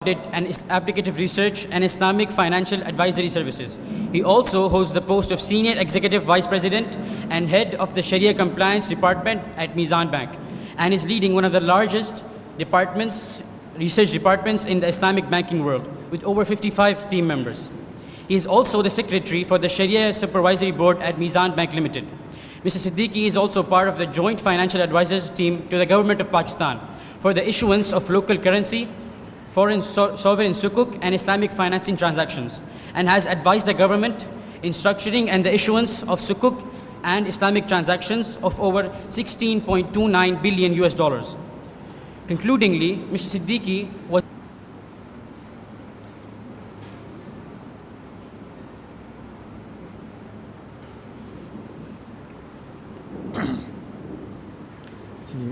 audit and applicative research and Islamic financial advisory services. He also holds the post of Senior Executive Vice President and Head of the Sharia Compliance Department at Mizan Bank, and is leading one of the largest research departments in the Islamic banking world, with over 55 team members. He is also the Secretary for the Sharia Supervisory Board at Mizan Bank Limited. Mr. Siddiqui is also part of the Joint Financial Advisors team to the Government of Pakistan for the issuance of local currency, foreign sovereign sukuk, and Islamic financing transactions, and has advised the government in structuring and the issuance of sukuk and Islamic transactions of over $16.29 billion. Concludingly, Mr. Siddiqui was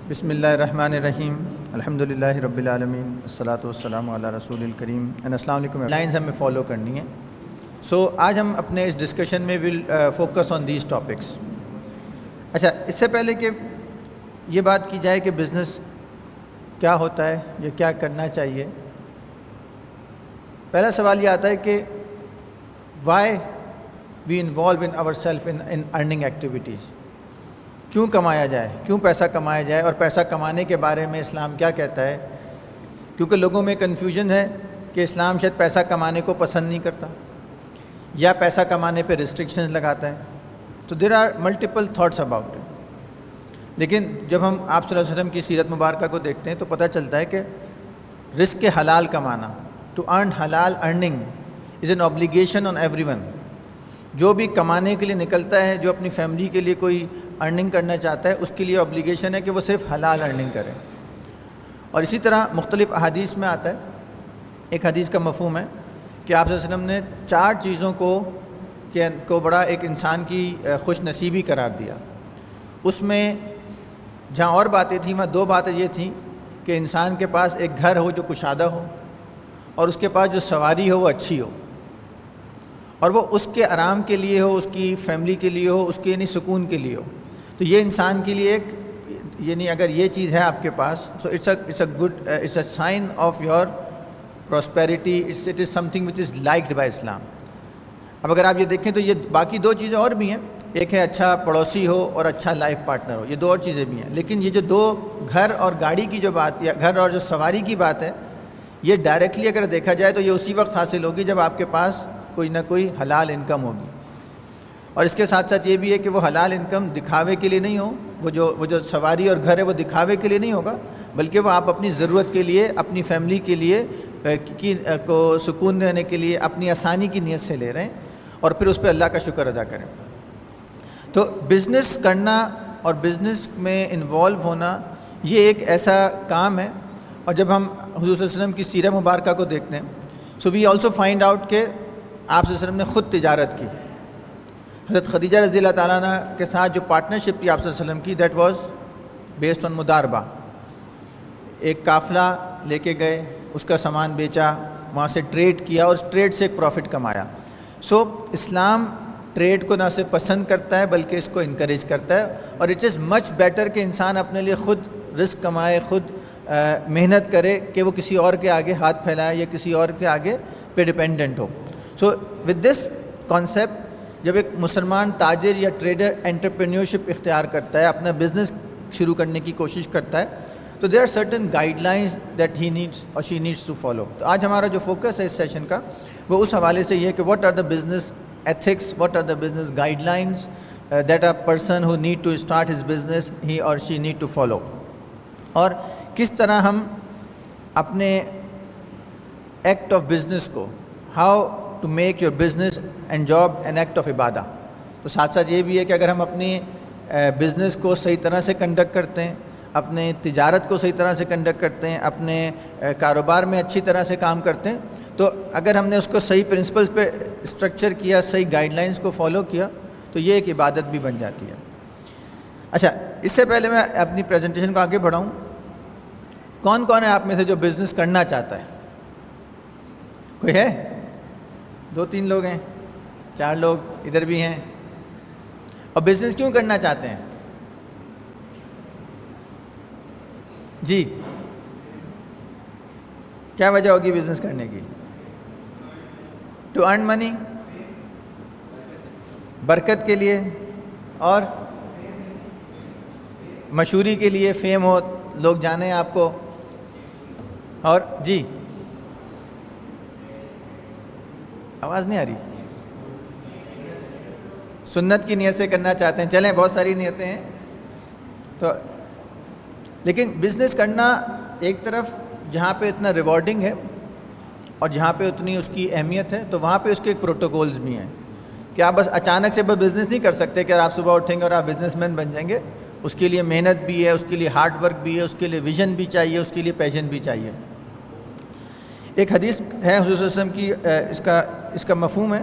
بسم اللہ الرحمن الرحیم الحمدللہ رب العالمین والصلاۃ والسلام علی رسول الکریم. السلام علیکم. لائنز ہمیں فالو کرنی ہیں. آج ہم اپنے اس ڈسکشن میں will focus on these topics. اچھا، اس سے پہلے کہ یہ بات کی جائے کہ بزنس کیا ہوتا ہے یا کیا کرنا چاہیے، پہلا سوال یہ آتا ہے کہ why we involve in our self in earning activities. کیوں کمایا جائے، کیوں پیسہ کمایا جائے، اور پیسہ کمانے کے بارے میں اسلام کیا کہتا ہے؟ کیونکہ لوگوں میں کنفیوژن ہے کہ اسلام شاید پیسہ کمانے کو پسند نہیں کرتا یا پیسہ کمانے پہ ریسٹرکشنز لگاتا ہے. تو there are multiple thoughts about it. لیکن جب ہم آپ صلی اللہ علیہ وسلم کی سیرت مبارکہ کو دیکھتے ہیں تو پتہ چلتا ہے کہ رزق حلال کمانا، ٹو ارن حلال earning is an obligation on every one. جو بھی کمانے کے لیے نکلتا ہے، جو اپنی فیملی کے لیے کوئی ارننگ کرنا چاہتا ہے، اس کے لیے obligation ہے کہ وہ صرف حلال ارننگ کرے. اور اسی طرح مختلف احادیث میں آتا ہے، ایک حدیث کا مفہوم ہے کہ آپ صلی اللہ علیہ وسلم نے 4 چیزوں کو بڑا ایک انسان کی خوش نصیبی قرار دیا. اس میں جہاں اور باتیں تھیں وہاں 2 باتیں یہ تھیں کہ انسان کے پاس ایک گھر ہو جو کشادہ ہو، اور اس کے پاس جو سواری ہو وہ اچھی ہو، اور وہ اس کے آرام کے لیے ہو، اس کی فیملی کے لیے ہو، اس کے یعنی سکون کے لیے ہو. تو یہ انسان کے لیے ایک یعنی اگر یہ چیز ہے آپ کے پاس، so it's a sign of your prosperity. It is something which is liked by Islam. اب اگر آپ یہ دیکھیں تو یہ باقی 2 چیزیں اور بھی ہیں. ایک ہے اچھا پڑوسی ہو اور اچھا لائف پارٹنر ہو، یہ 2 اور چیزیں بھی ہیں. لیکن یہ جو 2 گھر اور گاڑی کی جو بات، یا گھر اور جو سواری کی بات ہے، یہ ڈائریکٹلی اگر دیکھا جائے تو یہ اسی وقت حاصل ہوگی جب آپ کے پاس کوئی نہ کوئی حلال انکم ہوگی. اور اس کے ساتھ ساتھ یہ بھی ہے کہ وہ حلال انکم دکھاوے کے لیے نہیں ہو. وہ جو سواری اور گھر ہے وہ دکھاوے کے لیے نہیں ہوگا، بلکہ وہ آپ اپنی ضرورت کے لیے، اپنی فیملی کے لیے کو سکون دینے کے لیے، اپنی آسانی کی نیت سے لے رہے ہیں، اور پھر اس پہ اللہ کا شکر ادا کریں. تو بزنس کرنا اور بزنس میں انوالو ہونا یہ ایک ایسا کام ہے. اور جب ہم حضور صلی اللہ علیہ وسلم کی سیرت مبارکہ کو دیکھتے ہیں، سو وی آلسو فائنڈ آؤٹ کہ آپ صلی اللہ علیہ وسلم نے خود تجارت کی. حضرت خدیجہ رضی اللہ تعالیٰ عنہ کے ساتھ جو پارٹنرشپ تھی آپ صلی اللہ علیہ وسلم کی، دیٹ واز بیسڈ آن مداربہ. ایک قافلہ لے کے گئے، اس کا سامان بیچا، وہاں سے ٹریڈ کیا، اور اس ٹریڈ سے ایک پروفٹ کمایا. سو اسلام ٹریڈ کو نہ صرف پسند کرتا ہے بلکہ اس کو انکریج کرتا ہے. اور اٹ از مچ بیٹر کہ انسان اپنے لیے خود رزق کمائے، خود محنت کرے، کہ وہ کسی اور کے آگے ہاتھ پھیلائے یا کسی اور کے آگے پہ dependent who. So with this concept جب ایک مسلمان تاجر یا ٹریڈر انٹرپرینیورشپ اختیار کرتا ہے، اپنا بزنس شروع کرنے کی کوشش کرتا ہے، تو there are certain guidelines that he needs اور شی نیڈس ٹو فالو. تو آج ہمارا جو فوکس ہے اس سیشن کا وہ اس حوالے سے یہ ہے کہ what are the business ethics, what are the business guidelines that a person who need to start his business he or she need to follow. اور کس طرح ہم اپنے ایکٹ آف بزنس کو، how to make your business and job an act of عبادہ. تو ساتھ ساتھ یہ بھی ہے کہ اگر ہم اپنی بزنس کو صحیح طرح سے کنڈکٹ کرتے ہیں، اپنے تجارت کو صحیح طرح سے کنڈکٹ کرتے ہیں، اپنے کاروبار میں اچھی طرح سے کام کرتے ہیں، تو اگر ہم نے اس کو صحیح پرنسپلز پہ اسٹرکچر کیا، صحیح گائیڈ لائنز کو فالو کیا، تو یہ ایک عبادت بھی بن جاتی ہے. اچھا، اس سے پہلے میں اپنی پریزنٹیشن کو آگے بڑھاؤں، کون کون ہے آپ میں سے جو بزنس کرنا چاہتا ہے؟ کوئی ہے؟ 2-3 لوگ ہیں، 4 لوگ ادھر بھی ہیں. اور بزنس کیوں کرنا چاہتے ہیں؟ جی کیا وجہ ہوگی بزنس کرنے کی؟ ٹو ارن منی، برکت کے لیے، اور مشہوری کے لیے، فیم ہو، لوگ جانیں آپ کو، اور جی آواز نہیں آ رہی، سنت کی نیت سے کرنا چاہتے ہیں. چلیں بہت ساری نیتیں ہیں تو، لیکن بزنس کرنا ایک طرف جہاں پہ اتنا ریوارڈنگ ہے اور جہاں پہ اتنی اس کی اہمیت ہے، تو وہاں پہ اس کے ایک پروٹوکولز بھی ہیں کہ آپ بس اچانک سے بس بزنس نہیں کر سکتے کہ آپ صبح اٹھیں گے اور آپ بزنس مین بن جائیں گے. اس کے لیے محنت بھی ہے، اس کے لیے ہارڈ ورک بھی ہے، اس کے لیے ویژن بھی چاہیے، اس کے لیے پیشن بھی چاہیے. ایک حدیث ہے حضور صلی اللہ علیہ وسلم کی، اس کا مفہوم ہے،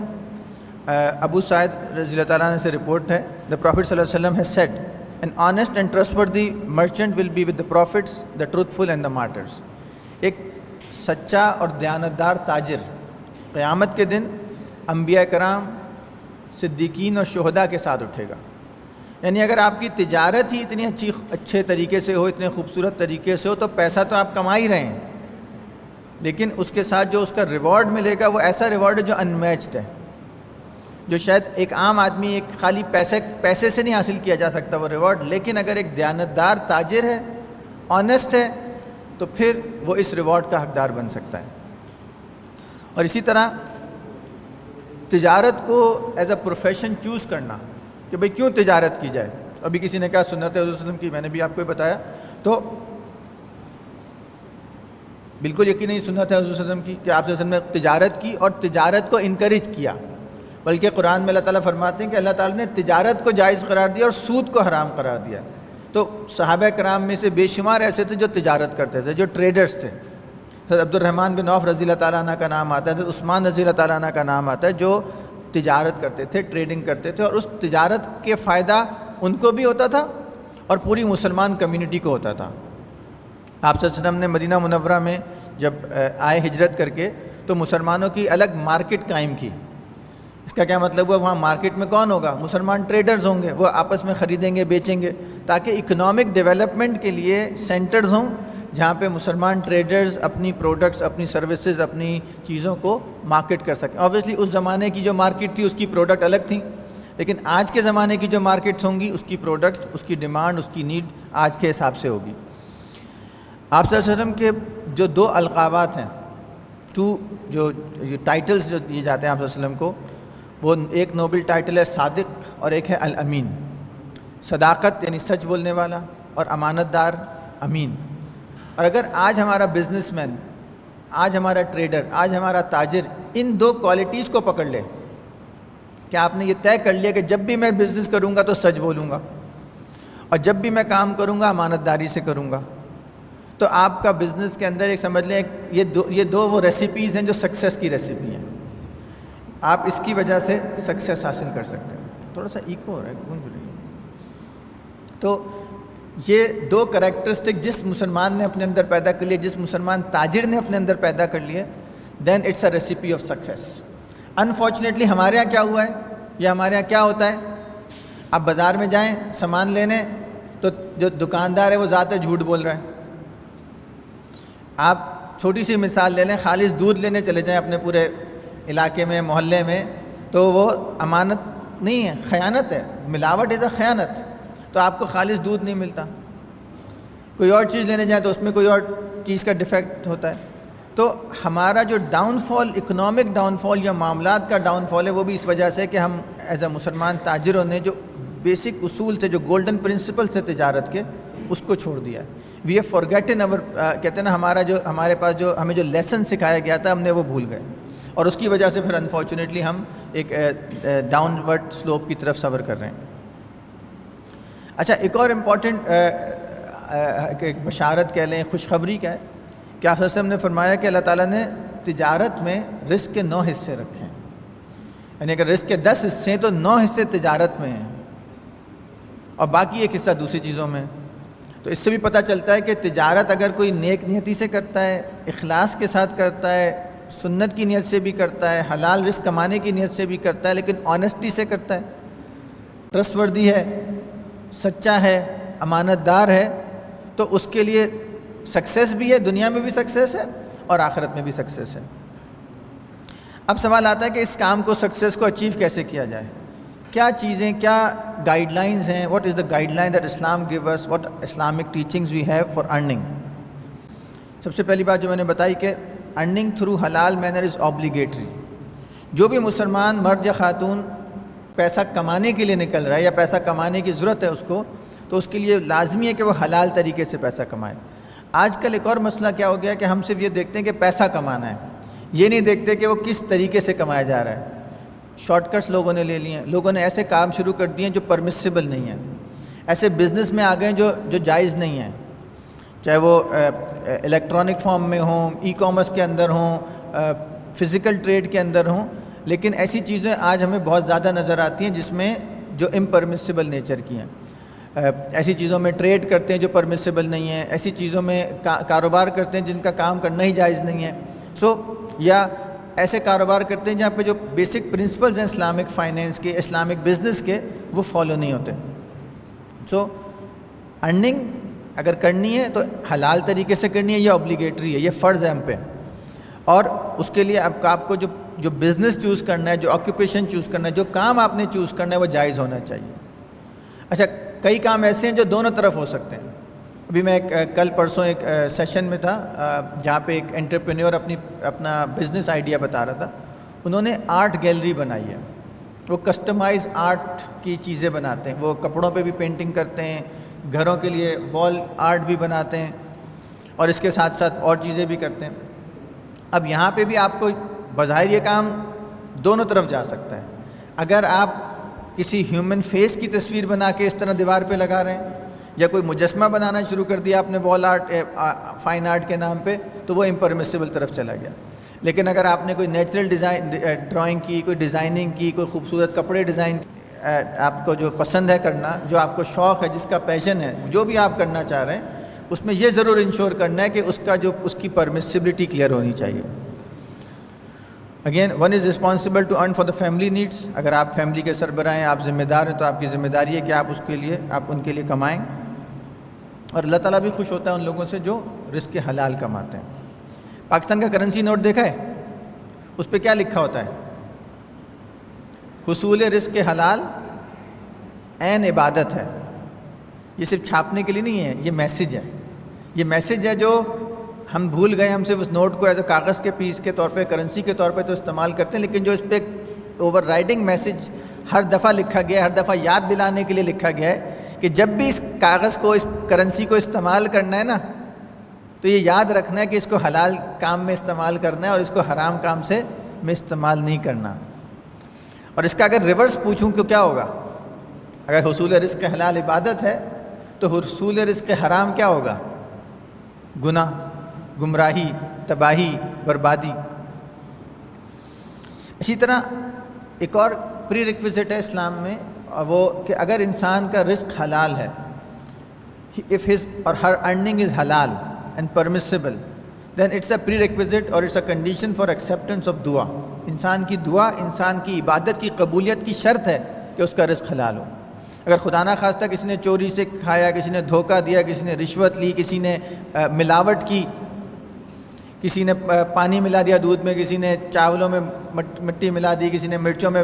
ابو سعید رضی اللہ تعالیٰ عنہ سے رپورٹ ہے. دا پروفٹ صلی اللہ علیہ وسلم has said, an honest and trustworthy merchant will be with the prophets, the truthful and the martyrs. ایک سچا اور دیانتدار تاجر قیامت کے دن انبیاء کرام، صدیقین اور شہداء کے ساتھ اٹھے گا. یعنی اگر آپ کی تجارت ہی اتنی اچھے طریقے سے ہو، اتنے خوبصورت طریقے سے ہو، تو پیسہ تو آپ کما ہی رہے ہیں، لیکن اس کے ساتھ جو اس کا ریوارڈ ملے گا وہ ایسا ریوارڈ ہے جو ان میچڈ ہے، جو شاید ایک عام آدمی ایک خالی پیسے سے نہیں حاصل کیا جا سکتا وہ ریوارڈ. لیکن اگر ایک دیانتدار تاجر ہے، آنیسٹ ہے، تو پھر وہ اس ریوارڈ کا حقدار بن سکتا ہے. اور اسی طرح تجارت کو ایز اے پروفیشن چوز کرنا کہ بھئی کیوں تجارت کی جائے. ابھی کسی نے کہا سنت حضور صلی اللہ علیہ وسلم کی، میں نے بھی آپ کو یہ بتایا، تو بالکل یقین نہیں سنت ہے حضور صلی اللہ علیہ وسلم کی کہ آپ صلی اللہ علیہ وسلم نے تجارت کی اور تجارت کو انکریج کیا. بلکہ قرآن میں اللہ تعالیٰ فرماتے ہیں کہ اللہ تعالیٰ نے تجارت کو جائز قرار دیا اور سود کو حرام قرار دیا. تو صحابہ کرام میں سے بے شمار ایسے تھے جو تجارت کرتے تھے، جو ٹریڈرز تھے. حضرت عبد الرحمن بن عوف رضی اللہ تعالیٰ عنہ کا نام آتا ہے، حضرت عثمان رضی اللہ تعالیٰ عنہ کا نام آتا ہے، جو تجارت کرتے تھے، ٹریڈنگ کرتے تھے، اور اس تجارت کے فائدہ ان کو بھی ہوتا تھا اور پوری مسلمان کمیونٹی کو ہوتا تھا. آپ صلی اللہ علیہ وسلم نے مدینہ منورہ میں جب آئے ہجرت کر کے تو مسلمانوں کی الگ مارکیٹ قائم کی. اس کا کیا مطلب ہوا؟ وہاں مارکیٹ میں کون ہوگا؟ مسلمان ٹریڈرز ہوں گے، وہ آپس میں خریدیں گے، بیچیں گے، تاکہ اکنامک ڈیولپمنٹ کے لیے سینٹرز ہوں جہاں پہ مسلمان ٹریڈرز اپنی پروڈکٹس، اپنی سروسز، اپنی چیزوں کو مارکیٹ کر سکیں. آبویسلی اس زمانے کی جو مارکیٹ تھی اس کی پروڈکٹ الگ تھیں، لیکن آج کے زمانے کی جو مارکیٹس ہوں گی اس کی پروڈکٹ، اس کی ڈیمانڈ، اس کی نیڈ آج کے حساب سے ہوگی. آپ صلی اللہ علیہ وسلم کے جو دو القابات ہیں، جو ٹائٹلز جو دیے جاتے ہیں آپ صلی اللہ علیہ وسلم کو، وہ ایک نوبل ٹائٹل ہے صادق اور ایک ہے الامین. صداقت یعنی سچ بولنے والا، اور امانت دار امین. اور اگر آج ہمارا بزنس مین، آج ہمارا ٹریڈر، آج ہمارا تاجر ان دو کوالٹیز کو پکڑ لے کہ آپ نے یہ طے کر لیا کہ جب بھی میں بزنس کروں گا تو سچ بولوں گا، اور جب بھی میں کام کروں گا امانت داری سے کروں گا، تو آپ کا بزنس کے اندر ایک سمجھ لیں یہ دو وہ ریسیپیز ہیں جو سکسیس کی ریسیپی ہیں. آپ اس کی وجہ سے سکسیس حاصل کر سکتے ہیں. تھوڑا سا ایکو ہو رہا ہے، گونج رہی ہے. تو یہ دو کریکٹرسٹک جس مسلمان نے اپنے اندر پیدا کر لیے، جس مسلمان تاجر نے اپنے اندر پیدا کر لیے، then it's a recipe of success. Unfortunately ہمارے یہاں کیا ہوا ہے، یا ہمارے یہاں کیا ہوتا ہے، آپ بازار میں جائیں سامان لینے تو جو دکاندار ہے وہ ذات جھوٹ بول رہا ہے. آپ چھوٹی سی مثال لے لیں، خالص دودھ لینے چلے جائیں اپنے پورے علاقے میں، محلے میں، تو وہ امانت نہیں ہے، خیانت ہے. ملاوٹ از اے خیانت. تو آپ کو خالص دودھ نہیں ملتا. کوئی اور چیز لینے جائیں تو اس میں کوئی اور چیز کا ڈیفیکٹ ہوتا ہے. تو ہمارا جو ڈاؤن فال، اکنامک ڈاؤن فال یا معاملات کا ڈاؤن فال ہے، وہ بھی اس وجہ سے کہ ہم ایز اے مسلمان تاجروں نے جو بیسک اصول تھے، جو گولڈن پرنسپل تھے تجارت کے، اس کو چھوڑ دیا ہے. وی ہیو فارگیٹن اور کہتے ہیں نا، ہمارے پاس جو ہمیں جو لیسن سکھایا گیا تھا ہم نے وہ بھول گئے، اور اس کی وجہ سے پھر انفارچونیٹلی ہم ایک ڈاؤن ورڈ سلوپ کی طرف سفر کر رہے ہیں. اچھا، ایک اور امپورٹنٹ ایک بشارت کہہ لیں، خوشخبری کیا ہے کہ آپ صلی اللہ علیہ وسلم نے فرمایا کہ اللہ تعالیٰ نے تجارت میں رزق کے 9 حصے رکھے ہیں. یعنی اگر رزق کے 10 حصے ہیں تو 9 حصے تجارت میں ہیں اور باقی ایک حصہ دوسری چیزوں میں. تو اس سے بھی پتہ چلتا ہے کہ تجارت اگر کوئی نیک نیتی سے کرتا ہے، اخلاص کے ساتھ کرتا ہے، سنت کی نیت سے بھی کرتا ہے، حلال رزق کمانے کی نیت سے بھی کرتا ہے، لیکن آنیسٹی سے کرتا ہے، ٹرسٹ وردی ہے، سچا ہے، امانت دار ہے، تو اس کے لیے سکسیس بھی ہے، دنیا میں بھی سکسیس ہے اور آخرت میں بھی سکسیس ہے۔ اب سوال آتا ہے کہ اس کام کو سکسیس کو اچیو کیسے کیا جائے، کیا چیزیں، کیا گائیڈ لائنز ہیں، what is the guideline that Islam gave us, what Islamic teachings we have for earning. سب سے پہلی بات جو میں نے بتائی کہ earning through halal manner is obligatory. جو بھی مسلمان مرد یا خاتون پیسہ کمانے کے لیے نکل رہا ہے یا پیسہ کمانے کی ضرورت ہے اس کو، تو اس کے لیے لازمی ہے کہ وہ حلال طریقے سے پیسہ کمائے۔ آج کل ایک اور مسئلہ کیا ہو گیا کہ ہم صرف یہ دیکھتے ہیں کہ پیسہ کمانا ہے، یہ نہیں دیکھتے کہ وہ کس طریقے سے کمایا جا رہا ہے۔ شارٹ کٹس لوگوں نے لے لیے ہیں، لوگوں نے ایسے کام شروع کر دیے ہیں جو پرمیسیبل نہیں ہیں، ایسے بزنس میں آ گئے جو جائز نہیں ہیں، چاہے وہ الیکٹرانک فارم میں ہوں، ای کامرس کے اندر ہوں، فزیکل ٹریڈ کے اندر ہوں، لیکن ایسی چیزیں آج ہمیں بہت زیادہ نظر آتی ہیں جس میں جو امپرمیسیبل نیچر کی ہیں۔ ایسی چیزوں میں ٹریڈ کرتے ہیں جو پرمیسیبل نہیں ہیں، ایسی چیزوں میں کاروبار کرتے ہیں جن کا کام کرنا ہی جائز نہیں ہے، یا ایسے کاروبار کرتے ہیں جہاں پہ جو بیسک پرنسپلز ہیں اسلامک فائنینس کے، اسلامک بزنس کے، وہ فالو نہیں ہوتے۔ ارننگ اگر کرنی ہے تو حلال طریقے سے کرنی ہے، یہ اوبلیگیٹری ہے، یہ فرض ہے ہم پہ، اور اس کے لیے آپ کو جو بزنس چوز کرنا ہے، جو آکوپیشن چوز کرنا ہے، جو کام آپ نے چوز کرنا ہے، وہ جائز ہونا چاہیے۔ اچھا، کئی کام ایسے ہیں جو دونوں طرف ہو سکتے ہیں۔ ابھی میں کل پرسوں ایک سیشن میں تھا جہاں پہ ایک انٹرپرینیور اپنا بزنس آئیڈیا بتا رہا تھا۔ انہوں نے آرٹ گیلری بنائی ہے، وہ کسٹمائز آرٹ کی چیزیں بناتے ہیں، وہ کپڑوں پہ بھی پینٹنگ کرتے ہیں، گھروں کے لیے وال آرٹ بھی بناتے ہیں، اور اس کے ساتھ ساتھ اور چیزیں بھی کرتے ہیں۔ اب یہاں پہ بھی آپ کو بظاہر یہ کام دونوں طرف جا سکتا ہے۔ اگر آپ کسی ہیومن فیس کی تصویر بنا کے اس طرح دیوار پہ لگا رہے ہیں، یا کوئی مجسمہ بنانا شروع کر دیا آپ نے وال آرٹ، فائن آرٹ کے نام پہ، تو وہ امپرمیسیبل طرف چلا گیا۔ لیکن اگر آپ نے کوئی نیچرل ڈرائنگ کی، کوئی ڈیزائننگ کی، کوئی خوبصورت کپڑے ڈیزائن، آپ کو جو پسند ہے کرنا، جو آپ کو شوق ہے، جس کا پیشن ہے، جو بھی آپ کرنا چاہ رہے ہیں، اس میں یہ ضرور انشور کرنا ہے کہ اس کی پرمیسیبلٹی کلیئر ہونی چاہیے۔ Again one is responsible to earn for the family needs. اگر آپ فیملی کے سربراہ ہیں، آپ ذمہ دار ہیں، تو آپ کی ذمہ داری ہے کہ آپ ان کے لیے کمائیں، اور اللہ تعالیٰ بھی خوش ہوتا ہے ان لوگوں سے جو رزق حلال کماتے ہیں۔ پاکستان کا کرنسی نوٹ دیکھا ہے؟ اس پہ کیا لکھا ہوتا ہے؟ حصول رزق حلال عین عبادت ہے۔ یہ صرف چھاپنے کے لیے نہیں ہے، یہ میسج ہے، یہ میسج ہے جو ہم بھول گئے۔ ہم صرف اس نوٹ کو ایز اے کاغذ کے پیس کے طور پہ، کرنسی کے طور پہ تو استعمال کرتے ہیں، لیکن جو اس پہ اوور رائڈنگ میسج ہر دفعہ لکھا گیا ہے، ہر دفعہ یاد دلانے کے لیے لکھا گیا ہے کہ جب بھی اس کاغذ کو، اس کرنسی کو استعمال کرنا ہے نا، تو یہ یاد رکھنا ہے کہ اس کو حلال کام میں استعمال کرنا ہے اور اس کو حرام کام میں استعمال نہیں کرنا۔ اور اس کا اگر ریورس پوچھوں تو کیا ہوگا؟ اگر حصول رزق حلال عبادت ہے تو حصول رزق حرام کیا ہوگا؟ گناہ، گمراہی، تباہی، بربادی۔ اسی طرح ایک اور پری ریکویزٹ ہے اسلام میں، وہ کہ اگر انسان کا رزق حلال ہے، if his or her earning is halal and permissible, then it's a prerequisite or it's a condition for acceptance of dua۔ انسان کی دعا، انسان کی عبادت کی قبولیت کی شرط ہے کہ اس کا رزق حلال ہو۔ اگر خدا نہ خواستہ کسی نے چوری سے کھایا، کسی نے دھوکہ دیا، کسی نے رشوت لی، کسی نے ملاوٹ کی، کسی نے پانی ملا دیا دودھ میں، کسی نے چاولوں میں مٹی ملا دی، کسی نے مرچوں میں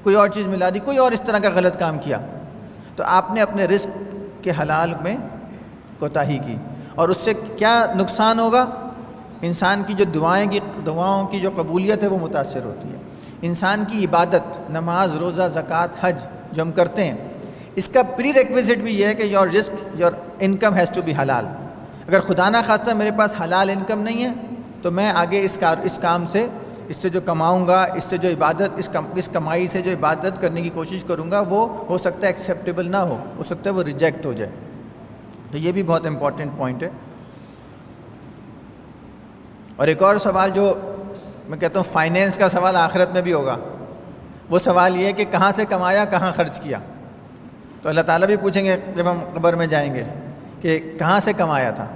کوئی اور چیز ملا دی، کوئی اور اس طرح کا غلط کام کیا، تو آپ نے اپنے رزق کے حلال میں کوتاہی کی، اور اس سے کیا نقصان ہوگا؟ انسان کی جو دعاؤں کی جو قبولیت ہے وہ متاثر ہوتی ہے۔ انسان کی عبادت، نماز، روزہ، زکوٰۃ، حج جو ہم کرتے ہیں، اس کا پری ریکویزٹ بھی یہ ہے کہ یور رزق، your income has to be حلال۔ اگر خدا نہ خواستہ میرے پاس حلال انکم نہیں ہے تو میں آگے اس کام سے، اس سے جو کماؤں گا، اس سے جو عبادت، اس کمائی سے جو عبادت کرنے کی کوشش کروں گا، وہ ہو سکتا ہے ایکسیپٹیبل نہ ہو سکتا ہے وہ ریجیکٹ ہو جائے۔ تو یہ بھی بہت امپورٹنٹ پوائنٹ ہے۔ اور ایک اور سوال جو میں کہتا ہوں فائنینس کا سوال آخرت میں بھی ہوگا، وہ سوال یہ ہے کہ کہاں سے کمایا، کہاں خرچ کیا۔ تو اللہ تعالیٰ بھی پوچھیں گے جب ہم قبر میں جائیں گے کہ کہاں سے کمایا تھا،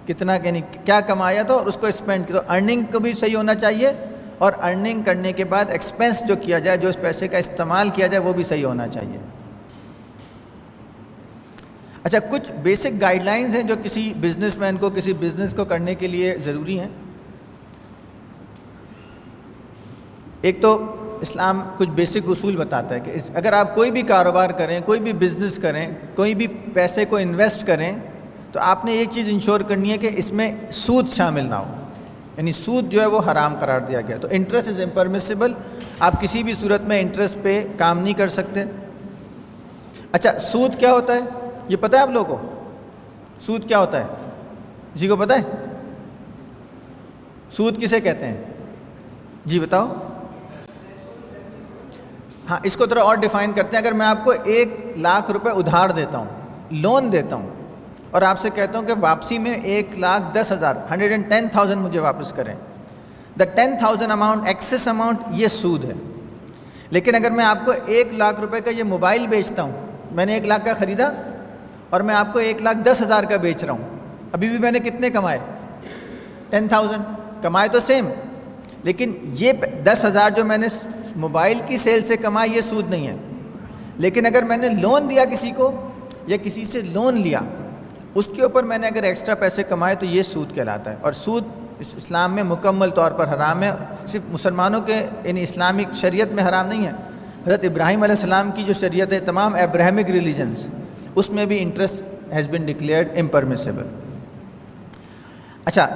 کتنا، یعنی کیا کمایا تھا اور اس کو اسپینڈ کیا۔ تو ارننگ کو بھی صحیح ہونا چاہیے، اور ارننگ کرنے کے بعد ایکسپینس جو کیا جائے، جو اس پیسے کا استعمال کیا جائے، وہ بھی صحیح ہونا چاہیے۔ اچھا، کچھ بیسک گائیڈ لائنز ہیں جو کسی بزنس مین کو، کسی بزنس کو کرنے کے لیے ضروری ہیں۔ ایک تو اسلام کچھ بیسک اصول بتاتا ہے کہ اگر آپ کوئی بھی کاروبار کریں، کوئی بھی بزنس کریں، کوئی بھی پیسے کو انویسٹ کریں، تو آپ نے یہ چیز انشور کرنی ہے کہ اس میں سود شامل نہ ہو، یعنی سود جو ہے وہ حرام قرار دیا گیا. تو انٹرسٹ از امپرمیسیبل، آپ کسی بھی صورت میں انٹرسٹ پہ کام نہیں کر سکتے. اچھا، سود کیا ہوتا ہے یہ پتہ ہے آپ لوگوں کو؟ سود کیا ہوتا ہے کسی کو پتہ ہے؟ سود کسے کہتے ہیں؟ جی بتاؤ. ہاں، اس کو تھوڑا اور ڈیفائن کرتے ہیں. اگر میں آپ کو 1,00,000 روپے ادھار دیتا ہوں، لون دیتا ہوں، اور آپ سے کہتا ہوں کہ واپسی میں 1,10,000 110,000 مجھے واپس کریں، دا 10,000 اماؤنٹ ایکسیس اماؤنٹ یہ سود ہے. لیکن اگر میں آپ کو 1,00,000 روپے کا یہ موبائل بیچتا ہوں، میں نے 1,00,000 کا خریدا اور میں آپ کو 1,10,000 کا بیچ رہا ہوں، ابھی بھی میں نے کتنے کمائے؟ 10,000 کمائے تو سیم، لیکن یہ 10,000 جو میں نے موبائل کی سیل سے کمائے یہ سود نہیں ہے. لیکن اگر میں نے لون دیا کسی کو یا کسی سے لون لیا، اس کے اوپر میں نے اگر ایکسٹرا پیسے کمائے تو یہ سود کہلاتا ہے. اور سود اسلام میں مکمل طور پر حرام ہے. صرف مسلمانوں کے یعنی اسلامک شریعت میں حرام نہیں ہے، حضرت ابراہیم علیہ السلام کی جو شریعت ہے، تمام ابراہمک ریلیجنز، اس میں بھی انٹرسٹ ہیز بین ڈکلیئرڈ امپرمیسیبل. اچھا،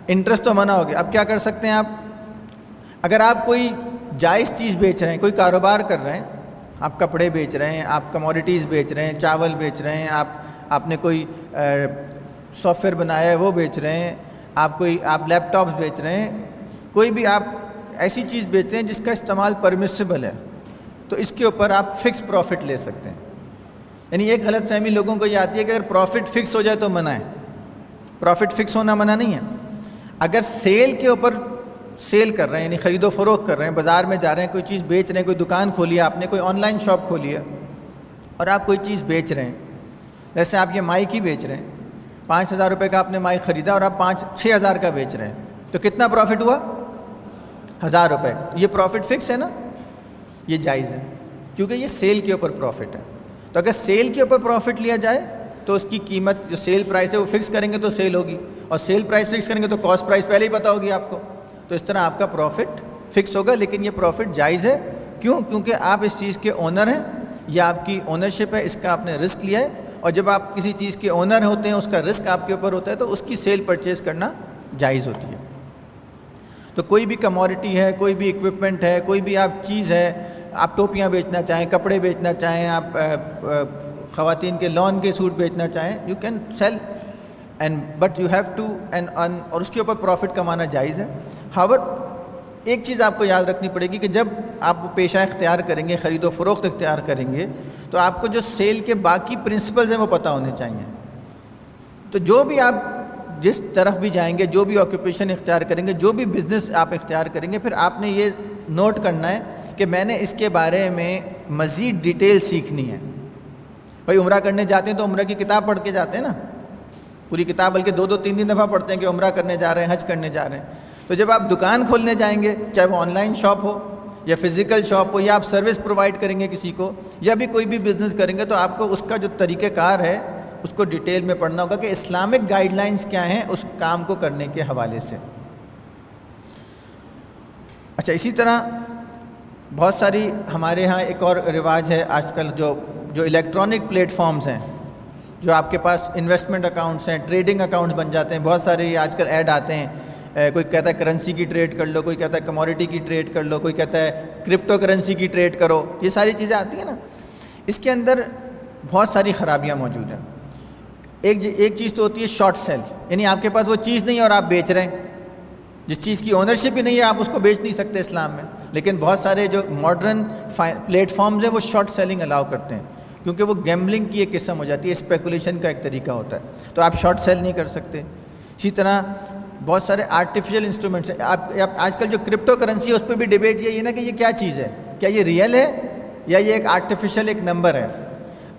انٹرسٹ تو منع ہو گیا. اب کیا کر سکتے ہیں آپ؟ اگر آپ کوئی جائز چیز بیچ رہے ہیں، کوئی کاروبار کر رہے ہیں، آپ کپڑے بیچ رہے ہیں، آپ کموڈیٹیز بیچ رہے ہیں، چاول بیچ رہے ہیں، آپ نے کوئی سافٹ ویئر بنایا ہے وہ بیچ رہے ہیں، آپ لیپ ٹاپس بیچ رہے ہیں، کوئی بھی آپ ایسی چیز بیچ رہے ہیں جس کا استعمال پرمیسیبل ہے، تو اس کے اوپر آپ فکس پروفٹ لے سکتے ہیں. یعنی ایک غلط فہمی لوگوں کو یہ آتی ہے کہ اگر پروفٹ فکس ہو جائے تو منع ہے. پروفٹ فکس ہونا منع نہیں ہے. اگر سیل کے اوپر سیل کر رہے ہیں، یعنی خرید و فروخت کر رہے ہیں، بازار میں جا رہے ہیں، کوئی چیز بیچ رہے ہیں، کوئی دکان کھولی ہے آپ نے، کوئی آن لائن شاپ کھولی ہے اور آپ کوئی چیز بیچ رہے ہیں، جیسے آپ یہ مائک ہی بیچ رہے ہیں، 5,000 روپے کا آپ نے مائک خریدا اور آپ 6,000 کا بیچ رہے ہیں، تو کتنا پروفٹ ہوا؟ 1,000 روپے. یہ پروفٹ فکس ہے نا، یہ جائز ہے کیونکہ یہ سیل کے اوپر پروفٹ ہے. تو اگر سیل کے اوپر پروفٹ لیا جائے تو اس کی قیمت جو سیل پرائس ہے وہ فکس کریں گے تو سیل ہوگی، اور سیل پرائس فکس کریں گے تو کاسٹ پرائس پہلے ہی پتہ ہوگی آپ کو. تو اس طرح آپ کا پروفٹ فکس ہوگا. لیکن یہ پروفٹ جائز ہے. کیوں؟ کیونکہ آپ اس چیز کے اونر ہیں، یہ آپ کی اونرشپ ہے، اس کا آپ نے رسک لیا ہے، اور جب آپ کسی چیز کے اونر ہوتے ہیں اس کا رسک آپ کے اوپر ہوتا ہے تو اس کی سیل پرچیز کرنا جائز ہوتی ہے. تو کوئی بھی کموڈٹی ہے، کوئی بھی اکوپمنٹ ہے، کوئی بھی آپ چیز ہے، آپ ٹوپیاں بیچنا چاہیں، کپڑے بیچنا چاہیں، آپ خواتین کے لون کے سوٹ بیچنا چاہیں، you can sell but you have to اور اس کے اوپر پروفٹ کمانا جائز ہے. ہاور ایک چیز آپ کو یاد رکھنی پڑے گی کہ جب آپ پیشہ اختیار کریں گے، خرید و فروخت اختیار کریں گے، تو آپ کو جو سیل کے باقی پرنسپلز ہیں وہ پتہ ہونے چاہیے. تو جو بھی آپ جس طرف بھی جائیں گے، جو بھی آکوپیشن اختیار کریں گے، جو بھی بزنس آپ اختیار کریں گے، پھر آپ نے یہ نوٹ کرنا ہے کہ میں نے اس کے بارے میں مزید ڈیٹیل سیکھنی ہے. بھائی عمرہ کرنے جاتے ہیں تو عمرہ کی کتاب پڑھ کے جاتے ہیں نا، پوری کتاب، بلکہ 2 3 دفعہ پڑھتے ہیں کہ عمرہ کرنے جا رہے ہیں، حج کرنے جا رہے ہیں. تو جب آپ دکان کھولنے جائیں گے، چاہے وہ آن لائن شاپ ہو یا فزیکل شاپ ہو، یا آپ سروس پرووائڈ کریں گے کسی کو، یا بھی کوئی بھی بزنس کریں گے، تو آپ کو اس کا جو طریقہ کار ہے اس کو ڈیٹیل میں پڑھنا ہوگا کہ اسلامک گائیڈ لائنز کیا ہیں اس کام کو کرنے کے حوالے سے. اچھا، اسی طرح بہت ساری ہمارے ہاں ایک اور رواج ہے آج کل، جو الیکٹرانک پلیٹ فارمز ہیں، جو آپ کے پاس انویسٹمنٹ اکاؤنٹس ہیں، ٹریڈنگ اکاؤنٹس بن جاتے ہیں. بہت سارے آج کل ایڈ آتے ہیں، کوئی کہتا ہے کرنسی کی ٹریڈ کر لو، کوئی کہتا ہے کموڈیٹی کی ٹریڈ کر لو، کوئی کہتا ہے کرپٹو کرنسی کی ٹریڈ کرو. یہ ساری چیزیں آتی ہیں نا، اس کے اندر بہت ساری خرابیاں موجود ہیں. ایک چیز تو ہوتی ہے شارٹ سیل، یعنی آپ کے پاس وہ چیز نہیں ہے اور آپ بیچ رہے ہیں، جس چیز کی اونرشپ ہی نہیں ہے آپ اس کو بیچ نہیں سکتے اسلام میں. لیکن بہت سارے جو ماڈرن پلیٹ فارمز ہیں وہ شارٹ سیلنگ الاؤ کرتے ہیں، کیونکہ وہ گیمبلنگ کی ایک قسم ہو جاتی ہے، اسپیکولیشن کا ایک طریقہ ہوتا ہے، تو آپ شارٹ سیل نہیں کر سکتے. اسی طرح بہت سارے آرٹیفیشل انسٹرومنٹس ہیں. آپ آج کل جو کرپٹو کرنسی ہے اس پہ بھی ڈیبیٹ یہ ہے نا کہ یہ کیا چیز ہے، کیا یہ ریئل ہے یا یہ ایک آرٹیفیشل ایک نمبر ہے.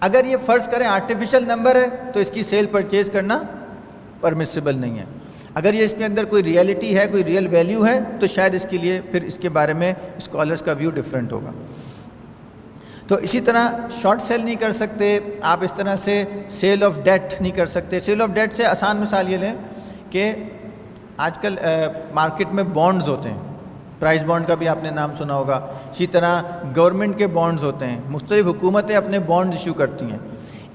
اگر یہ فرض کریں آرٹیفیشل نمبر ہے تو اس کی سیل پرچیز کرنا پرمیسیبل نہیں ہے. اگر یہ اس کے اندر کوئی ریئلٹی ہے، کوئی ریئل ویلیو ہے، تو شاید اس کے لیے پھر اس کے بارے میں اسکالرس کا ویو ڈیفرنٹ ہوگا. تو اسی طرح شارٹ سیل نہیں کر سکتے آپ. اس طرح سے سیل آف ڈیٹ نہیں کر سکتے. سیل آف ڈیٹ سے آسان مثال یہ لیں کہ آج کل مارکیٹ میں بانڈز ہوتے ہیں، پرائز بانڈ کا بھی آپ نے نام سنا ہوگا. اسی طرح گورنمنٹ کے بانڈز ہوتے ہیں, مختلف حکومتیں اپنے بانڈز ایشو کرتی ہیں.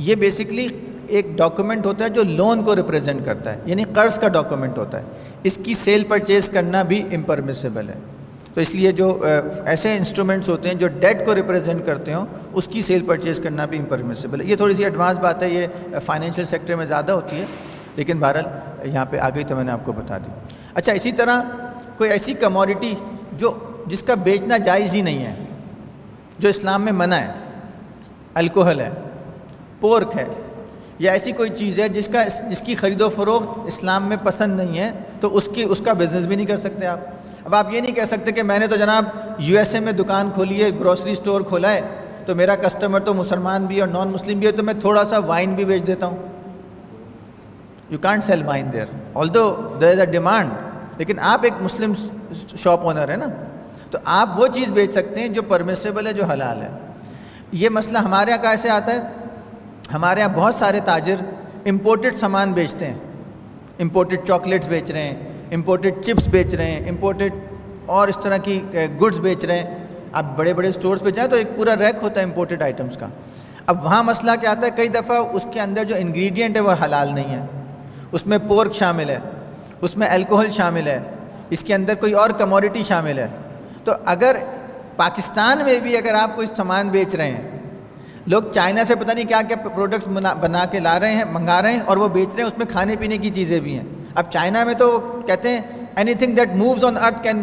یہ بیسکلی ایک ڈاکومنٹ ہوتا ہے جو لون کو ریپرزینٹ کرتا ہے, یعنی قرض کا ڈاکومنٹ ہوتا ہے. اس کی سیل پرچیز کرنا بھی امپرمیسیبل ہے. تو اس لیے جو ایسے انسٹرومنٹس ہوتے ہیں جو ڈیٹ کو ریپرزینٹ کرتے ہوں, اس کی سیل پرچیز کرنا بھی امپرمیسیبل ہے. یہ تھوڑی سی ایڈوانس بات ہے, یہ فائنینشیل سیکٹر میں زیادہ ہوتی ہے, لیکن بہرحال یہاں پہ آ گئی تو میں نے آپ کو بتا دی. اچھا, اسی طرح کوئی ایسی کموڈٹی جس کا بیچنا جائز ہی نہیں ہے, جو اسلام میں منع ہے, الکوہل ہے, پورک ہے, یا ایسی کوئی چیز ہے جس کی خرید و فروخت اسلام میں پسند نہیں ہے, تو اس کا بزنس بھی نہیں کر سکتے آپ. اب آپ یہ نہیں کہہ سکتے کہ میں نے تو جناب USA میں دکان کھولی ہے, گروسری اسٹور کھولا ہے, تو میرا کسٹمر تو مسلمان بھی اور نان مسلم بھی ہے, تو میں تھوڑا سا وائن بھی بیچ دیتا ہوں. You can't sell wine there, although there is a demand, لیکن آپ ایک مسلم شاپ اونر ہے نا, تو آپ وہ چیز بیچ سکتے ہیں جو پرمیسیبل ہے, جو حلال ہے. یہ مسئلہ ہمارے یہاں کیسے آتا ہے؟ ہمارے یہاں بہت سارے تاجر امپورٹڈ سامان بیچتے ہیں, امپورٹڈ چاکلیٹس بیچ رہے ہیں, امپورٹڈ چپس بیچ رہے ہیں, امپورٹڈ اور اس طرح کی گڈز بیچ رہے ہیں. آپ بڑے بڑے اسٹورز پہ جائیں تو ایک پورا ریک ہوتا ہے امپورٹڈ آئٹمس کا. اب وہاں مسئلہ کیا آتا ہے, کئی دفعہ اس کے اندر جو انگریڈینٹ ہے وہ حلال نہیں ہے, اس میں پورک شامل ہے, اس میں الکوہل شامل ہے, اس کے اندر کوئی اور کموڈٹی شامل ہے. تو اگر پاکستان میں بھی اگر آپ کوئی سامان بیچ رہے ہیں, لوگ چائنا سے پتہ نہیں کیا کیا پروڈکٹس بنا کے لا رہے ہیں, منگا رہے ہیں, اور وہ بیچ رہے ہیں, اس میں کھانے پینے کی چیزیں بھی ہیں. اب چائنا میں تو کہتے ہیں anything that moves on earth can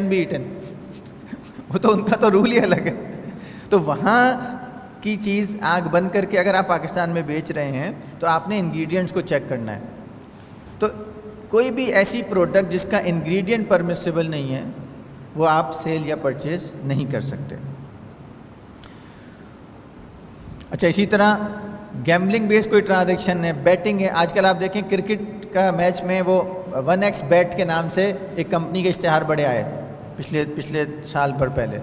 be eaten, وہ تو ان کا تو رول ہی الگ ہے. تو وہاں کی چیز آنکھ بند کر کے اگر آپ پاکستان میں بیچ رہے ہیں تو آپ نے انگریڈینٹس کو چیک کرنا ہے. تو کوئی بھی ایسی پروڈکٹ جس کا انگریڈینٹ پرمیسیبل نہیں ہے وہ آپ سیل یا پرچیز نہیں کر سکتے. اچھا, اسی طرح گیملنگ بیس کوئی ٹرانزیکشن ہے, بیٹنگ ہے. آج کل آپ دیکھیں کرکٹ کا میچ میں وہ 1x بیٹ کے نام سے ایک کمپنی کے اشتہار بڑے آئے پچھلے سال بھر پہلے.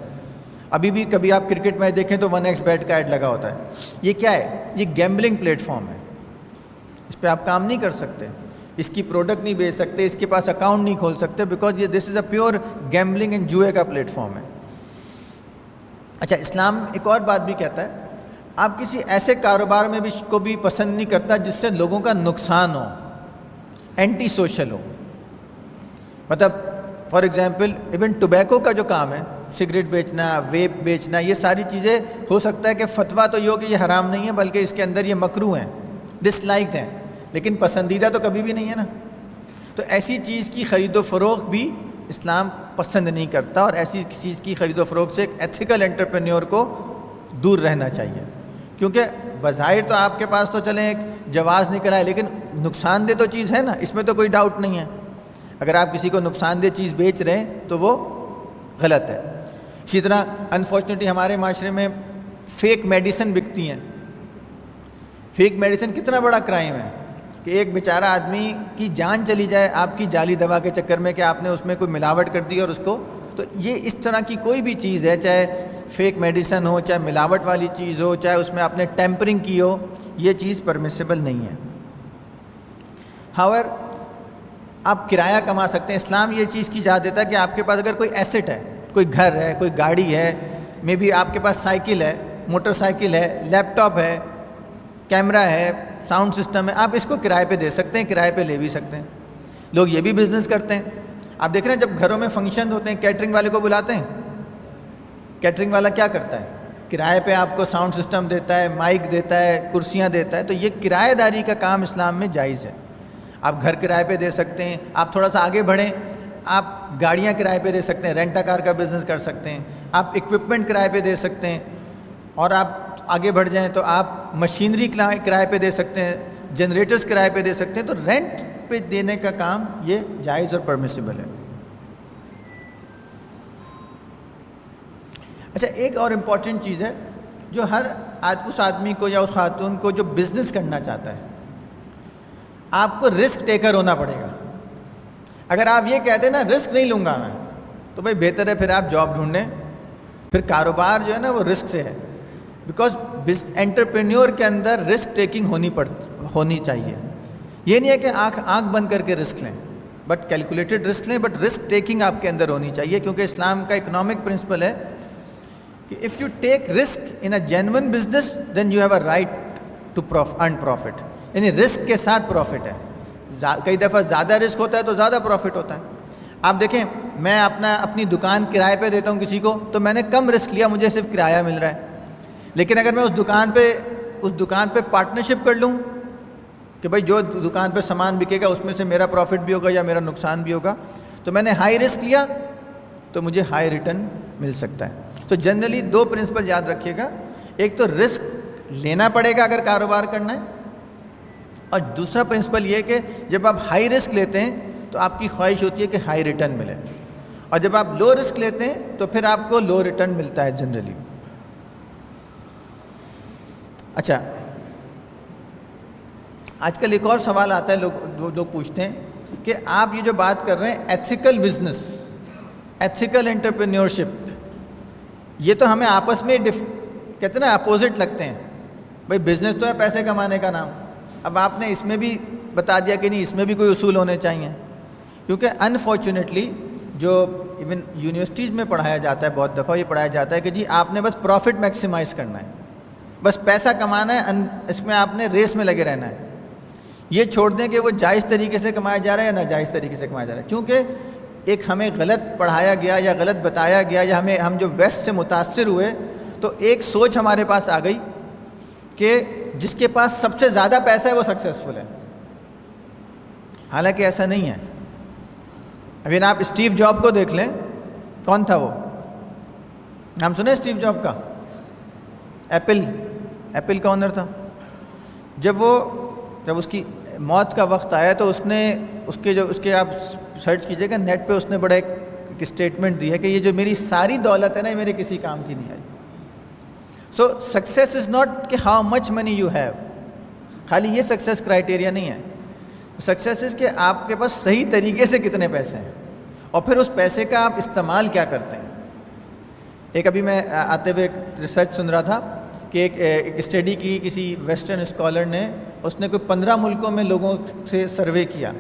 ابھی بھی کبھی آپ کرکٹ میچ دیکھیں تو 1x بیٹ کا ایڈ لگا ہوتا ہے. یہ کیا ہے؟ یہ گیمبلنگ پلیٹ فارم ہے, اس پہ آپ کام نہیں کر سکتے, اس کی پروڈکٹ نہیں بیچ سکتے, اس کے پاس اکاؤنٹ نہیں کھول سکتے, بیکاز یہ دس از اے پیور گیمبلنگ اینڈ جوئے کا پلیٹ فارم ہے. اچھا, اسلام ایک اور بات بھی کہتا ہے, آپ کسی ایسے کاروبار میں بھی کو بھی پسند نہیں کرتا جس سے لوگوں کا نقصان ہو, اینٹی سوشل ہو. مطلب فار ایگزامپل ایون ٹوبیکو کا جو کام ہے, سگریٹ بیچنا, ویپ بیچنا, یہ ساری چیزیں ہو سکتا ہے کہ فتویٰ تو یہ ہو کہ یہ حرام نہیں ہے, بلکہ اس کے اندر یہ مکروہ ہیں, ڈس لائکڈ ہیں, لیکن پسندیدہ تو کبھی بھی نہیں ہے نا. تو ایسی چیز کی خرید و فروخت بھی اسلام پسند نہیں کرتا, اور ایسی چیز کی خرید و فروخت سے ایک ایتھیکل انٹرپرینیور کو دور رہنا چاہیے. کیونکہ بظاہر تو آپ کے پاس تو چلیں ایک جواز نکلا ہے, لیکن نقصان دہ تو چیز ہے نا, اس میں تو کوئی ڈاؤٹ نہیں ہے. اگر آپ کسی کو نقصان دہ چیز بیچ رہے ہیں تو وہ غلط ہے. اسی طرح انفارچونیٹلی ہمارے معاشرے میں فیک میڈیسن بکتی ہیں. فیک میڈیسن کتنا بڑا کرائم ہے کہ ایک بیچارہ آدمی کی جان چلی جائے آپ کی جعلی دوا کے چکر میں, کہ آپ نے اس میں کوئی ملاوٹ کر دی اور اس کو. تو یہ اس طرح کی کوئی بھی چیز ہے, چاہے فیک میڈیسن ہو, چاہے ملاوٹ والی چیز ہو, چاہے اس میں آپ نے ٹیمپرنگ کی ہو, یہ چیز پرمیسیبل نہیں ہے. ہاور آپ کرایہ کما سکتے ہیں. اسلام یہ چیز کی اجازت دیتا ہے کہ آپ کے پاس اگر کوئی ایسٹ ہے, کوئی گھر ہے, کوئی گاڑی ہے, مے بی آپ کے پاس سائیکل ہے, موٹر سائیکل ہے, لیپ ٹاپ ہے, کیمرہ ہے, ساؤنڈ سسٹم ہے, آپ اس کو کرائے پہ دے سکتے ہیں, کرائے پہ لے بھی سکتے ہیں. لوگ یہ بھی بزنس کرتے ہیں. آپ دیکھ رہے ہیں جب گھروں میں فنکشن ہوتے ہیں, کیٹرنگ والے کو بلاتے ہیں. کیٹرنگ والا کیا کرتا ہے؟ کرائے پہ آپ کو ساؤنڈ سسٹم دیتا ہے, مائک دیتا ہے, کرسیاں دیتا ہے. تو یہ کرایہ داری کا کام اسلام میں جائز ہے. آپ گھر کرائے پہ دے سکتے ہیں. آپ تھوڑا سا آگے بڑھیں, آپ گاڑیاں کرائے پہ دے سکتے ہیں, رینٹا کار کا بزنس کر سکتے ہیں, آپ اکوپمنٹ کرائے پہ دے سکتے ہیں, اور آپ آگے بڑھ جائیں تو آپ مشینری کرائے پہ دے سکتے ہیں, جنریٹرز کرائے پہ دے سکتے ہیں. تو رینٹ پہ دینے کا کام یہ جائز اور پرمیسیبل ہے. اچھا, ایک اور امپورٹنٹ چیز ہے جو ہر اس آدمی کو یا اس خاتون کو جو بزنس کرنا چاہتا ہے, آپ کو رسک ٹیکر ہونا پڑے گا. اگر آپ یہ کہتے ہیں نا رسک نہیں لوں گا میں, تو بھائی بہتر ہے پھر آپ جاب ڈھونڈیں. پھر کاروبار جو ہے نا وہ رسک سے ہے, بیکاز انٹرپرینیور کے اندر رسک ٹیکنگ ہونی چاہیے. یہ نہیں ہے کہ آنکھ بند کر کے رسک لیں. بٹ کیلکولیٹڈ رسک لیں, بٹ رسک ٹیکنگ آپ کے اندر ہونی چاہیے, کیونکہ اسلام کا اکنامک پرنسپل ہے کہ if you take risk in a genuine business then you have a right to earn profit, یعنی رسک کے ساتھ پروفٹ ہے. کئی دفعہ زیادہ رسک ہوتا ہے تو زیادہ پروفٹ ہوتا ہے. آپ دیکھیں, میں اپنی دکان کرائے پہ دیتا ہوں کسی کو, تو میں نے کم رسک لیا, مجھے صرف کرایہ مل رہا ہے. لیکن اگر میں اس دکان پہ پارٹنرشپ کر لوں کہ بھائی جو دکان پہ سامان بکے گا اس میں سے میرا پروفٹ بھی ہوگا یا میرا نقصان بھی ہوگا, تو میں نے ہائی رسک لیا تو مجھے ہائی ریٹرن مل سکتا ہے. تو جنرلی 2 پرنسپل یاد رکھیے گا, ایک تو رسک لینا پڑے گا اگر کاروبار کرنا ہے, اور دوسرا پرنسپل یہ کہ جب آپ ہائی رسک لیتے ہیں تو آپ کی خواہش ہوتی ہے کہ ہائی ریٹرن ملے, اور جب آپ لو رسک لیتے ہیں تو پھر آپ کو لو ریٹرن ملتا ہے جنرلی. اچھا, آج کل ایک اور سوال آتا ہے, لوگ پوچھتے ہیں کہ آپ یہ جو بات کر رہے ہیں ایتھیکل بزنس, ایتھیکل انٹرپرینیورشپ, یہ تو ہمیں آپس میں کہتے ہیں نا اپوزٹ لگتے ہیں. بھائی بزنس تو ہے پیسے کمانے کا نام, اب آپ نے اس میں بھی بتا دیا کہ نہیں اس میں بھی کوئی اصول ہونے چاہیے, کیونکہ انفارچونیٹلی جو ایون یونیورسٹیز میں پڑھایا جاتا ہے, بہت دفعہ یہ پڑھایا جاتا ہے کہ جی آپ نے بس پروفٹ میکسیمائز کرنا ہے, بس پیسہ کمانا ہے, اس میں آپ نے ریس میں لگے رہنا ہے. یہ چھوڑ دیں کہ وہ جائز طریقے سے کمایا جا رہا ہے یا ناجائز طریقے سے کمایا جا رہا ہے, کیونکہ ایک ہمیں غلط پڑھایا گیا یا غلط بتایا گیا, یا ہم جو ویسٹ سے متاثر ہوئے تو ایک سوچ ہمارے پاس آ گئی کہ جس کے پاس سب سے زیادہ پیسہ ہے وہ سکسیزفل ہے. حالانکہ ایسا نہیں ہے. ابھی آپ اسٹیو جاب کو دیکھ لیں, کون تھا وہ, نام سنے اسٹیو جاب کا؟ ایپل کا اونر تھا. جب اس کی موت کا وقت آیا تو اس کے آپ سرچ کیجئے گا نیٹ پہ, اس نے بڑا ایک اسٹیٹمنٹ دی ہے کہ یہ جو میری ساری دولت ہے نا, یہ میرے کسی کام کی نہیں آئی. سو سکسیس از ناٹ کہ how much money you have, خالی یہ سکسیس کرائٹیریا نہیں ہے. سکسیس از کہ آپ کے پاس صحیح طریقے سے کتنے پیسے ہیں, اور پھر اس پیسے کا آپ استعمال کیا کرتے ہیں. ایک ابھی میں آتے ہوئے ایک ریسرچ سن رہا تھا کہ ایک اسٹڈی کی کسی ویسٹرن اسکالر نے, اس نے کوئی 15 ملکوں میں لوگوں سے سروے کیا,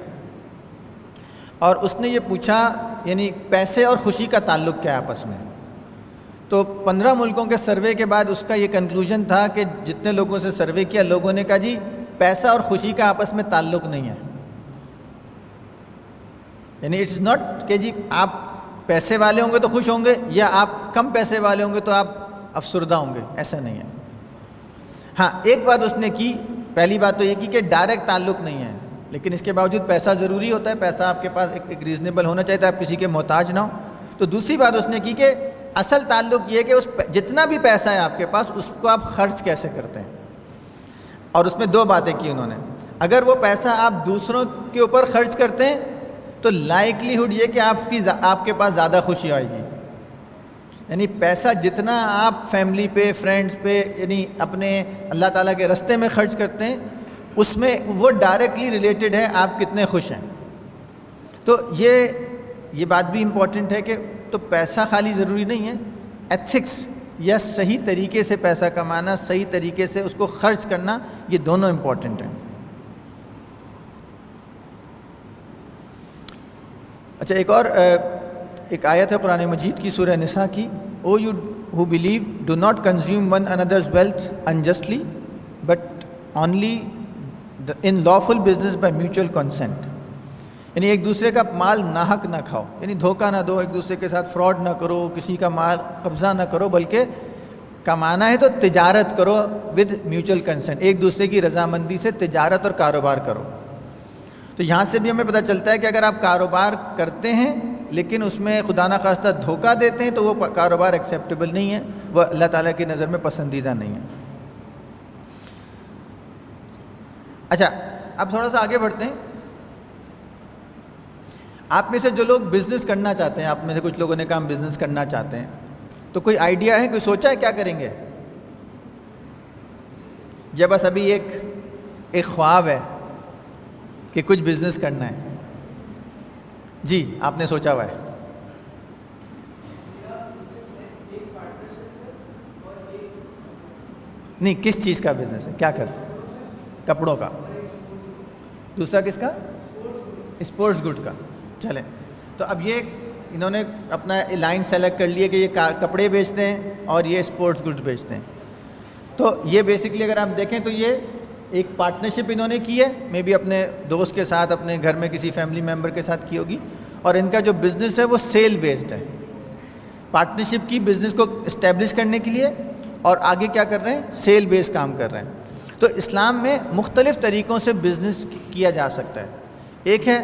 اور اس نے یہ پوچھا یعنی پیسے اور خوشی کا تعلق کیا ہے آپس میں. تو 15 ملکوں کے سروے کے بعد اس کا یہ کنکلوژن تھا کہ جتنے لوگوں سے سروے کیا, لوگوں نے کہا جی پیسہ اور خوشی کا آپس میں تعلق نہیں ہے. یعنی اٹس ناٹ کہ جی آپ پیسے والے ہوں گے تو خوش ہوں گے, یا آپ کم پیسے والے ہوں گے تو آپ افسردہ ہوں گے, ایسا نہیں ہے. ہاں ایک بات اس نے کی, پہلی بات تو یہ کی کہ ڈائریکٹ تعلق نہیں ہے, لیکن اس کے باوجود پیسہ ضروری ہوتا ہے, پیسہ آپ کے پاس ایک ریزنیبل ہونا چاہیے, آپ کسی کے محتاج نہ ہو. تو دوسری بات اس نے کی کہ اصل تعلق یہ کہ جتنا بھی پیسہ ہے آپ کے پاس اس کو آپ خرچ کیسے کرتے ہیں. اور اس میں 2 باتیں کی انہوں نے. اگر وہ پیسہ آپ دوسروں کے اوپر خرچ کرتے ہیں تو لائکلیہڈ یہ کہ آپ کے پاس زیادہ خوشی آئے گی. یعنی پیسہ جتنا آپ فیملی پہ, فرینڈس پہ, یعنی اپنے اللہ تعالیٰ کے راستے میں خرچ کرتے ہیں, اس میں وہ ڈائریکٹلی ریلیٹڈ ہے آپ کتنے خوش ہیں. تو یہ بات بھی امپورٹنٹ ہے کہ تو پیسہ خالی ضروری نہیں ہے, ایتھکس یا صحیح طریقے سے پیسہ کمانا, صحیح طریقے سے اس کو خرچ کرنا, یہ دونوں امپورٹنٹ ہیں. اچھا, ایک آیت ہے قرآن مجید کی سورہ نساء کی, o you who believe do not consume one another's wealth unjustly but only in lawful business by mutual consent. یعنی ایک دوسرے کا مال ناحق نہ کھاؤ, یعنی دھوکہ نہ دو, ایک دوسرے کے ساتھ فراڈ نہ کرو, کسی کا مال قبضہ نہ کرو, بلکہ کمانا ہے تو تجارت کرو ود میوچل کنسنٹ, ایک دوسرے کی رضامندی سے تجارت اور کاروبار کرو. تو یہاں سے بھی ہمیں پتہ چلتا ہے کہ اگر آپ کاروبار کرتے ہیں لیکن اس میں خدا نخواستہ دھوکہ دیتے ہیں تو وہ کاروبار ایکسیپٹیبل نہیں ہے, وہ اللہ تعالیٰ کی نظر میں پسندیدہ نہیں ہے. اچھا, اب تھوڑا سا آگے بڑھتے ہیں. آپ میں سے جو لوگ بزنس کرنا چاہتے ہیں, آپ میں سے کچھ لوگوں نے کہا ہم بزنس کرنا چاہتے ہیں, تو کوئی آئیڈیا ہے, کوئی سوچا ہے کیا کریں گے؟ جب بس ابھی ایک خواب ہے کہ کچھ بزنس کرنا ہے. جی, آپ نے سوچا ہوا ہے؟ نہیں, کس چیز کا بزنس ہے, کیا کر؟ کپڑوں کا. دوسرا کس کا؟ اسپورٹس گڈ کا. چلیں، تو اب یہ انہوں نے اپنا لائن سلیکٹ کر لیے کہ یہ کپڑے بیچتے ہیں اور یہ اسپورٹس گڈس بیچتے ہیں. تو یہ بیسکلی اگر آپ دیکھیں تو یہ ایک پارٹنرشپ انہوں نے کی ہے، مے بی اپنے دوست کے ساتھ، اپنے گھر میں کسی فیملی ممبر کے ساتھ کی ہوگی، اور ان کا جو بزنس ہے وہ سیل بیسڈ ہے. پارٹنرشپ کی بزنس کو اسٹیبلش کرنے کے لیے، اور آگے کیا کر رہے ہیں؟ سیل بیس کام کر رہے ہیں. تو اسلام میں مختلف طریقوں سے بزنس کیا جا سکتا ہے. ایک ہے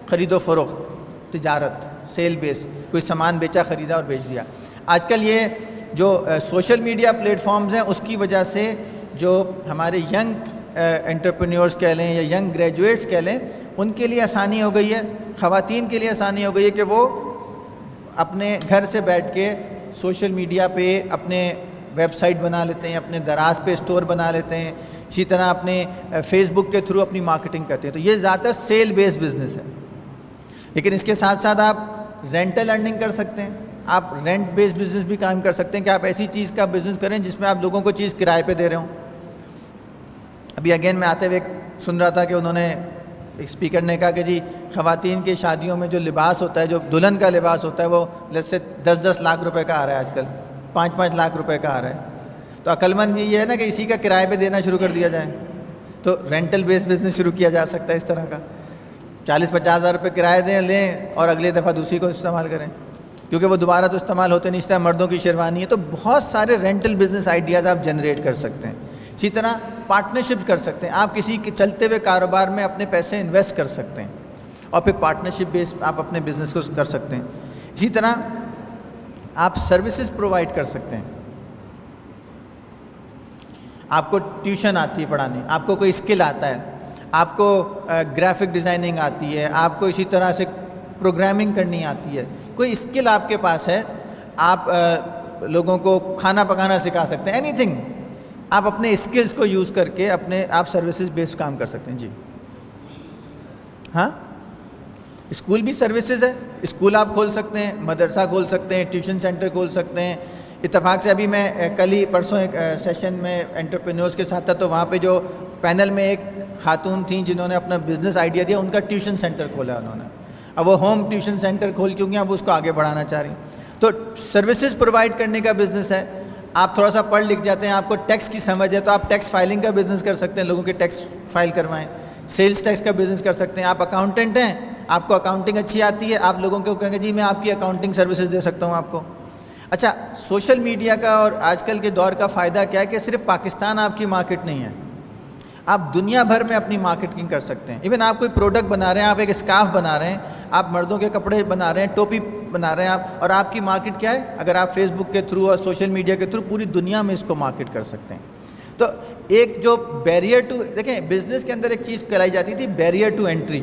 خرید و فروخت، تجارت، سیل بیس، کوئی سامان بیچا، خریدا اور بیچ دیا. آج کل یہ جو سوشل میڈیا پلیٹ فارمز ہیں اس کی وجہ سے جو ہمارے ینگ انٹرپرینیورس کہہ لیں یا ینگ گریجویٹس کہہ لیں، ان کے لیے آسانی ہو گئی ہے، خواتین کے لیے آسانی ہو گئی ہے کہ وہ اپنے گھر سے بیٹھ کے سوشل میڈیا پہ اپنے ویب سائٹ بنا لیتے ہیں، اپنے دراز پہ اسٹور بنا لیتے ہیں، اسی طرح اپنے فیس بک کے تھرو اپنی مارکیٹنگ کرتے ہیں. تو یہ زیادہ سیل بیس بزنس ہے. لیکن اس کے ساتھ ساتھ آپ رینٹل ارننگ کر سکتے ہیں، آپ رینٹ بیس بزنس بھی کام کر سکتے ہیں کہ آپ ایسی چیز کا بزنس کریں جس میں آپ لوگوں کو چیز کرائے پہ دے رہے ہوں. ابھی اگین میں آتے ہوئے سن رہا تھا کہ انہوں نے ایک اسپیکر نے کہا کہ جی خواتین کی شادیوں میں جو لباس ہوتا ہے، جو دلہن کا لباس ہوتا ہے، وہ جیسے 10-10 لاکھ روپے کا آ رہا ہے، آج کل 5-5 لاکھ روپے کا آ رہا ہے. تو عقل مند یہ ہے نا کہ اسی کا کرائے پہ دینا شروع کر دیا جائے. تو رینٹل بیس بزنس شروع کیا جا سکتا ہے اس طرح کا. 40-50 ہزار روپے کرائے دیں، لیں اور اگلی دفعہ دوسری کو استعمال کریں، کیونکہ وہ دوبارہ تو استعمال ہوتے نہیں. اس طرح مردوں کی شیروانی ہے. تو بہت سارے رینٹل بزنس آئیڈیاز آپ جنریٹ کر سکتے ہیں. اسی طرح پارٹنرشپ کر سکتے ہیں، آپ کسی کے چلتے ہوئے کاروبار میں اپنے پیسے انویسٹ کر سکتے ہیں اور پھر پارٹنرشپ بیس آپ اپنے بزنس کو کر سکتے ہیں. اسی طرح آپ سروسز پرووائڈ کر سکتے ہیں. آپ کو ٹیوشن آتی ہے پڑھانی، آپ کو کوئی اسکل آتا ہے، آپ کو گرافک ڈیزائننگ آتی ہے، آپ کو اسی طرح سے پروگرامنگ کرنی آتی ہے، کوئی اسکل آپ کے پاس ہے، آپ لوگوں کو کھانا پکانا سکھا سکتے ہیں. اینی تھنگ آپ اپنے اسکلس کو یوز کر کے آپ سروسز بیس کام کر سکتے ہیں. جی ہاں، اسکول بھی سروسز ہے. اسکول آپ کھول سکتے ہیں، مدرسہ کھول سکتے ہیں، ٹیوشن سینٹر کھول سکتے ہیں. اتفاق سے ابھی میں کل ہی پرسوں ایک سیشن میں انٹرپرینیورس کے ساتھ تھا، تو وہاں پہ جو پینل میں ایک خاتون تھیں جنہوں نے اپنا بزنس آئیڈیا دیا، ان کا ٹیوشن سینٹر کھولا انہوں نے. اب وہ ہوم ٹیوشن سینٹر کھول چکی ہیں، اب اس کو آگے بڑھانا چاہ رہی ہیں. تو سروسز پرووائڈ کرنے کا بزنس ہے. آپ تھوڑا سا پڑھ لکھ جاتے ہیں، آپ کو ٹیکس کی سمجھ ہے، تو آپ ٹیکس فائلنگ کا بزنس کر سکتے ہیں، لوگوں کے ٹیکس فائل کروائیں. سیلز ٹیکس کا بزنس کر سکتے ہیں. آپ اکاؤنٹنٹ ہیں، آپ کو اکاؤنٹنگ اچھی آتی ہے، آپ لوگوں کو کہیں گے جی میں آپ کی اکاؤنٹنگ سروسز دے سکتا ہوں آپ کو. اچھا، سوشل میڈیا کا اور آج کل کے دور کا فائدہ کیا ہے کہ صرف پاکستان آپ کی مارکیٹ نہیں ہے، آپ دنیا بھر میں اپنی مارکیٹنگ کر سکتے ہیں. ایون آپ کوئی پروڈکٹ بنا رہے ہیں، آپ ایک اسکارف بنا رہے ہیں، آپ مردوں کے کپڑے بنا رہے ہیں، ٹوپی بنا رہے ہیں آپ، اور آپ کی مارکیٹ کیا ہے؟ اگر آپ فیس بک کے تھرو اور سوشل میڈیا کے تھرو پوری دنیا میں اس کو مارکیٹ کر سکتے ہیں. تو ایک جو بیریئر ٹو، دیکھیں بزنس کے اندر ایک چیز کہلائی جاتی تھی بیریئر ٹو انٹری،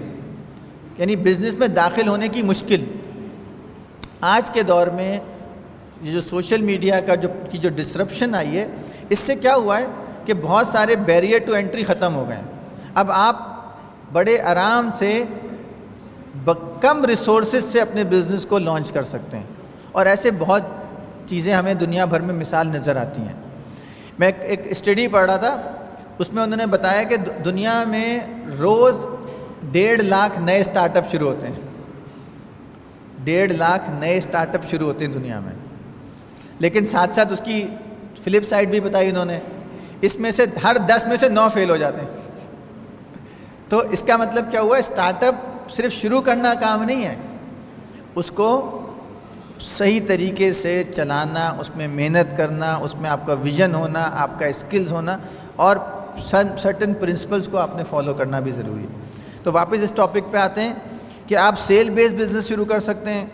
یعنی بزنس میں داخل ہونے کی مشکل. آج کے دور میں جو سوشل میڈیا کا جو ڈسرپشن آئی ہے، اس سے کیا ہوا ہے کہ بہت سارے بیریئر ٹو انٹری ختم ہو گئے ہیں. اب آپ بڑے آرام سے کم ریسورسز سے اپنے بزنس کو لانچ کر سکتے ہیں، اور ایسے بہت چیزیں ہمیں دنیا بھر میں مثال نظر آتی ہیں. میں ایک اسٹڈی پڑھ رہا تھا، اس میں انہوں نے بتایا کہ دنیا میں روز 1.5 لاکھ نئے اسٹارٹ اپ شروع ہوتے ہیں. 1.5 لاکھ نئے اسٹارٹ اپ شروع ہوتے ہیں دنیا میں. لیکن ساتھ ساتھ اس کی فلپ سائڈ بھی بتائی انہوں نے، اس میں سے ہر 10 میں سے 9 فیل ہو جاتے ہیں. تو اس کا مطلب کیا ہوا؟ اسٹارٹ اپ صرف شروع کرنا کام نہیں ہے، اس کو صحیح طریقے سے چلانا، اس میں محنت کرنا، اس میں آپ کا ویژن ہونا، آپ کا اسکلز ہونا، اور سرٹن پرنسپلز کو آپ نے فالو کرنا بھی ضروری ہے. تو واپس اس ٹاپک پہ آتے ہیں کہ آپ سیل بیس بزنس شروع کر سکتے ہیں،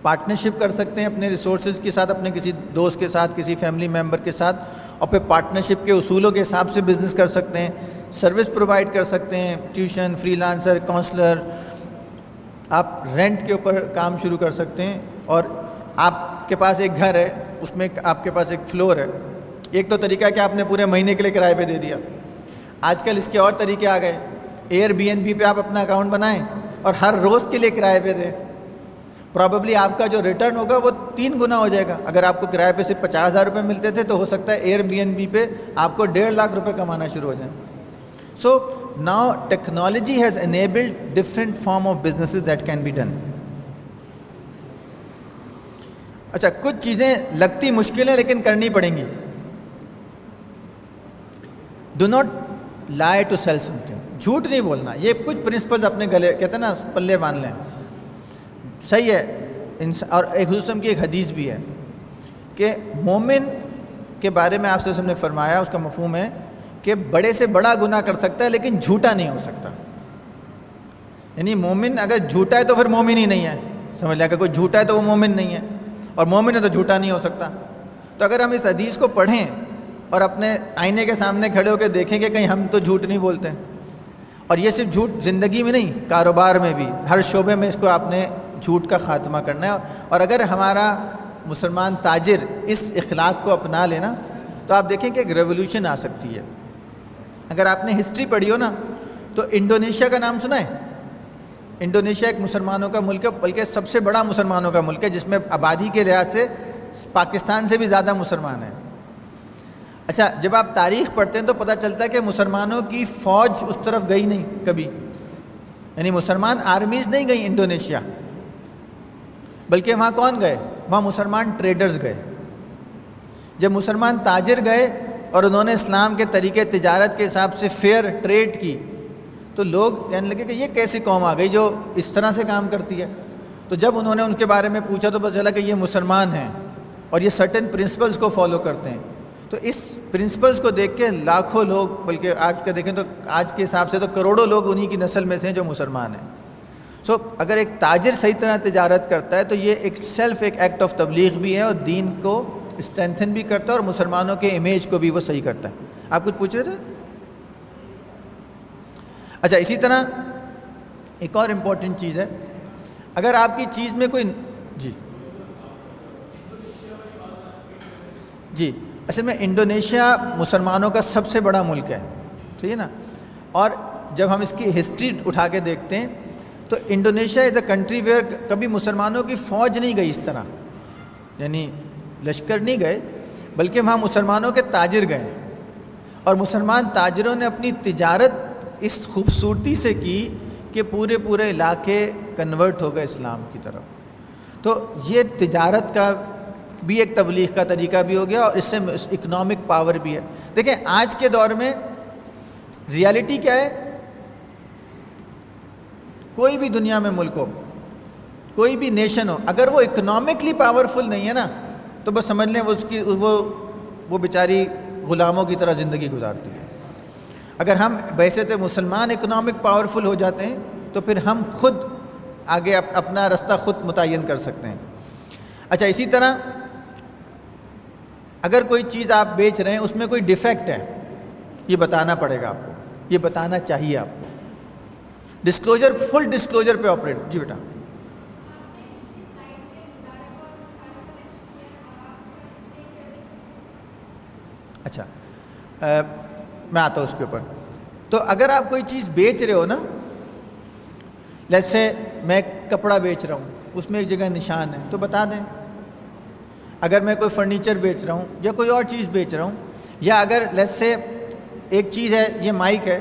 پارٹنرشپ کر سکتے ہیں اپنے ریسورسز کے ساتھ، اپنے کسی دوست کے ساتھ، کسی فیملی ممبر کے ساتھ، اور پھر پارٹنرشپ کے اصولوں کے حساب سے بزنس کر سکتے ہیں. سروس پرووائڈ کر سکتے ہیں، ٹیوشن، فری لانسر، کاؤنسلر. آپ رینٹ کے اوپر کام شروع کر سکتے ہیں، اور آپ کے پاس ایک گھر ہے، اس میں آپ کے پاس ایک فلور ہے. ایک تو طریقہ ہے کہ آپ نے پورے مہینے کے لیے کرائے پہ دے دیا. آج کل اس کے اور طریقے آ گئے. ایئر بی این بی پہ آپ اپنا اکاؤنٹ بنائیں اور ہر روز کے لیے کرائے پہ دیں. پرابیبلی آپ کا جو ریٹرن ہوگا وہ 3 گنا ہو جائے گا. اگر آپ کو کرائے پہ صرف 50,000 روپے ملتے تھے، تو ہو سکتا ہے ایئر بی این بی پہ آپ کو 1.5 لاکھ روپے کمانا شروع ہو جائیں. سو now technology has enabled different form of businesses that can be done. اچھا کچھ چیزیں لگتی مشکل ہیں لیکن کرنی پڑیں گی. Do not lie to sell something. جھوٹ نہیں بولنا. یہ کچھ پرنسپلز اپنے گلے کہتے ہیں نا پلے باندھ لیں. صحیح ہے. اور ایک حضور کی ایک حدیث بھی ہے کہ مومن کے بارے میں آپ سے نے فرمایا, اس کا مفہوم ہے کہ بڑے سے بڑا گناہ کر سکتا ہے لیکن جھوٹا نہیں ہو سکتا. یعنی مومن اگر جھوٹا ہے تو پھر مومن ہی نہیں ہے. سمجھ لیا کہ کوئی جھوٹا ہے تو وہ مومن نہیں ہے, اور مومن ہے تو جھوٹا نہیں ہو سکتا. تو اگر ہم اس حدیث کو پڑھیں اور اپنے آئینے کے سامنے کھڑے ہو کے دیکھیں کہ کہیں ہم تو جھوٹ نہیں بولتے. اور یہ صرف جھوٹ زندگی میں نہیں, کاروبار میں بھی, ہر شعبے میں اس کو آپ نے جھوٹ کا خاتمہ کرنا ہے. اور اگر ہمارا مسلمان تاجر اس اخلاق کو اپنا لینا تو آپ دیکھیں کہ ایک ریولوشن آ سکتی ہے. اگر آپ نے ہسٹری پڑھی ہو نا تو انڈونیشیا کا نام سنا ہے؟ انڈونیشیا ایک مسلمانوں کا ملک ہے, بلکہ سب سے بڑا مسلمانوں کا ملک ہے, جس میں آبادی کے لحاظ سے پاکستان سے بھی زیادہ مسلمان ہیں. اچھا جب آپ تاریخ پڑھتے ہیں تو پتہ چلتا ہے کہ مسلمانوں کی فوج اس طرف گئی نہیں کبھی. یعنی مسلمان آرمیز نہیں گئی انڈونیشیا, بلکہ وہاں کون گئے؟ وہاں مسلمان ٹریڈرز گئے. جب مسلمان تاجر گئے اور انہوں نے اسلام کے طریقے تجارت کے حساب سے فیئر ٹریڈ کی تو لوگ کہنے لگے کہ یہ کیسی قوم آ گئی جو اس طرح سے کام کرتی ہے. تو جب انہوں نے ان کے بارے میں پوچھا تو پتہ چلا کہ یہ مسلمان ہیں اور یہ سرٹن پرنسپلز کو فالو کرتے ہیں. تو اس پرنسپلز کو دیکھ کے لاکھوں لوگ, بلکہ آج کا دیکھیں تو آج کے حساب سے تو کروڑوں لوگ انہی کی نسل میں سے ہیں جو مسلمان ہیں. سو اگر ایک تاجر صحیح طرح تجارت کرتا ہے تو یہ ایک سیلف ایک ایکٹ آف تبلیغ بھی ہے, اور دین کو اسٹرینتھن بھی کرتا ہے, اور مسلمانوں کے امیج کو بھی وہ صحیح کرتا ہے. آپ کچھ پوچھ رہے تھے؟ اچھا اسی طرح ایک اور امپورٹنٹ چیز ہے, اگر آپ کی چیز میں کوئی جی اصل میں انڈونیشیا مسلمانوں کا سب سے بڑا ملک ہے, ٹھیک ہے نا. اور جب ہم اس کی ہسٹری اٹھا کے دیکھتے ہیں تو Indonesia is a country where کبھی مسلمانوں کی فوج نہیں گئی اس طرح, یعنی لشکر نہیں گئے, بلکہ وہاں مسلمانوں کے تاجر گئے, اور مسلمان تاجروں نے اپنی تجارت اس خوبصورتی سے کی کہ پورے علاقے کنورٹ ہو گئے اسلام کی طرف. تو یہ تجارت کا بھی ایک تبلیغ کا طریقہ بھی ہو گیا, اور اس سے اکنامک پاور بھی ہے. دیکھیں آج کے دور میں ریالٹی کیا ہے, کوئی بھی دنیا میں ملک ہو, کوئی بھی نیشن ہو, اگر وہ اکنامکلی پاورفل نہیں ہے نا تو بس سمجھ لیں وہ بیچاری غلاموں کی طرح زندگی گزارتی ہے. اگر ہم بحیثیت مسلمان اکنامک پاورفل ہو جاتے ہیں تو پھر ہم خود آگے اپنا رستہ خود متعین کر سکتے ہیں. اچھا اسی طرح اگر کوئی چیز آپ بیچ رہے ہیں اس میں کوئی ڈیفیکٹ ہے, یہ بتانا پڑے گا آپ کو, یہ بتانا چاہیے آپ کو. ڈسکلوجر, فل ڈسکلوجر پہ آپریٹ. جی بیٹا. اچھا میں آتا ہوں اس کے اوپر. تو اگر آپ کوئی چیز بیچ رہے ہو نا, لیٹس سے میں کپڑا بیچ رہا ہوں, اس میں ایک جگہ نشان ہے تو بتا دیں. اگر میں کوئی فرنیچر بیچ رہا ہوں یا کوئی اور چیز بیچ رہا ہوں, یا اگر لیٹس سے ایک چیز ہے یہ مائک ہے,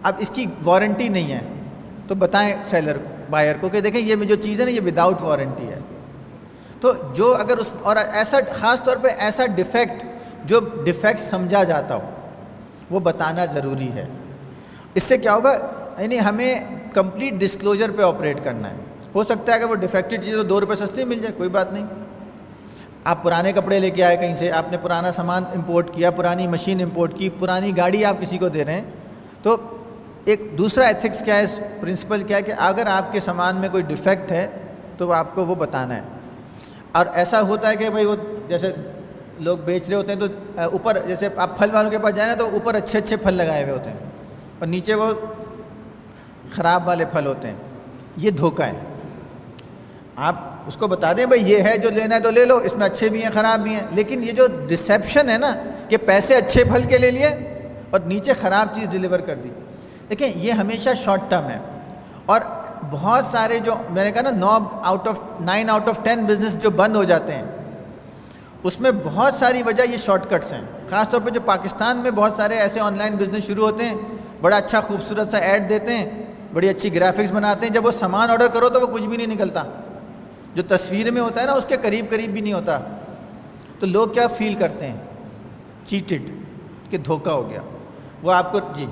اب اس کی وارنٹی نہیں ہے تو بتائیں سیلر بائر کو کہ دیکھیں یہ جو چیز ہے نا یہ وداؤٹ وارنٹی ہے. تو جو اگر اس اور ایسا خاص طور پہ ایسا ڈیفیکٹ جو ڈیفیکٹ سمجھا جاتا ہو وہ بتانا ضروری ہے. اس سے کیا ہوگا, یعنی ہمیں کمپلیٹ ڈسکلوجر پہ آپریٹ کرنا ہے. ہو سکتا ہے کہ وہ ڈیفیکٹڈ چیز تو 2 روپے سستی مل جائے, کوئی بات نہیں. آپ پرانے کپڑے لے کے آئے کہیں سے, آپ نے پرانا سامان امپورٹ کیا, پرانی مشین امپورٹ کی, پرانی گاڑی آپ کسی کو دے رہے ہیں, تو ایک دوسرا ایتھکس کیا ہے, پرنسپل کیا ہے کہ اگر آپ کے سامان میں کوئی ڈیفیکٹ ہے تو آپ کو وہ بتانا ہے. اور ایسا ہوتا ہے کہ بھائی وہ جیسے لوگ بیچ رہے ہوتے ہیں تو اوپر جیسے آپ پھل والوں کے پاس جائیں نا تو اوپر اچھے پھل لگائے ہوئے ہوتے ہیں اور نیچے وہ خراب والے پھل ہوتے ہیں. یہ دھوکہ ہے. آپ اس کو بتا دیں بھائی یہ ہے جو لینا ہے تو لے لو, اس میں اچھے بھی ہیں خراب بھی ہیں. لیکن یہ جو ڈسیپشن ہے نا کہ پیسے اچھے پھل کے لے لیے اور نیچے خراب چیز ڈیلیور کر دی, دیکھیں یہ ہمیشہ شارٹ ٹرم ہے. اور بہت سارے جو میں نے کہا نا 9 آؤٹ آف 10 بزنس جو بند ہو جاتے ہیں اس میں بہت ساری وجہ یہ شارٹ کٹس ہیں. خاص طور پہ جو پاکستان میں بہت سارے ایسے آن لائن بزنس شروع ہوتے ہیں بڑا اچھا خوبصورت سا ایڈ دیتے ہیں, بڑی اچھی گرافکس بناتے ہیں, جب وہ سامان آرڈر کرو تو وہ کچھ بھی نہیں نکلتا, جو تصویر میں ہوتا ہے نا اس کے قریب بھی نہیں ہوتا. تو لوگ کیا فیل کرتے ہیں؟ چیٹڈ, کہ دھوکہ ہو گیا. وہ آپ کو جی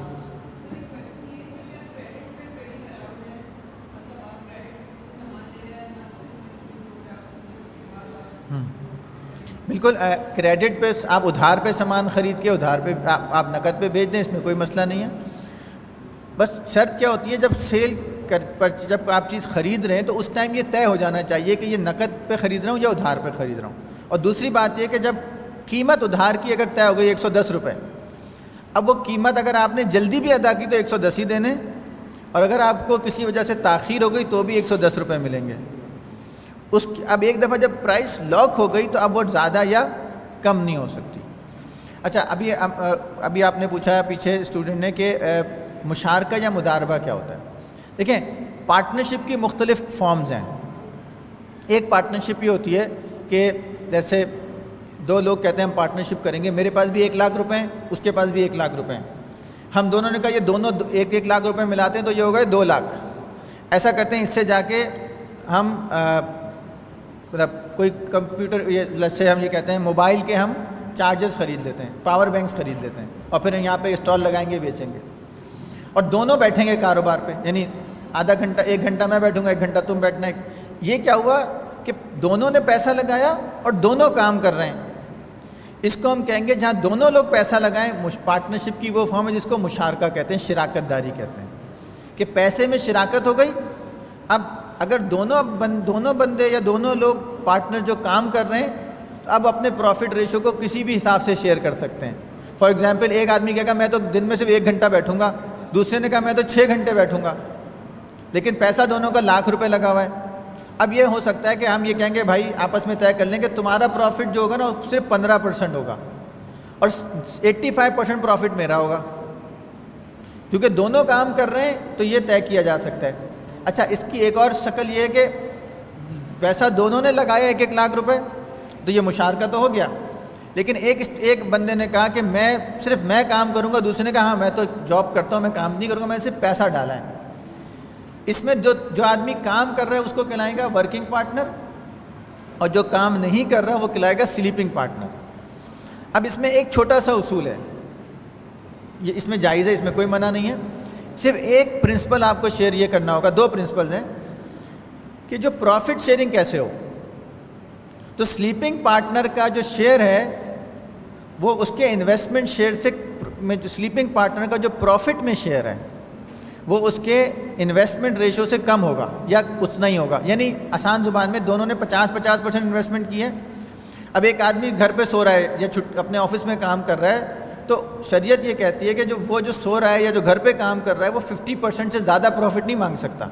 بالکل, کریڈٹ پہ آپ ادھار پہ سامان خرید کے ادھار پہ آپ نقد پہ بھیج دیں, اس میں کوئی مسئلہ نہیں ہے. بس شرط کیا ہوتی ہے, جب سیل پر جب آپ چیز خرید رہے ہیں تو اس ٹائم یہ طے ہو جانا چاہیے کہ یہ نقد پہ خرید رہا ہوں یا ادھار پہ خرید رہا ہوں. اور دوسری بات یہ کہ جب قیمت ادھار کی اگر طے ہو گئی 110 روپے, اب وہ قیمت اگر آپ نے جلدی بھی ادا کی تو 110 ہی دینے, اور اگر آپ کو کسی وجہ سے تاخیر ہو گئی تو بھی 110 روپے ملیں گے. اب ایک دفعہ جب پرائس لاک ہو گئی تو اب وہ زیادہ یا کم نہیں ہو سکتی. اچھا, ابھی آپ نے پوچھا پیچھے اسٹوڈنٹ نے کہ مشارکہ یا مداربہ کیا ہوتا ہے. دیکھیں, پارٹنرشپ کی مختلف فارمز ہیں. ایک پارٹنرشپ یہ ہوتی ہے کہ جیسے دو لوگ کہتے ہیں ہم پارٹنرشپ کریں گے, میرے پاس بھی 1 لاکھ روپے ہیں, اس کے پاس بھی 1 لاکھ روپے ہیں, ہم دونوں نے کہا یہ دونوں 1 لاکھ روپے ملاتے ہیں تو یہ ہو گئے 2 لاکھ. ایسا کرتے ہیں, اس سے جا کے ہم مطلب کوئی کمپیوٹر سے ہم یہ کہتے ہیں موبائل کے ہم چارجز خرید لیتے ہیں, پاور بینکس خرید لیتے ہیں, اور پھر یہاں پہ اسٹال لگائیں گے, بیچیں گے, اور دونوں بیٹھیں گے کاروبار پہ. یعنی آدھا گھنٹہ 1 گھنٹہ میں بیٹھوں گا, 1 گھنٹہ تم بیٹھنا ہے. یہ کیا ہوا کہ دونوں نے پیسہ لگایا اور دونوں کام کر رہے ہیں. اس کو ہم کہیں گے جہاں دونوں لوگ پیسہ لگائیں, پارٹنرشپ کی وہ فارم ہے جس کو مشارکہ کہتے ہیں, شراکت داری کہتے ہیں, کہ پیسے میں شراکت ہو گئی. اب اگر دونوں بندے یا دونوں لوگ پارٹنر جو کام کر رہے ہیں تو اب اپنے پروفٹ ریشو کو کسی بھی حساب سے شیئر کر سکتے ہیں. فار ایگزامپل, ایک آدمی کہے گا میں تو دن میں صرف 1 گھنٹہ بیٹھوں گا, دوسرے نے کہا میں تو 6 گھنٹے بیٹھوں گا, لیکن پیسہ دونوں کا 1 لاکھ روپے لگا ہوا ہے. اب یہ ہو سکتا ہے کہ ہم یہ کہیں گے بھائی آپس میں طے کر لیں کہ تمہارا پروفٹ جو ہوگا نا صرف 15% ہوگا اور 85% پروفٹ میرا ہوگا, کیونکہ دونوں کام کر رہے ہیں تو یہ طے کیا جا سکتا ہے. اچھا, اس کی ایک اور شکل یہ ہے کہ پیسہ دونوں نے لگایا 1 لاکھ روپے, تو یہ مشارکہ تو ہو گیا, لیکن ایک بندے نے کہا کہ صرف میں کام کروں گا, دوسرے نے کہا ہاں میں تو جاب کرتا ہوں, میں کام نہیں کروں گا, میں نے صرف پیسہ ڈالا ہے. اس میں جو آدمی کام کر رہا ہے اس کو کہلائے گا ورکنگ پارٹنر, اور جو کام نہیں کر رہا وہ کہلائے گا سلیپنگ پارٹنر. اب اس میں ایک چھوٹا سا اصول ہے, یہ اس میں جائز ہے, اس میں کوئی منع نہیں ہے. صرف ایک پرنسپل آپ کو شیئر یہ کرنا ہوگا, 2 پرنسپلز ہیں کہ جو پروفٹ شیئرنگ کیسے ہو. تو سلیپنگ پارٹنر کا جو شیئر ہے وہ اس کے انویسٹمنٹ شیئر سے جو سلیپنگ پارٹنر کا جو پروفٹ میں شیئر ہے وہ اس کے انویسٹمنٹ ریشو سے کم ہوگا یا اتنا ہی ہوگا. یعنی آسان زبان میں دونوں نے 50% انویسٹمنٹ کی ہے. اب ایک آدمی گھر پہ سو رہا ہے یا اپنے آفس میں کام کر رہا ہے, تو شریعت یہ کہتی ہے کہ جو سو رہا ہے یا جو گھر پہ کام کر رہا ہے وہ 50% سے زیادہ پروفٹ نہیں مانگ سکتا,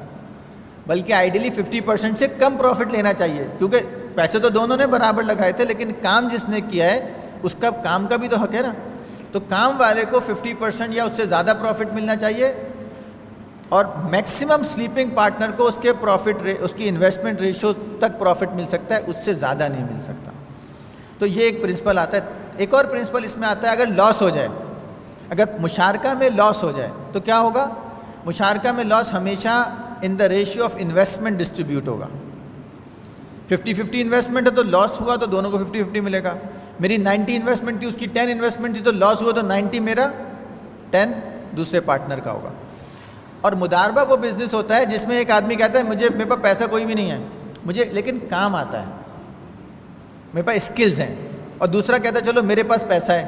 بلکہ آئیڈیلی 50% سے کم پروفٹ لینا چاہیے, کیونکہ پیسے تو دونوں نے برابر لگائے تھے, لیکن کام جس نے کیا ہے اس کا کام کا بھی تو حق ہے نا. تو کام والے کو 50% یا اس سے زیادہ پروفٹ ملنا چاہیے, اور میکسیمم سلیپنگ پارٹنر کو اس کی انویسٹمنٹ ریشو تک پروفٹ مل سکتا ہے, اس سے زیادہ نہیں مل سکتا. تو یہ ایک پرنسپل آتا ہے. ایک اور پرنسپل اس میں آتا ہے, اگر لاس ہو جائے, اگر مشارکہ میں لاس ہو جائے تو کیا ہوگا. مشارکہ میں لاس ہمیشہ in the ratio of investment distribute ہوگا. 50-50 انویسٹمنٹ ہے تو لاس ہوا تو دونوں کو 50-50 ملے گا. میری 90 انویسٹمنٹ تھی, اس کی 10 انویسٹمنٹ تھی, تو لاس ہوا تو 90 میرا, 10 دوسرے پارٹنر کا ہوگا. اور مداربہ وہ بزنس ہوتا ہے جس میں ایک آدمی کہتا ہے میرے پاس پیسہ کوئی بھی نہیں ہے, مجھے لیکن کام آتا ہے, میرے پاس اسکلز ہیں, اور دوسرا کہتا ہے چلو میرے پاس پیسہ ہے.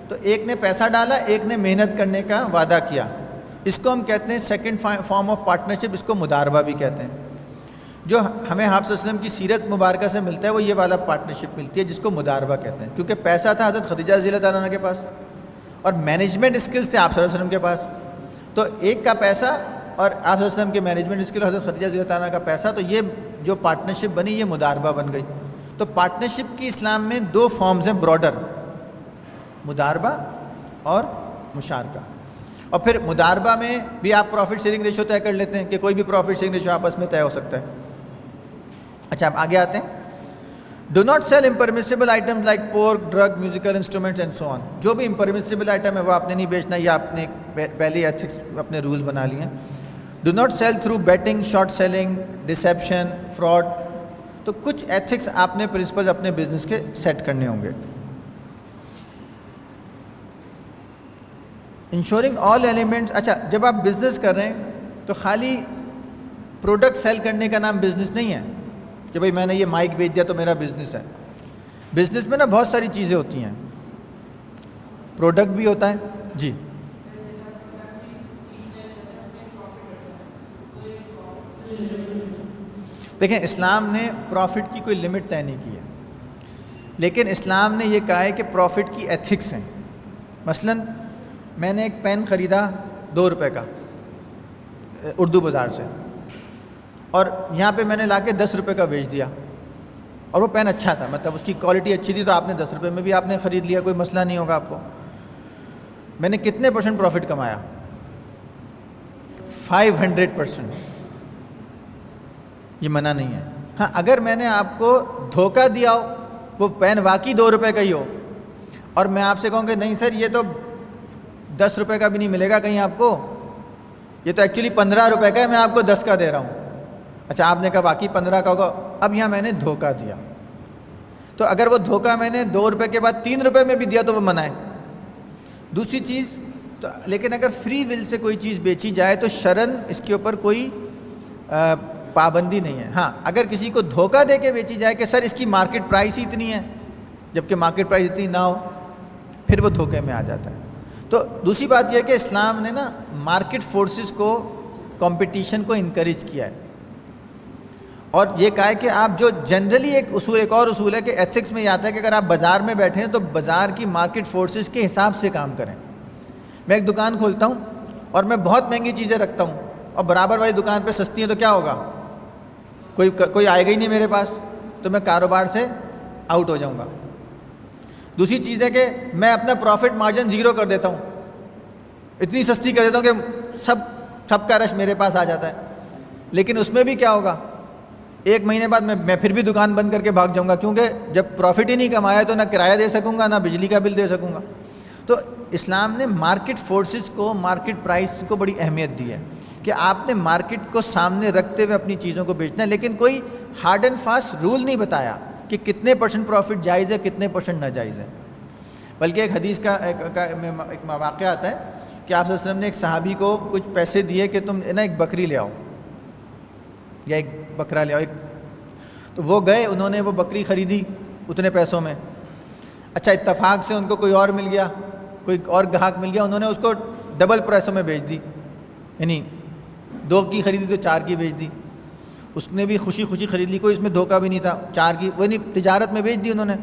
تو ایک نے پیسہ ڈالا, ایک نے محنت کرنے کا وعدہ کیا. اس کو ہم کہتے ہیں سیکنڈ فارم آف پارٹنرشپ, اس کو مداربہ بھی کہتے ہیں. جو ہمیں آپ صلی اللہ علیہ وسلم کی سیرت مبارکہ سے ملتا ہے وہ یہ والا پارٹنرشپ ملتی ہے جس کو مداربہ کہتے ہیں, کیونکہ پیسہ تھا حضرت خدیجہ رضی اللہ تعالیٰ عنہ کے پاس اور مینجمنٹ اسکلز تھے آپ صلی اللہ علیہ وسلم کے پاس. تو ایک کا پیسہ اور آپ صلی اللہ علیہ وسلم کے مینجمنٹ اسکل, حضرت خدیجہ رضی اللہ تعالیٰ عنہ کا پیسہ, تو یہ جو پارٹنرشپ بنی یہ مداربہ بن گئی. تو پارٹنرشپ کی اسلام میں 2 فارمز ہیں براڈر, مداربہ اور مشارکہ. اور پھر مداربہ میں بھی آپ پروفٹ شیئرنگ ریشو طے کر لیتے ہیں کہ کوئی بھی پروفٹ شیئرنگ ریشو آپس میں طے ہو سکتا ہے. اچھا, اب آگے آتے ہیں. Do not sell impermissible item like pork, drug, musical instruments and so on. جو بھی امپرمیسیبل آئٹم ہے وہ آپ نے نہیں بیچنا, یہ آپ نے پہلے ایتھکس اپنے رولز بنا لیے ہیں. Do not sell through betting, short selling, deception, fraud. تو کچھ ایتھکس آپ نے پرنسپل اپنے بزنس کے سیٹ کرنے ہوں گے. Ensuring all elements. اچھا, جب آپ بزنس کر رہے ہیں تو خالی پروڈکٹ سیل کرنے کا نام بزنس نہیں ہے کہ بھئی میں نے یہ مائک بیچ دیا تو میرا بزنس ہے. بزنس میں نا بہت ساری چیزیں ہوتی ہیں, پروڈکٹ بھی ہوتا ہے. جی دیکھیں, اسلام نے پروفٹ کی کوئی لمٹ طے نہیں کی ہے, لیکن اسلام نے یہ کہا ہے کہ پروفٹ کی ایتھکس ہیں. مثلا میں نے ایک پین خریدا 2 روپے کا اردو بازار سے, اور یہاں پہ میں نے لا کے 10 روپے کا بیچ دیا, اور وہ پین اچھا تھا, مطلب اس کی کوالٹی اچھی تھی, تو آپ نے 10 روپے میں بھی آپ نے خرید لیا, کوئی مسئلہ نہیں ہوگا آپ کو. میں نے کتنے % پروفٹ کمایا؟ 500%. یہ منع نہیں ہے. ہاں, اگر میں نے آپ کو دھوکہ دیا ہو, وہ پین واقعی 2 روپے کا ہی ہو, اور میں آپ سے کہوں کہ نہیں سر یہ تو 10 روپے کا بھی نہیں ملے گا کہیں آپ کو, یہ تو ایکچولی 15 روپے کا ہے, میں آپ کو 10 کا دے رہا ہوں. اچھا, آپ نے کہا باقی 15 کا ہوگا. اب یہاں میں نے دھوکہ دیا, تو اگر وہ دھوکہ میں نے 2 روپے کے بعد 3 روپے میں بھی دیا تو وہ منع ہے. دوسری چیز تو, لیکن اگر فری ول سے کوئی چیز بیچی جائے تو شرعاً اس کے اوپر کوئی پابندی نہیں ہے. ہاں, اگر کسی کو دھوکہ دے کے بیچی جائے کہ سر اس کی مارکیٹ پرائس ہی اتنی ہے, جبکہ مارکیٹ پرائس اتنی نہ ہو, پھر وہ دھوکے میں آ جاتا ہے. تو دوسری بات یہ ہے کہ اسلام نے نا مارکیٹ فورسز کو, کمپٹیشن کو انکریج کیا ہے, اور یہ کہا ہے کہ آپ جو جنرلی ایک اور اصول ہے کہ ایتھکس میں یہ آتا ہے کہ اگر آپ بازار میں بیٹھیں تو بازار کی مارکیٹ فورسز کے حساب سے کام کریں. میں ایک دکان کھولتا ہوں اور میں بہت مہنگی چیزیں رکھتا ہوں, اور برابر والی دکان پہ سستی ہیں, تو کیا ہوگا؟ کوئی آئے گا ہی نہیں میرے پاس, تو میں کاروبار سے آؤٹ ہو جاؤں گا. دوسری چیز ہے کہ میں اپنا پروفٹ مارجن 0 کر دیتا ہوں, اتنی سستی کر دیتا ہوں کہ سب کا رش میرے پاس آ جاتا ہے. لیکن اس میں بھی کیا ہوگا, 1 مہینے بعد میں پھر بھی دکان بند کر کے بھاگ جاؤں گا, کیونکہ جب پروفٹ ہی نہیں کمایا تو نہ کرایہ دے سکوں گا, نہ بجلی کا بل دے سکوں گا. تو اسلام نے مارکیٹ فورسز کو, مارکیٹ پرائس کو بڑی اہمیت دی ہے کہ آپ نے مارکیٹ کو سامنے رکھتے ہوئے اپنی چیزوں کو بیچنا ہے, لیکن کوئی ہارڈ اینڈ فاسٹ رول نہیں بتایا کہ کتنے % پروفٹ جائز ہے, کتنے % ناجائز ہے. بلکہ ایک حدیث کا ایک واقعہ آتا ہے کہ آپ صلی اللہ علیہ وسلم نے ایک صحابی کو کچھ پیسے دیے کہ تم نا ایک بکری لے آؤ, یا ایک بکرا لے آؤ. تو وہ گئے, انہوں نے وہ بکری خریدی اتنے پیسوں میں. اچھا, اتفاق سے ان کو کوئی اور مل گیا, کوئی اور گاہک مل گیا, انہوں نے اس کو ڈبل پیسوں میں بیچ دی, یعنی 2 کی خریدی تو 4 کی بیچ دی. اس نے بھی خوشی خرید لی, کوئی اس میں دھوکہ بھی نہیں تھا. 4 کی وہ نہیں, تجارت میں بیچ دی انہوں نے.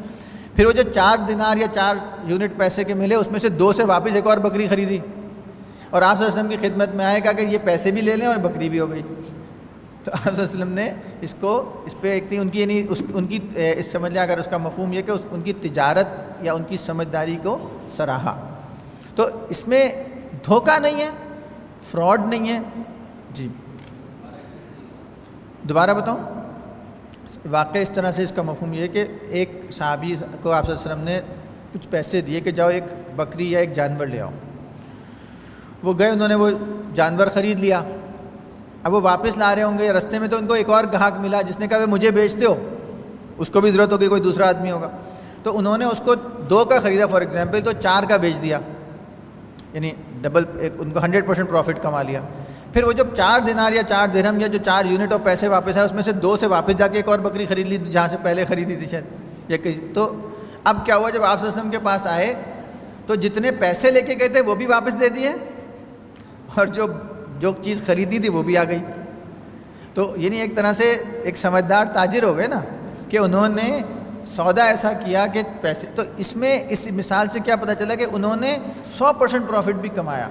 پھر وہ جو 4 دینار یا 4 یونٹ پیسے کے ملے, اس میں سے 2 سے واپس ایک اور بکری خریدی, اور آپ صلی اللہ علیہ وسلم کی خدمت میں آئے, کہا کہ یہ پیسے بھی لے لیں اور بکری بھی ہو گئی. تو آپ صلی اللہ علیہ وسلم نے اس پہ ایک تھی ان کی, یعنی ان کی سمجھ لیں اگر اس کا مفہوم یہ کہ ان کی تجارت یا ان کی سمجھداری کو سراہا. تو اس میں دھوکہ نہیں ہے, فراڈ نہیں ہے. جی دوبارہ بتاؤں, واقعہ اس طرح سے اس کا مفہوم یہ ہے کہ ایک صحابی کو آپ صلی اللہ علیہ وسلم نے کچھ پیسے دیے کہ جاؤ ایک بکری یا ایک جانور لے آؤ. وہ گئے, انہوں نے وہ جانور خرید لیا. اب وہ واپس لا رہے ہوں گے, رستے میں تو ان کو ایک اور گاہک ملا جس نے کہا مجھے بیچتے ہو, اس کو بھی ضرورت ہوگی, کوئی دوسرا آدمی ہوگا. تو انہوں نے اس کو 2 کا خریدا فار ایگزامپل, تو 4 کا بیچ دیا, یعنی ڈبل, ان کو 100% پروفٹ کما لیا. پھر وہ جب 4 دینار یا 4 درہم یا جو 4 یونٹ اور پیسے واپس آئے, اس میں سے 2 سے واپس جا کے ایک اور بکری خرید لی جہاں سے پہلے خریدی تھی شاید, یا تو اب کیا ہوا, جب آپ صلی اللہ علیہ وسلم کے پاس آئے تو جتنے پیسے لے کے گئے تھے وہ بھی واپس دے دیے, اور جو چیز خریدی تھی وہ بھی آ گئی. تو یعنی ایک طرح سے ایک سمجھدار تاجر ہو گئے نا, کہ انہوں نے سودا ایسا کیا کہ پیسے, تو اس میں اس مثال سے کیا پتہ چلا کہ انہوں نے 100% پروفٹ بھی کمایا,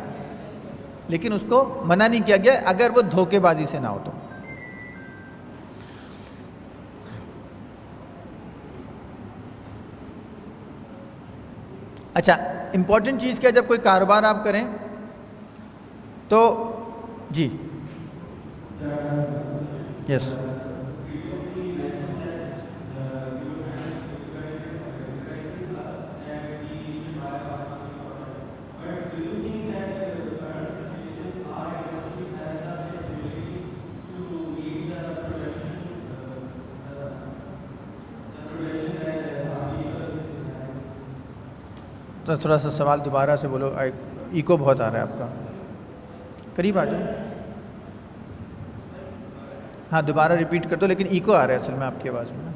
لیکن اس کو منع نہیں کیا گیا اگر وہ دھوکے بازی سے نہ ہو تو. اچھا, امپورٹنٹ چیز کیا, جب کوئی کاروبار آپ کریں تو جی یس تو تھوڑا سا سوال دوبارہ سے بولو، ایکو بہت آ رہا ہے آپ کا، قریب آ جاؤ. ہاں دوبارہ ریپیٹ کر دو، لیکن ایکو آ رہا ہے اصل میں آپ کی آواز میں.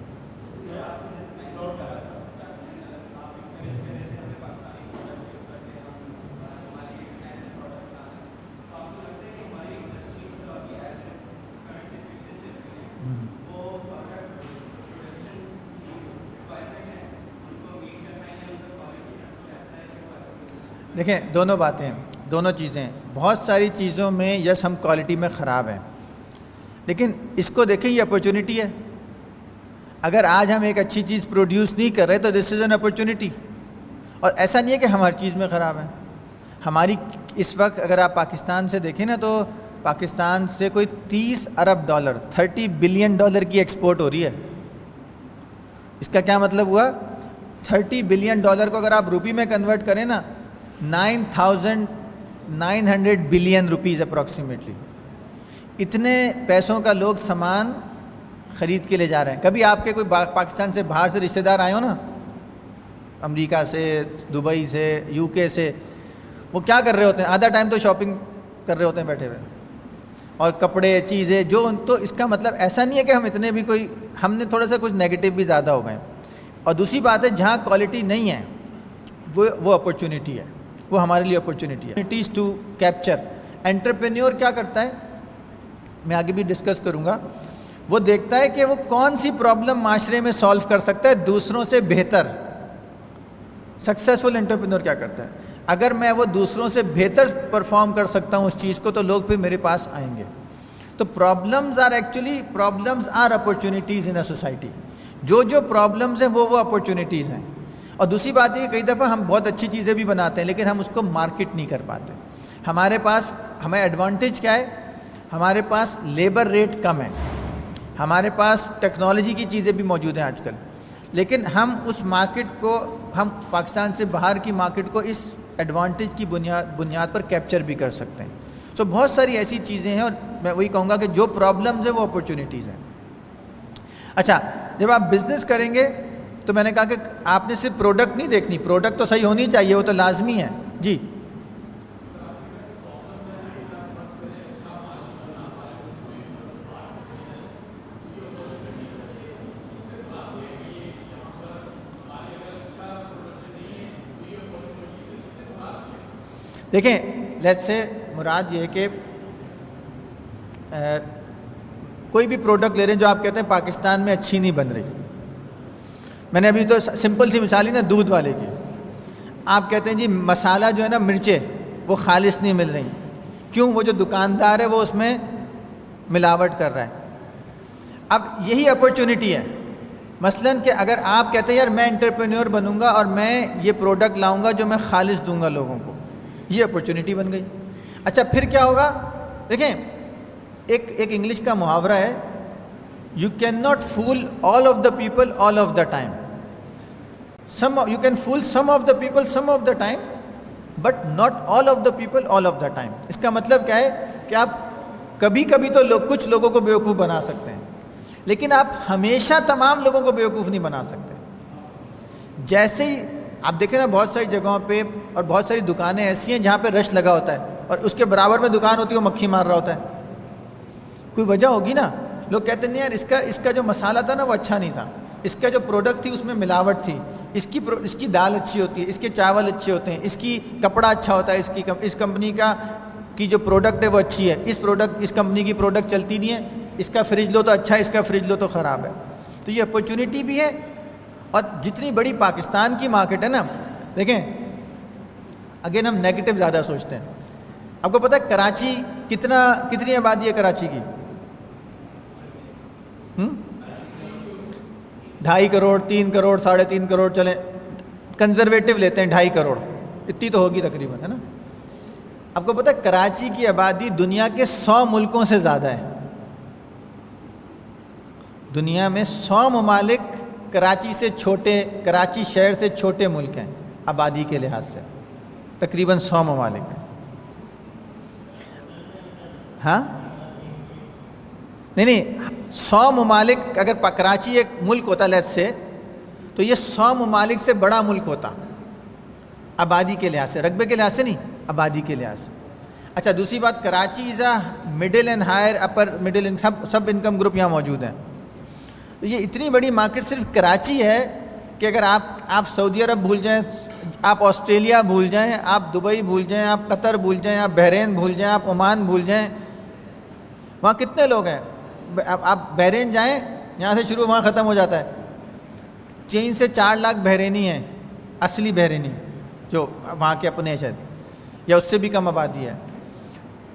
دیکھیں دونوں باتیں، دونوں چیزیں، بہت ساری چیزوں میں یس ہم کوالٹی میں خراب ہیں، لیکن اس کو دیکھیں یہ اپرچونٹی ہے. اگر آج ہم ایک اچھی چیز پروڈیوس نہیں کر رہے تو دس از این اپرچونٹی. اور ایسا نہیں ہے کہ ہم ہر چیز میں خراب ہیں. ہماری اس وقت اگر آپ پاکستان سے دیکھیں نا تو پاکستان سے کوئی 30 ارب ڈالر 30 بلین ڈالر کی ایکسپورٹ ہو رہی ہے. اس کا کیا مطلب ہوا؟ 30 بلین ڈالر کو اگر آپ روپی میں کنورٹ کریں نا 9,900 بلین روپیز اپروکسیمیٹلی، اتنے پیسوں کا لوگ سامان خرید کے لے جا رہے ہیں. کبھی آپ کے کوئی پاکستان سے باہر سے رشتہ دار آئے ہو نا، امریکہ سے، دبئی سے، یو کے سے، وہ کیا کر رہے ہوتے ہیں؟ آدھا ٹائم تو شاپنگ کر رہے ہوتے ہیں بیٹھے ہوئے، اور کپڑے چیزیں جو. تو اس کا مطلب ایسا نہیں ہے کہ ہم اتنے بھی کوئی، ہم نے تھوڑا سا کچھ نیگیٹو بھی زیادہ ہو گئے. اور دوسری بات ہے جہاں کوالٹی نہیں ہے وہ اپرچونٹی ہے، وہ ہمارے لیے اپرچونٹی ہے. Opportunities to capture. انٹرپرینیور کیا کرتا ہے، میں آگے بھی ڈسکس کروں گا. وہ دیکھتا ہے کہ وہ کون سی پرابلم معاشرے میں سالو کر سکتا ہے دوسروں سے بہتر. سکسیزفل انٹرپرینیور کیا کرتا ہے؟ اگر میں وہ دوسروں سے بہتر پرفارم کر سکتا ہوں اس چیز کو تو لوگ پھر میرے پاس آئیں گے. تو problems are opportunities in a society. جو پرابلمز ہیں وہ اپرچونیٹیز ہیں. اور دوسری بات یہ کہ کئی دفعہ ہم بہت اچھی چیزیں بھی بناتے ہیں لیکن ہم اس کو مارکیٹ نہیں کر پاتے. ہمارے پاس ہمیں ایڈوانٹیج کیا ہے؟ ہمارے پاس لیبر ریٹ کم ہے، ہمارے پاس ٹیکنالوجی کی چیزیں بھی موجود ہیں آج کل، لیکن ہم اس مارکیٹ کو، ہم پاکستان سے باہر کی مارکیٹ کو اس ایڈوانٹیج کی بنیاد پر کیپچر بھی کر سکتے ہیں. سو بہت ساری ایسی چیزیں ہیں، اور میں وہی کہوں گا کہ جو پرابلمز ہیں وہ اپرچونیٹیز ہیں. اچھا، جب آپ بزنس کریں گے تو میں نے کہا کہ آپ نے صرف پروڈکٹ نہیں دیکھنی، پروڈکٹ تو صحیح ہونی چاہیے، وہ تو لازمی ہے. جی دیکھیں، لیٹس سے مراد یہ ہے کہ کوئی بھی پروڈکٹ لے رہے ہیں جو آپ کہتے ہیں پاکستان میں اچھی نہیں بن رہی. میں نے ابھی تو سمپل سی مثال ہی نا دودھ والے کی. آپ کہتے ہیں جی مسالہ جو ہے نا، مرچیں وہ خالص نہیں مل رہی. کیوں؟ وہ جو دکاندار ہے وہ اس میں ملاوٹ کر رہا ہے. اب یہی اپرچونٹی ہے. مثلاً کہ اگر آپ کہتے ہیں یار میں انٹرپرینیور بنوں گا اور میں یہ پروڈکٹ لاؤں گا جو میں خالص دوں گا لوگوں کو، یہ اپرچونٹی بن گئی. اچھا پھر کیا ہوگا؟ دیکھیں ایک انگلش کا محاورہ ہے، you can not fool all of the people all of the time. You can fool some of the people some of the time but not all of the people all of the time. اس کا مطلب کیا ہے کہ آپ کبھی کبھی تو کچھ لوگوں کو بیوقوف بنا سکتے ہیں، لیکن آپ ہمیشہ تمام لوگوں کو بیوقوف نہیں بنا سکتے. جیسے ہی آپ دیکھیں نا بہت ساری جگہوں پہ اور بہت ساری دکانیں ایسی ہیں جہاں پہ رش لگا ہوتا ہے اور اس کے برابر میں دکان ہوتی ہے وہ مکھی مار رہا ہوتا ہے. کوئی وجہ ہوگی نا. لوگ کہتے ہیں یار اس کا جو مسالہ تھا نا وہ اچھا نہیں تھا، اس کا جو پروڈکٹ تھی اس میں ملاوٹ تھی، اس کی دال اچھی ہوتی ہے، اس کے چاول اچھے ہوتے ہیں، اس کی کپڑا اچھا ہوتا ہے، اس کمپنی کی جو پروڈکٹ ہے وہ اچھی ہے، اس کمپنی کی پروڈکٹ چلتی نہیں ہے، اس کا فریج لو تو اچھا ہے، اس کا فریج لو تو خراب ہے. تو یہ اپرچونٹی بھی ہے. اور جتنی بڑی پاکستان کی مارکیٹ ہے نا، دیکھیں اگین ہم نیگیٹو زیادہ سوچتے ہیں. آپ کو پتہ ہے کراچی کتنی آبادی ہے کراچی کی؟ 2.5 کروڑ، 3 کروڑ، 3.5 کروڑ، چلیں کنزرویٹو لیتے ہیں 2.5 کروڑ، اتنی تو ہوگی تقریباً، ہے نا. آپ کو پتہ ہے کراچی کی آبادی دنیا کے 100 ملکوں سے زیادہ ہے. دنیا میں 100 ممالک کراچی شہر سے چھوٹے ملک ہیں آبادی کے لحاظ سے، تقریباً 100 ممالک. ہاں نہیں 100 ممالک. اگر کراچی ایک ملک ہوتا لیٹ سے، تو یہ 100 ممالک سے بڑا ملک ہوتا. آبادی کے لحاظ سے، رقبے کے لحاظ سے نہیں، آبادی کے لحاظ سے. اچھا دوسری بات، Karachi is a middle and higher upper middle سب انکم گروپ یہاں موجود ہیں. تو یہ اتنی بڑی مارکیٹ صرف کراچی ہے کہ اگر آپ سعودی عرب بھول جائیں، آپ آسٹریلیا بھول جائیں، آپ دبئی بھول جائیں، آپ قطر بھول جائیں، آپ بحرین بھول جائیں، آپ عمان بھول جائیں، وہاں کتنے لوگ ہیں؟ آپ بحرین جائیں، یہاں سے شروع وہاں ختم ہو جاتا ہے. چین سے 4 لاکھ بحرینی ہیں، اصلی بحرینی جو وہاں کے اپنے شاید، یا اس سے بھی کم آبادی ہے.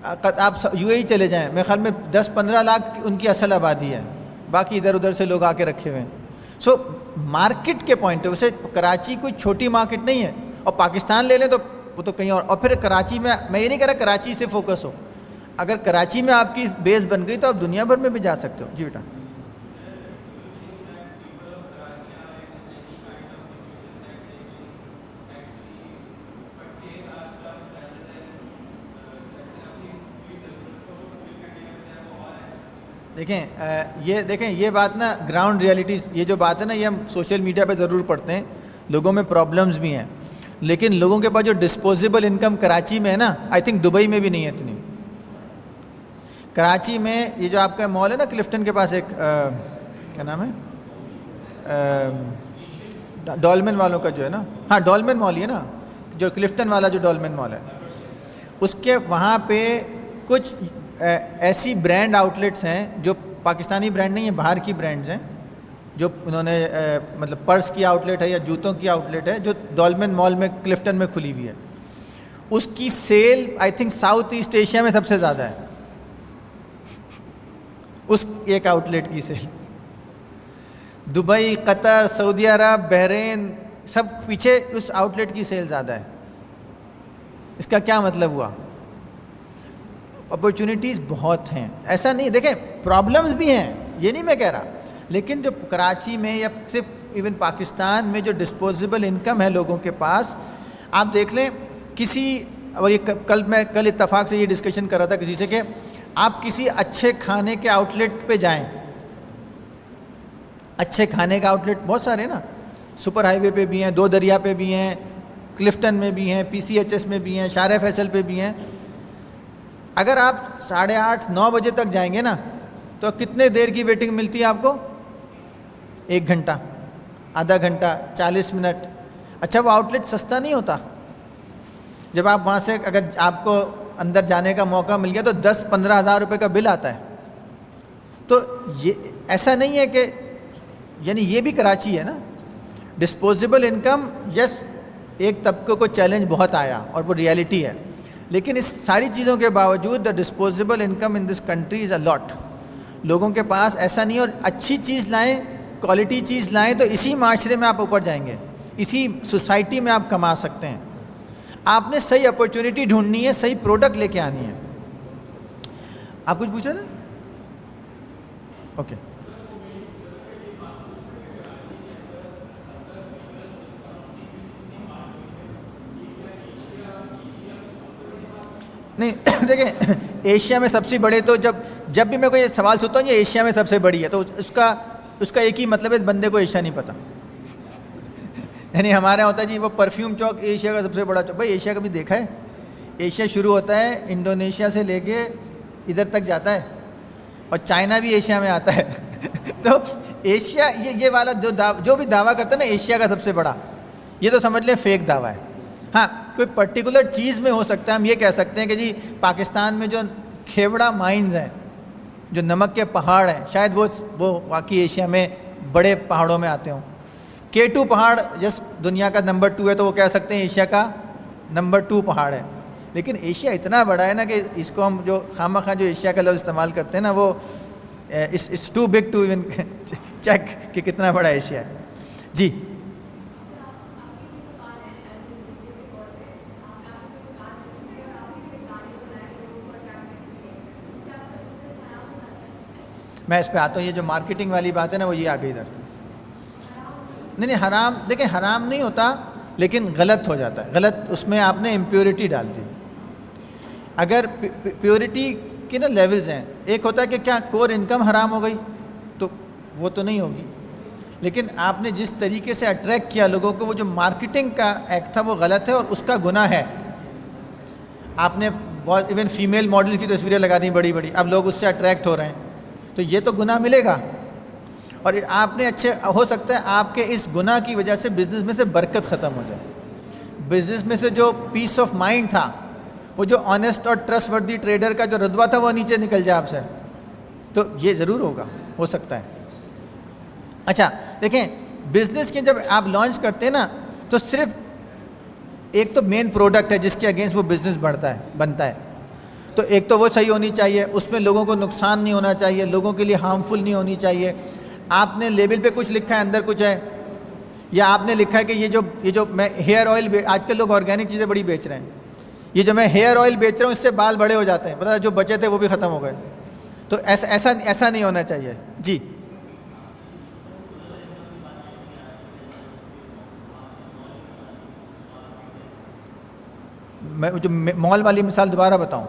آپ یو اے ای چلے جائیں، میرے خیال میں 10-15 لاکھ ان کی اصل آبادی ہے، باقی ادھر ادھر سے لوگ آ کے رکھے ہوئے ہیں. سو مارکیٹ کے پوائنٹ سے کراچی کوئی چھوٹی مارکیٹ نہیں ہے. اور پاکستان لے لیں تو وہ تو کہیں اور پھر کراچی میں یہ نہیں کہہ رہا کراچی سے فوکس ہو، اگر کراچی میں آپ کی بیس بن گئی تو آپ دنیا بھر میں بھی جا سکتے ہو. جی بیٹا. دیکھیں یہ بات نا گراؤنڈ ریئلٹیز، یہ جو بات ہے نا یہ ہم سوشل میڈیا پہ ضرور پڑھتے ہیں، لوگوں میں پرابلمز بھی ہیں، لیکن لوگوں کے پاس جو ڈسپوزیبل انکم کراچی میں ہے نا، آئی تھنک دبئی میں بھی نہیں ہے اتنی. کراچی میں یہ جو آپ کا مال ہے نا کلفٹن کے پاس، ایک کیا نام ہے، ڈولمن والوں کا جو ہے نا، ہاں ڈولمن مال ہی ہے نا، جو کلفٹن والا جو ڈولمن مال ہے، اس کے وہاں پہ کچھ ایسی برانڈ آؤٹ لیٹس ہیں جو پاکستانی برانڈ نہیں ہیں، باہر کی برانڈز ہیں، جو انہوں نے مطلب پرس کی آؤٹ لیٹ ہے یا جوتوں کی آؤٹ لیٹ ہے جو ڈولمن مال میں کلفٹن میں کھلی ہوئی ہے. اس کی sale I think South East Asia میں سب سے زیادہ ہے، اس ایک آؤٹ لیٹ کی سیل. دبئی، قطر، سعودی عرب، بحرین سب پیچھے، اس آؤٹ لیٹ کی سیل زیادہ ہے. اس کا کیا مطلب ہوا؟ اپرچونیٹیز بہت ہیں، ایسا نہیں. دیکھیں پرابلمز بھی ہیں، یہ نہیں میں کہہ رہا، لیکن جو کراچی میں یا صرف ایون پاکستان میں جو ڈسپوزیبل انکم ہے لوگوں کے پاس، آپ دیکھ لیں کسی، اور یہ کل اتفاق سے یہ ڈسکشن کر رہا تھا کسی سے کہ آپ کسی اچھے کھانے کے آؤٹ لیٹ پہ جائیں، اچھے کھانے کا آؤٹ لیٹ بہت سارے ہیں نا، سپر ہائی وے پہ بھی ہیں، 2 دریا پہ بھی ہیں، کلفٹن میں بھی ہیں، PCHS میں بھی ہیں، شارع فیصل پہ بھی ہیں. اگر آپ 8:30-9 بجے تک جائیں گے نا تو کتنے دیر کی ویٹنگ ملتی ہے آپ کو؟ 1 گھنٹہ، آدھا گھنٹہ، 40 منٹ. اچھا وہ آؤٹ لیٹ سستا نہیں ہوتا. جب آپ وہاں سے اگر آپ کو اندر جانے کا موقع مل گیا تو 10-15 ہزار روپے کا بل آتا ہے. تو یہ ایسا نہیں ہے کہ، یعنی یہ بھی کراچی ہے نا، ڈسپوزیبل انکم یس ایک طبقے کو چیلنج بہت آیا اور وہ ریئلٹی ہے، لیکن اس ساری چیزوں کے باوجود the disposable income in this country is a lot. لوگوں کے پاس ایسا نہیں، اور اچھی چیز لائیں، کوالٹی چیز لائیں تو اسی معاشرے میں آپ اوپر جائیں گے، اسی سوسائٹی میں آپ کما سکتے ہیں. آپ نے صحیح اپرچونیٹی ڈھونڈنی ہے، صحیح پروڈکٹ لے کے آنی ہے. آپ کچھ پوچھ رہے تھے؟ اوکے. نہیں دیکھیں ایشیا میں سب سے بڑے تو جب بھی میں کوئی سوال سنتا ہوں یہ ایشیا میں سب سے بڑی ہے تو اس کا ایک ہی مطلب ہے اس بندے کو ایشیا نہیں پتہ. یعنی ہمارے یہاں ہوتا ہے جی وہ پرفیوم چوک ایشیا کا سب سے بڑا چوک. بھائی ایشیا کبھی دیکھا ہے؟ ایشیا شروع ہوتا ہے انڈونیشیا سے لے کے ادھر تک جاتا ہے، اور چائنا بھی ایشیا میں آتا ہے. تو ایشیا یہ والا جو بھی دعویٰ کرتا ہے نا ایشیا کا سب سے بڑا، یہ تو سمجھ لیں فیک دعویٰ ہے. ہاں کوئی پرٹیکولر چیز میں ہو سکتا ہے، ہم یہ کہہ سکتے ہیں کہ جی پاکستان میں جو کھیوڑا مائنز ہیں، جو نمک کے پہاڑ ہیں، شاید وہ واقعی ایشیا میں بڑے پہاڑوں میں آتے ہوں. K2 پہاڑ جس دنیا کا نمبر 2 ہے تو وہ کہہ سکتے ہیں ایشیا کا نمبر 2 پہاڑ ہے. لیکن ایشیا اتنا بڑا ہے نا کہ اس کو ہم جو خواہ جو ایشیا کا لفظ استعمال کرتے ہیں نا وہ it's too big to even check کہ کتنا بڑا ایشیا ہے. جی میں اس پہ آتا ہوں. یہ جو مارکیٹنگ والی بات ہے نا وہ یہ آ گئی ادھر. نہیں حرام، دیکھیں حرام نہیں ہوتا لیکن غلط ہو جاتا ہے. غلط اس میں آپ نے امپیورٹی ڈال دی. اگر پیورٹی کے نا لیولز ہیں، ایک ہوتا ہے کہ کیا کور انکم حرام ہو گئی تو وہ تو نہیں ہوگی، لیکن آپ نے جس طریقے سے اٹریکٹ کیا لوگوں کو، وہ جو مارکیٹنگ کا ایکٹ تھا وہ غلط ہے اور اس کا گناہ ہے. آپ نے بہت ایون فیمیل ماڈل کی تصویریں لگا دیں بڑی بڑی، اب لوگ اس سے اٹریکٹ ہو رہے ہیں، تو یہ تو گناہ ملے گا. اور آپ نے اچھے ہو سکتا ہے آپ کے اس گناہ کی وجہ سے بزنس میں سے برکت ختم ہو جائے، بزنس میں سے جو پیس آف مائنڈ تھا، وہ جو آنیسٹ اور ٹرسٹ وردی ٹریڈر کا جو رتبہ تھا وہ نیچے نکل جائے آپ سے. تو یہ ضرور ہوگا، ہو سکتا ہے. اچھا دیکھیں، بزنس کے جب آپ لانچ کرتے ہیں نا، تو صرف ایک تو مین پروڈکٹ ہے جس کے اگینسٹ وہ بزنس بنتا ہے. تو ایک تو وہ صحیح ہونی چاہیے، اس میں لوگوں کو نقصان نہیں ہونا چاہیے، لوگوں کے لیے ہارمفل نہیں ہونی چاہیے. آپ نے لیبل پہ کچھ لکھا ہے، اندر کچھ ہے، یا آپ نے لکھا ہے کہ یہ جو میں ہیئر آئل، آج کل لوگ آرگینک چیزیں بڑی بیچ رہے ہیں، یہ جو میں ہیئر آئل بیچ رہا ہوں اس سے بال بڑے ہو جاتے ہیں، پتہ جو بچے تھے وہ بھی ختم ہو گئے. تو ایسا نہیں ہونا چاہیے. جی میں جو مال والی مثال دوبارہ بتاؤں،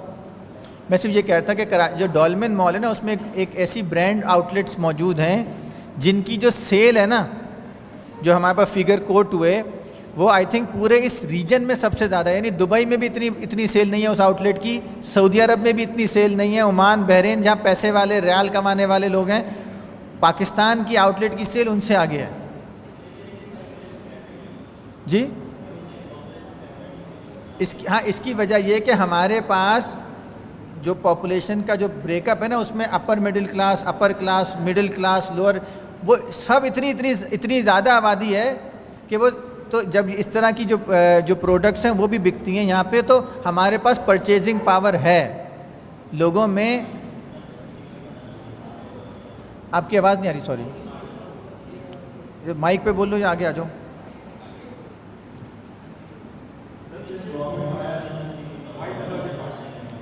میں صرف یہ کہہ رہا تھا کہ جو ڈولمن مال ہے نا، اس میں ایک ایسی برانڈ آؤٹ لیٹس موجود ہیں جن کی جو سیل ہے نا، جو ہمارے پاس فگر کوٹ ہوئے، وہ آئی تھنک پورے اس ریجن میں سب سے زیادہ ہے. یعنی دبئی میں بھی اتنی سیل نہیں ہے اس آؤٹ لیٹ کی، سعودی عرب میں بھی اتنی سیل نہیں ہے، عمان، بحرین، جہاں پیسے والے ریال کمانے والے لوگ ہیں، پاکستان کی آؤٹ لیٹ کی سیل ان سے آگے ہے. جی اس کی وجہ یہ کہ ہمارے پاس جو پاپولیشن کا جو بریک اپ ہے نا، اس میں upper middle class, upper class, middle class, lower, وہ سب اتنی زیادہ آبادی ہے کہ وہ تو جب اس طرح کی جو پروڈکٹس ہیں وہ بھی بکتی ہیں یہاں پہ، تو ہمارے پاس پرچیزنگ پاور ہے لوگوں میں. آپ کی آواز نہیں آ رہی، سوری، مائک پہ بول لو یا آگے آ جاؤ.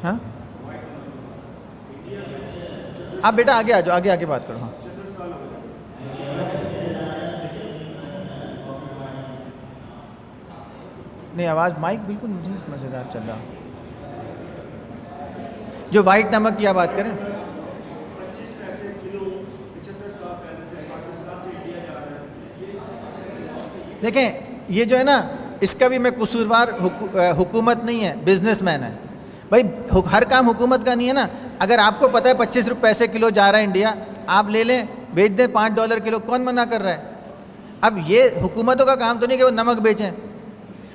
ہاں آپ بیٹا آگے آ جاؤ، آگے بات کرو. ہاں نہیں، آواز مائک بالکل مزیدار چل رہا. جو وائٹ نمک کی آپ بات کریں، 25 پیسے کلو 75 سال پہلے سے پاکستان سے انڈیا جا رہا ہے. دیکھیں یہ جو ہے نا، اس کا بھی میں قصوروار حکومت نہیں ہے، بزنس مین ہے. بھائی ہر کام حکومت کا نہیں ہے نا. اگر آپ کو پتہ ہے 25 پیسے کلو جا رہا ہے انڈیا، آپ لے لیں، بیچ دیں $5 کلو، کون منع کر رہا ہے؟ اب یہ حکومتوں کا کام تو نہیں کہ وہ نمک بیچیں.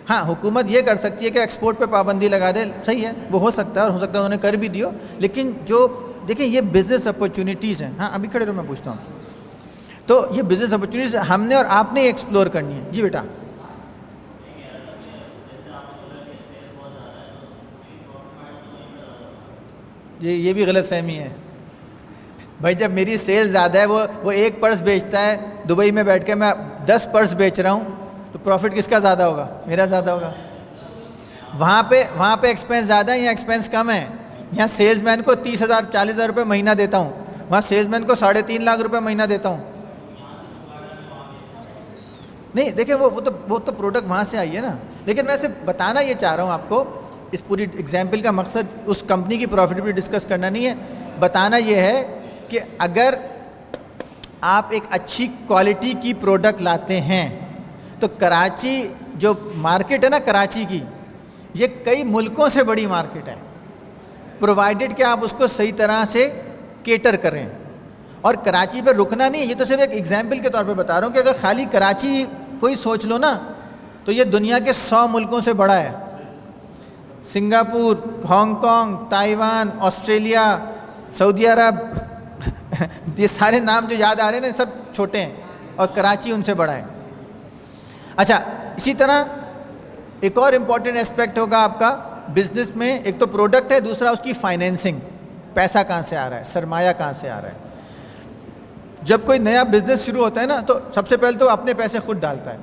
ہاں حکومت یہ کر سکتی ہے کہ ایکسپورٹ پہ پابندی لگا دے، صحیح ہے، وہ ہو سکتا ہے، اور ہو سکتا ہے انہوں نے کر بھی دیو. لیکن جو دیکھیں یہ بزنس اپرچونیٹیز ہیں. ہاں ابھی کھڑے رہو، میں پوچھتا ہوں آپ سے. تو یہ بزنس اپرچونیٹیز ہم نے اور آپ نے ایکسپلور کرنی ہے. جی بیٹا. یہ بھی غلط فہمی ہے بھائی. جب میری سیل زیادہ ہے، وہ ایک پرس بیچتا ہے دبئی میں بیٹھ کے، میں 10 پرس بیچ رہا ہوں، تو پروفٹ کس کا زیادہ ہوگا؟ میرا زیادہ ہوگا. وہاں پہ ایکسپینس زیادہ ہے، یہاں ایکسپینس کم ہے. یہاں سیلز مین کو 30,000 40,000 روپے مہینہ دیتا ہوں، وہاں سیلز مین کو 3.5 لاکھ روپے مہینہ دیتا ہوں. نہیں دیکھیں وہ تو پروڈکٹ وہاں سے آئی ہے نا. لیکن میں صرف بتانا یہ چاہ رہا ہوں آپ کو، اس پوری ایگزامپل کا مقصد اس کمپنی کی پروفٹیبلٹی ڈسکس کرنا نہیں ہے. بتانا یہ ہے کہ اگر آپ ایک اچھی کوالٹی کی پروڈکٹ لاتے ہیں تو کراچی جو مارکیٹ ہے نا کراچی کی، یہ کئی ملکوں سے بڑی مارکیٹ ہے، پرووائڈڈ کہ آپ اس کو صحیح طرح سے کیٹر کریں. اور کراچی پہ رکنا نہیں ہے، یہ تو صرف ایک ایگزامپل کے طور پہ بتا رہا ہوں کہ اگر خالی کراچی کوئی سوچ لو نا، تو یہ دنیا کے 100 ملکوں سے بڑا ہے. Singapore, Hong Kong, Taiwan, Australia, Saudi Arab, یہ سارے نام جو یاد آ رہے ہیں نا سب چھوٹے ہیں، اور کراچی ان سے بڑا ہے. اچھا اسی طرح ایک اور امپورٹنٹ اسپیکٹ ہوگا آپ کا بزنس میں، ایک تو پروڈکٹ ہے، دوسرا اس کی فائنینسنگ، پیسہ کہاں سے آ رہا ہے، سرمایہ کہاں سے آ رہا ہے. جب کوئی نیا بزنس شروع ہوتا ہے نا، تو سب سے پہلے تو اپنے پیسے خود ڈالتا ہے،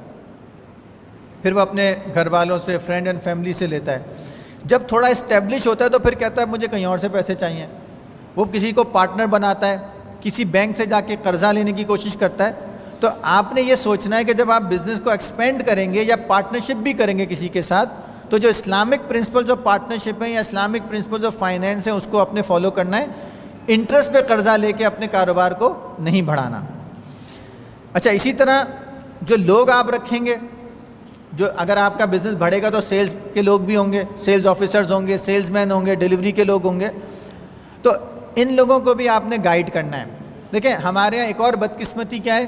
پھر وہ اپنے گھر والوں سے، فرینڈ اینڈ فیملی سے لیتا ہے. جب تھوڑا اسٹیبلش ہوتا ہے تو پھر کہتا ہے مجھے کہیں اور سے پیسے چاہیے. وہ کسی کو پارٹنر بناتا ہے، کسی بینک سے جا کے قرضہ لینے کی کوشش کرتا ہے. تو آپ نے یہ سوچنا ہے کہ جب آپ بزنس کو ایکسپینڈ کریں گے یا پارٹنرشپ بھی کریں گے کسی کے ساتھ، تو جو اسلامک پرنسپلز آف پارٹنرشپ ہیں یا اسلامک پرنسپلز آف فائنینس ہیں اس کو اپنے فالو کرنا ہے. انٹرسٹ پہ قرضہ لے کے اپنے کاروبار کو نہیں بڑھانا. اچھا اسی طرح جو لوگ آپ رکھیں گے، جو اگر آپ کا بزنس بڑھے گا تو سیلز کے لوگ بھی ہوں گے، سیلز آفیسرز ہوں گے، سیلز مین ہوں گے، ڈیلیوری کے لوگ ہوں گے، تو ان لوگوں کو بھی آپ نے گائیڈ کرنا ہے. دیکھیں ہمارے یہاں ایک اور بدقسمتی کیا ہے،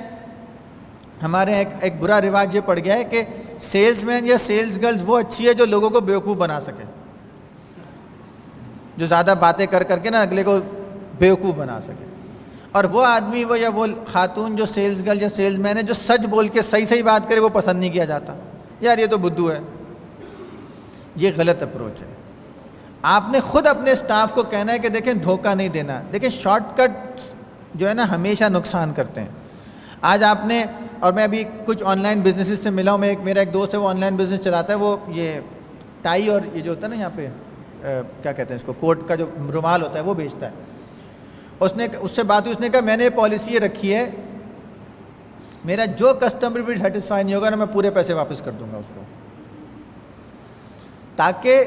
ہمارے یہاں ایک برا رواج یہ پڑ گیا ہے کہ سیلز مین یا سیلز گرلز وہ اچھی ہے جو لوگوں کو بیوقوف بنا سکے، جو زیادہ باتیں کر کر کے نا اگلے کو بیوقوف بنا سکے. اور وہ آدمی وہ یا وہ خاتون جو سیلز گرل یا سیلز مین ہے جو سچ بول کے صحیح صحیح بات کرے وہ پسند نہیں کیا جاتا. یار یہ تو بدھو ہے. یہ غلط اپروچ ہے. آپ نے خود اپنے اسٹاف کو کہنا ہے کہ دیکھیں دھوکہ نہیں دینا. دیکھیں شارٹ کٹ جو ہے نا ہمیشہ نقصان کرتے ہیں. آج آپ نے، اور میں ابھی کچھ آن لائن بزنسز سے ملا ہوں، میرا ایک دوست ہے وہ آن لائن بزنس چلاتا ہے، وہ یہ ٹائی اور یہ جو ہوتا ہے نا یہاں پہ کیا کہتے ہیں اس کو، کوٹ کا جو رومال ہوتا ہے وہ بیچتا ہے. اس سے بات ہوئی، اس نے کہا میں نے پالیسی یہ رکھی ہے میرا جو کسٹمر بھی سیٹسفائی نہیں ہوگا نا میں پورے پیسے واپس کر دوں گا اس کو. تاکہ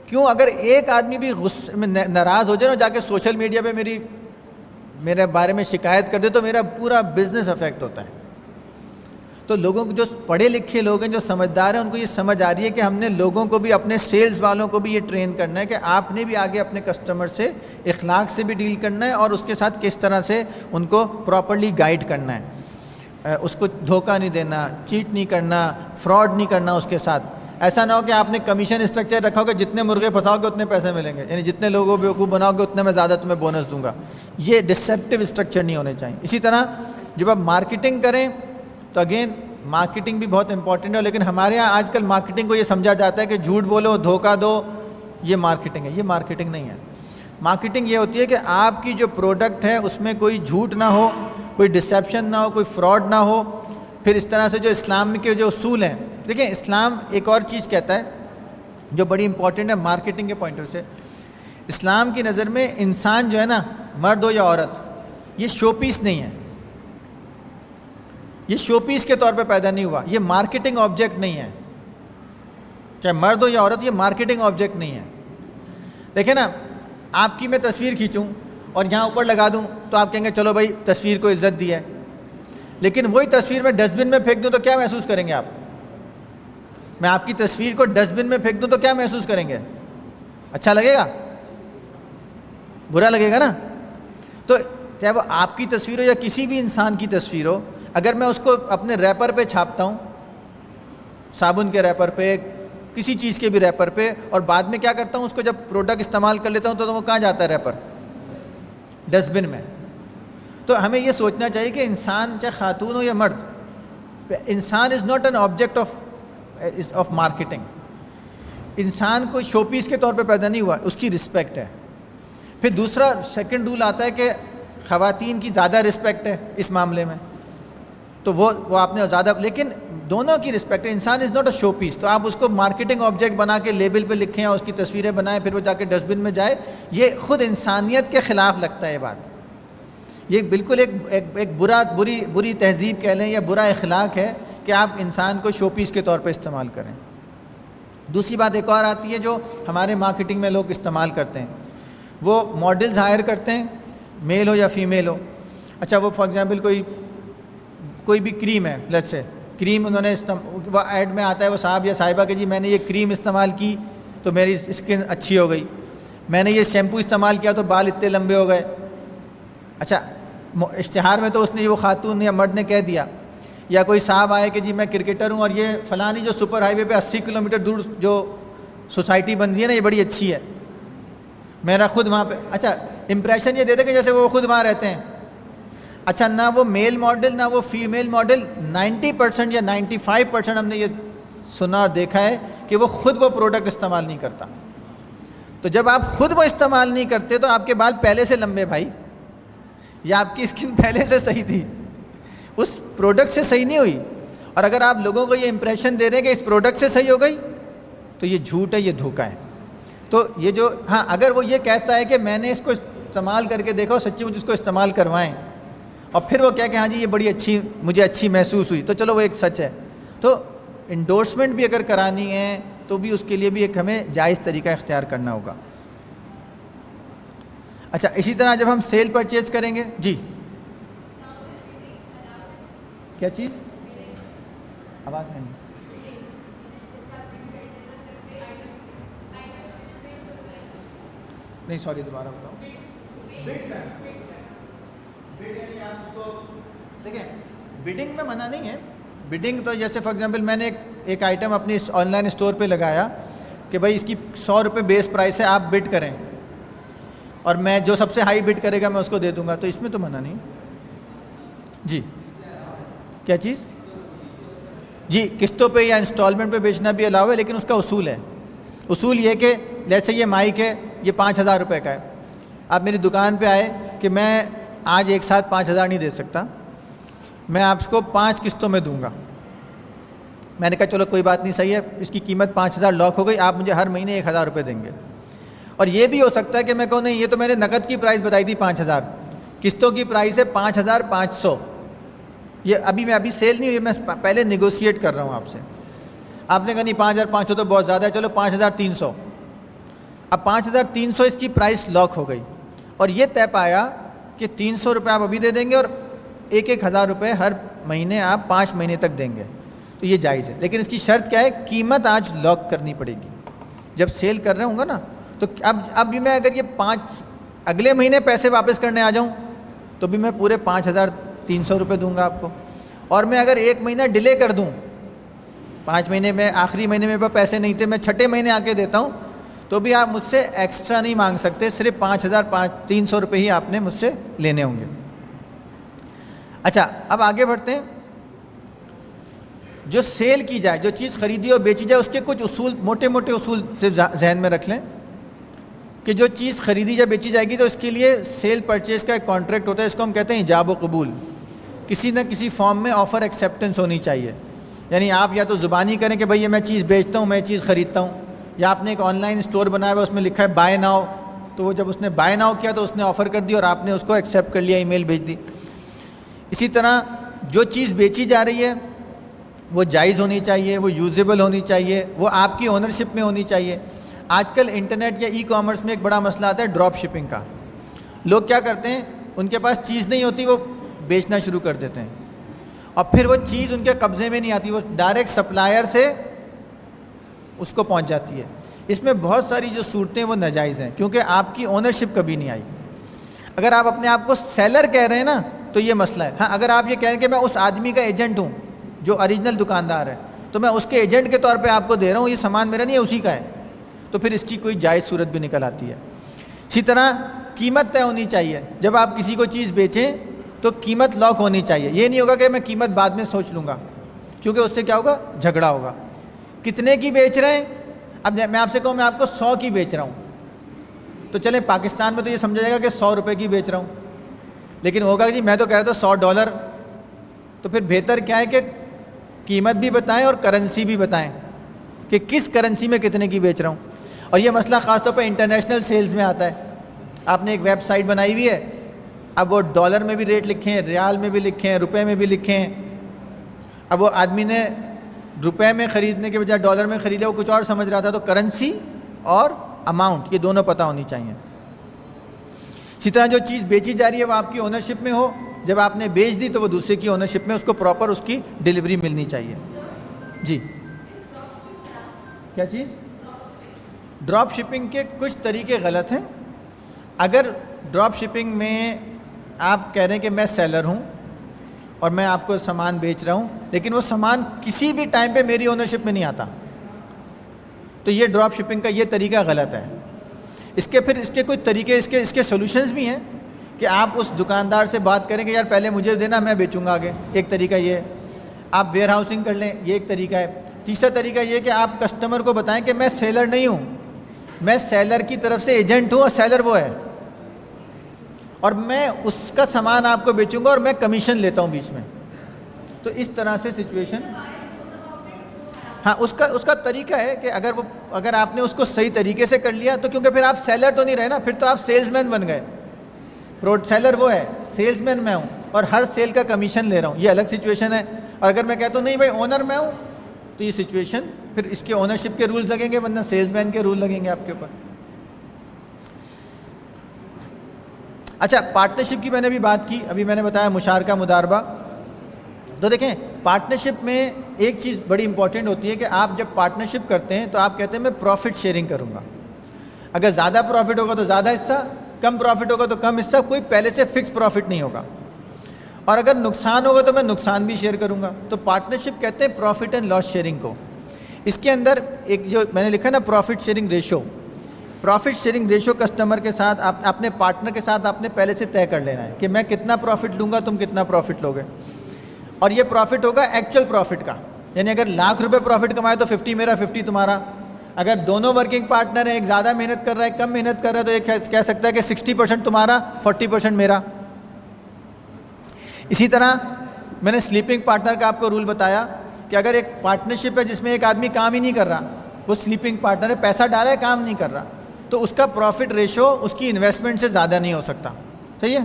کیوں اگر ایک آدمی بھی غصے میں ناراض ہو جائے نا، جا کے سوشل میڈیا پہ میرے بارے میں شکایت کر دے تو میرا پورا بزنس افیکٹ ہوتا ہے. تو لوگوں کو جو پڑھے لکھے لوگ ہیں جو سمجھدار ہیں ان کو یہ سمجھ آ رہی ہے کہ ہم نے لوگوں کو بھی، اپنے سیلز والوں کو بھی یہ ٹرین کرنا ہے کہ آپ نے بھی آگے اپنے کسٹمر سے اخلاق سے بھی ڈیل کرنا ہے اور اس کے ساتھ کس طرح سے ان کو پراپرلی گائیڈ کرنا ہے. اس کو دھوکہ نہیں دینا، چیٹ نہیں کرنا، فراڈ نہیں کرنا اس کے ساتھ. ایسا نہ ہو کہ آپ نے کمیشن اسٹرکچر رکھا ہو کہ جتنے مرغے پھنساؤ گے اتنے پیسے ملیں گے، یعنی جتنے لوگوں کو بیوقوف بناؤ گے اتنے میں زیادہ تمہیں بونس دوں گا. یہ ڈسیپٹیو اسٹرکچر نہیں ہونے چاہیے. اسی طرح جب آپ مارکیٹنگ کریں تو اگین مارکیٹنگ بھی بہت امپورٹنٹ ہے، لیکن ہمارے یہاں آج کل مارکیٹنگ کو یہ سمجھا جاتا ہے کہ جھوٹ بولو، دھوکہ دو، یہ مارکیٹنگ ہے. یہ مارکیٹنگ نہیں ہے. مارکیٹنگ یہ ہوتی ہے کہ آپ کی جو پروڈکٹ ہے اس میں کوئی جھوٹ نہ ہو، کوئی ڈسیپشن نہ ہو، کوئی فراڈ نہ ہو. پھر اس طرح سے جو اسلام کے جو اصول ہیں، دیکھیں اسلام ایک اور چیز کہتا ہے جو بڑی امپورٹنٹ ہے مارکیٹنگ کے پوائنٹ آف سے. اسلام کی نظر میں انسان جو ہے نا، مرد ہو یا عورت، یہ شو پیس نہیں ہے. یہ شو پیس کے طور پہ پیدا نہیں ہوا. یہ مارکیٹنگ آبجیکٹ نہیں ہے. چاہے مرد ہو یا عورت، یہ مارکیٹنگ آبجیکٹ نہیں ہے. دیکھیں نا، آپ کی میں تصویر کھینچوں اور یہاں اوپر لگا دوں تو آپ کہیں گے چلو بھائی تصویر کو عزت دی ہے. لیکن وہی تصویر میں ڈسٹ بن میں پھینک دوں تو کیا محسوس کریں گے آپ؟ میں آپ کی تصویر کو ڈسٹ بن میں پھینک دوں تو کیا محسوس کریں گے؟ اچھا لگے گا؟ برا لگے گا نا. تو چاہے وہ آپ کی تصویر ہو یا کسی بھی انسان کی تصویر ہو، اگر میں اس کو اپنے ریپر پہ چھاپتا ہوں، صابن کے ریپر پہ، کسی چیز کے بھی ریپر پہ، اور بعد میں کیا کرتا ہوں اس کو جب پروڈکٹ استعمال کر لیتا ہوں تو وہ کہاں جاتا ہے ریپر؟ ڈسٹ بن میں. تو ہمیں یہ سوچنا چاہیے کہ انسان چاہے خاتون ہو یا مرد، انسان is not an object of marketing. انسان کوئی شو پیس کے طور پہ پیدا نہیں ہوا، اس کی رسپیکٹ ہے. پھر دوسرا سیکنڈ رول آتا ہے کہ خواتین کی زیادہ رسپیکٹ ہے اس معاملے میں، تو وہ آپ نے زیادہ، لیکن دونوں کی رسپیکٹ ہے. انسان از ناٹ اے شو پیس. تو آپ اس کو مارکیٹنگ آبجیکٹ بنا کے لیبل پہ لکھیں اور اس کی تصویریں بنائیں، پھر وہ جا کے ڈسٹ بن میں جائے، یہ خود انسانیت کے خلاف لگتا ہے. یہ بات، یہ بالکل ایک بری تہذیب کہہ لیں یا برا اخلاق ہے کہ آپ انسان کو شو پیس کے طور پہ استعمال کریں. دوسری بات ایک اور آتی ہے جو ہمارے مارکیٹنگ میں لوگ استعمال کرتے ہیں، وہ ماڈلز ہائر کرتے ہیں، میل ہو یا فیمیل ہو. اچھا وہ فار ایگزامپل کوئی بھی کریم ہے، لیٹس سے کریم انہوں نے وہ ایڈ میں آتا ہے وہ صاحب یا صاحبہ کہ جی میں نے یہ کریم استعمال کی تو میری اسکن اچھی ہو گئی، میں نے یہ شیمپو استعمال کیا تو بال اتنے لمبے ہو گئے. اچھا اشتہار میں تو اس نے وہ خاتون یا مرد نے کہہ دیا. یا کوئی صاحب آئے کہ جی میں کرکٹر ہوں اور یہ فلانی جو سپر ہائی وے پہ 80 کلومیٹر دور جو سوسائٹی بن رہی ہے نا یہ بڑی اچھی ہے، میرا خود وہاں پہ. اچھا امپریشن یہ دیتے کہ جیسے وہ خود وہاں رہتے ہیں. اچھا نہ وہ میل ماڈل نہ وہ فیمیل ماڈل، 90% یا 95% ہم نے یہ سنا اور دیکھا ہے کہ وہ خود وہ پروڈکٹ استعمال نہیں کرتا. تو جب آپ خود وہ استعمال نہیں کرتے تو آپ کے بال پہلے سے لمبے بھائی، یا آپ کی اسکن پہلے سے صحیح تھی، اس پروڈکٹ سے صحیح نہیں ہوئی. اور اگر آپ لوگوں کو یہ امپریشن دے رہے ہیں کہ اس پروڈکٹ سے صحیح ہو گئی تو یہ جھوٹ ہے، یہ دھوکہ ہے. تو یہ جو ہاں اگر وہ یہ کہتا ہے کہ میں نے اس کو استعمال کر کے دیکھا سچی مجھے اس کو استعمال کروائیں اور پھر وہ کہ ہاں جی یہ بڑی اچھی مجھے اچھی محسوس ہوئی، تو چلو وہ ایک سچ ہے. تو انڈورسمنٹ بھی اگر کرانی ہے تو بھی اس کے لیے بھی ایک ہمیں جائز طریقہ اختیار کرنا ہوگا. اچھا اسی طرح جب ہم سیل پرچیز کریں گے، جی کیا چیز؟ آواز نہیں. نہیں سوری دوبارہ بتاؤ. دیکھیں بڈنگ میں منع نہیں ہے. بڈنگ تو جیسے فار ایگزامپل میں نے ایک آئٹم اپنی آن لائن اسٹور پہ لگایا کہ بھائی اس کی 100 روپے بیس پرائس ہے, آپ بڈ کریں اور میں جو سب سے ہائی بڈ کرے گا میں اس کو دے دوں گا, تو اس میں تو منع نہیں. جی کیا چیز؟ جی قسطوں پہ یا انسٹالمنٹ پہ بیچنا بھی الاؤ ہے, لیکن اس کا اصول ہے. اصول یہ کہ جیسے یہ مائک ہے, یہ 5,000 روپے کا ہے. آپ میری دکان پہ آئے کہ میں آج ایک ساتھ 5,000 نہیں دے سکتا, میں آپ کو 5 قسطوں میں دوں گا. میں نے کہا چلو کوئی بات نہیں, صحیح ہے, اس کی قیمت 5,000 لاک ہو گئی, آپ مجھے ہر مہینے 1,000 روپے دیں گے. اور یہ بھی ہو سکتا ہے کہ میں کہوں نہیں, یہ تو میں نے نقد کی پرائس بتائی تھی 5,000, قسطوں کی پرائس ہے 5,500. یہ ابھی سیل نہیں ہوئی, میں پہلے نیگوشیٹ کر رہا ہوں آپ سے. آپ نے کہا نہیں 5,500 تو بہت زیادہ ہے, چلو 5,300. اب 5,300 اس کی پرائس لاک ہو گئی, اور یہ طے پایا کہ 300 روپے آپ ابھی دے دیں گے اور 1,000 روپے ہر مہینے آپ 5 مہینے تک دیں گے, تو یہ جائز ہے. لیکن اس کی شرط کیا ہے؟ قیمت آج لاک کرنی پڑے گی. جب سیل کر رہے ہوں گا نا, تو اب بھی میں اگر یہ اگلے مہینے پیسے واپس کرنے آ جاؤں تو بھی میں پورے 5,300 روپے دوں گا آپ کو. اور میں اگر 1 مہینہ ڈیلے کر دوں, 5 مہینے میں آخری مہینے میں پیسے نہیں تھے, میں چھٹے مہینے آ کے دیتا ہوں, تو بھی آپ مجھ سے ایکسٹرا نہیں مانگ سکتے, صرف 5,300 روپے ہی آپ نے مجھ سے لینے ہوں گے. اچھا اب آگے بڑھتے ہیں. جو سیل کی جائے, جو چیز خریدی اور بیچی جائے, اس کے کچھ اصول, موٹے موٹے اصول صرف ذہن میں رکھ لیں کہ جو چیز خریدی یا بیچی جائے گی تو اس کے لیے سیل پرچیز کا ایک کانٹریکٹ ہوتا ہے, اس کو ہم کہتے ہیں ایجاب و قبول. کسی نہ کسی فارم میں آفر ایکسیپٹنس ہونی چاہیے. یعنی آپ یا تو زبانی کریں کہ بھئی یہ میں چیز بیچتا ہوں, میں چیز خریدتا ہوں, یا آپ نے ایک آن لائن اسٹور بنایا ہوا, اس میں لکھا ہے بائی ناؤ, تو وہ جب اس نے بائی ناؤ کیا تو اس نے آفر کر دی اور آپ نے اس کو ایکسیپٹ کر لیا, ای میل بھیج دی. اسی طرح جو چیز بیچی جا رہی ہے وہ جائز ہونی چاہیے, وہ یوزیبل ہونی چاہیے, وہ آپ کی اونرشپ میں ہونی چاہیے. آج کل انٹرنیٹ یا ای کامرس میں ایک بڑا مسئلہ آتا ہے ڈراپ شپنگ کا. لوگ کیا کرتے ہیں, ان کے پاس چیز نہیں ہوتی, وہ بیچنا شروع کر دیتے ہیں, اور پھر وہ چیز ان کے قبضے میں نہیں آتی, وہ ڈائریکٹ سپلائر سے اس کو پہنچ جاتی ہے. اس میں بہت ساری جو صورتیں وہ ناجائز ہیں, کیونکہ آپ کی اونرشپ کبھی نہیں آئی. اگر آپ اپنے آپ کو سیلر کہہ رہے ہیں نا تو یہ مسئلہ ہے. ہاں اگر آپ یہ کہیں کہ میں اس آدمی کا ایجنٹ ہوں جو اوریجنل دکاندار ہے, تو میں اس کے ایجنٹ کے طور پہ آپ کو دے رہا ہوں, یہ سامان میرا نہیں ہے, اسی کا ہے, تو پھر اس کی کوئی جائز صورت بھی نکل آتی ہے. اسی طرح قیمت طے ہونی چاہیے. جب آپ کسی کو چیز بیچیں تو قیمت لاک ہونی چاہیے. یہ نہیں ہوگا کہ میں قیمت بعد میں سوچ لوں گا, کیونکہ اس سے کیا ہوگا, جھگڑا ہوگا. کتنے کی بیچ رہے ہیں؟ اب میں آپ سے کہوں میں آپ کو 100 کی بیچ رہا ہوں, تو چلیں پاکستان میں تو یہ سمجھا جائے گا کہ 100 روپے کی بیچ رہا ہوں, لیکن ہوگا جی میں تو کہہ رہا تھا $100. تو پھر بہتر کیا ہے کہ قیمت بھی بتائیں اور کرنسی بھی بتائیں کہ کس کرنسی میں کتنے کی بیچ رہا ہوں. اور یہ مسئلہ خاص طور پہ انٹرنیشنل سیلز میں آتا ہے. آپ نے ایک ویب سائٹ بنائی ہوئی ہے, اب وہ ڈالر میں بھی ریٹ لکھے ہیں, ریال میں بھی لکھے ہیں, روپے میں بھی لکھے ہیں. اب وہ آدمی نے روپے میں خریدنے کے بجائے ڈالر میں خریدا, وہ کچھ اور سمجھ رہا تھا, تو کرنسی اور اماؤنٹ یہ دونوں پتہ ہونی چاہیے. اسی طرح جو چیز بیچی جا رہی ہے وہ آپ کی اونرشپ میں ہو, جب آپ نے بیچ دی تو وہ دوسرے کی اونرشپ میں, اس کو پراپر اس کی ڈیلیوری ملنی چاہیے. جی کیا چیز؟ ڈراپ شپنگ کے کچھ طریقے غلط ہیں. اگر ڈراپ شپنگ میں آپ کہہ رہے ہیں کہ میں سیلر ہوں اور میں آپ کو سامان بیچ رہا ہوں, لیکن وہ سامان کسی بھی ٹائم پہ میری اونرشپ میں نہیں آتا, تو یہ ڈراپ شپنگ کا یہ طریقہ غلط ہے. اس کے کچھ طریقے, اس کے سولوشنز بھی ہیں کہ آپ اس دکاندار سے بات کریں کہ یار پہلے مجھے دینا, میں بیچوں گا آگے. ایک طریقہ یہ ہے. آپ ویئر ہاؤسنگ کر لیں, یہ ایک طریقہ ہے. تیسرا طریقہ یہ کہ آپ کسٹمر کو بتائیں کہ میں سیلر نہیں ہوں, میں سیلر کی طرف سے ایجنٹ ہوں اور سیلر وہ ہے, اور میں اس کا سامان آپ کو بیچوں گا اور میں کمیشن لیتا ہوں بیچ میں. تو اس طرح سے سچویشن, ہاں اس کا طریقہ ہے کہ اگر آپ نے اس کو صحیح طریقے سے کر لیا تو, کیونکہ پھر آپ سیلر تو نہیں رہے نا, پھر تو آپ سیلز مین بن گئے. سیلر وہ ہے, سیلز مین میں ہوں اور ہر سیل کا کمیشن لے رہا ہوں, یہ الگ سچویشن ہے. اور اگر میں کہتا ہوں نہیں بھائی اونر میں ہوں, تو یہ سچویشن پھر اس کے اونرشپ کے رولز لگیں گے, ورنہ سیلز مین کے رول لگیں گے آپ کے اوپر. اچھا پارٹنرشپ کی میں نے بھی بات کی, ابھی میں نے بتایا مشارکہ مداربہ. تو دیکھیں پارٹنرشپ میں ایک چیز بڑی امپورٹنٹ ہوتی ہے کہ آپ جب پارٹنرشپ کرتے ہیں تو آپ کہتے ہیں میں پروفٹ شیئرنگ کروں گا. اگر زیادہ پروفٹ ہوگا تو زیادہ حصہ, کم پروفٹ ہوگا تو کم حصہ, کوئی پہلے سے فکس پروفٹ نہیں ہوگا. اور اگر نقصان ہوگا تو میں نقصان بھی شیئر کروں گا. تو پارٹنرشپ کہتے ہیں پروفٹ اینڈ لاس شیئرنگ کو. اس کے اندر ایک جو میں نے لکھا نا profit sharing ratio, profit sharing ratio customer کے ساتھ اپنے پارٹنر کے ساتھ آپ نے پہلے سے طے کر لینا ہے کہ میں کتنا پروفٹ لوں گا, تم کتنا پروفٹ لوگے. اور یہ پروفٹ ہوگا ایکچوئل پروفٹ کا, یعنی اگر ₹1,00,000 پروفٹ کمائے تو 50 میرا 50 تمہارا. اگر دونوں ورکنگ پارٹنر ہیں, ایک زیادہ محنت کر رہا ہے کم محنت کر رہا ہے, تو ایک کہہ سکتا ہے کہ 60% تمہارا 40% میرا. اسی طرح میں نے سلیپنگ پارٹنر کا آپ کو رول بتایا کہ اگر ایک پارٹنرشپ ہے جس میں ایک آدمی کام ہی نہیں کر رہا, وہ سلیپنگ پارٹنر ہے, پیسہ ڈالا ہے کام نہیں کر رہا, تو اس کا پروفٹ ریشو اس کی انویسٹمنٹ سے زیادہ نہیں ہو سکتا. صحیح ہے.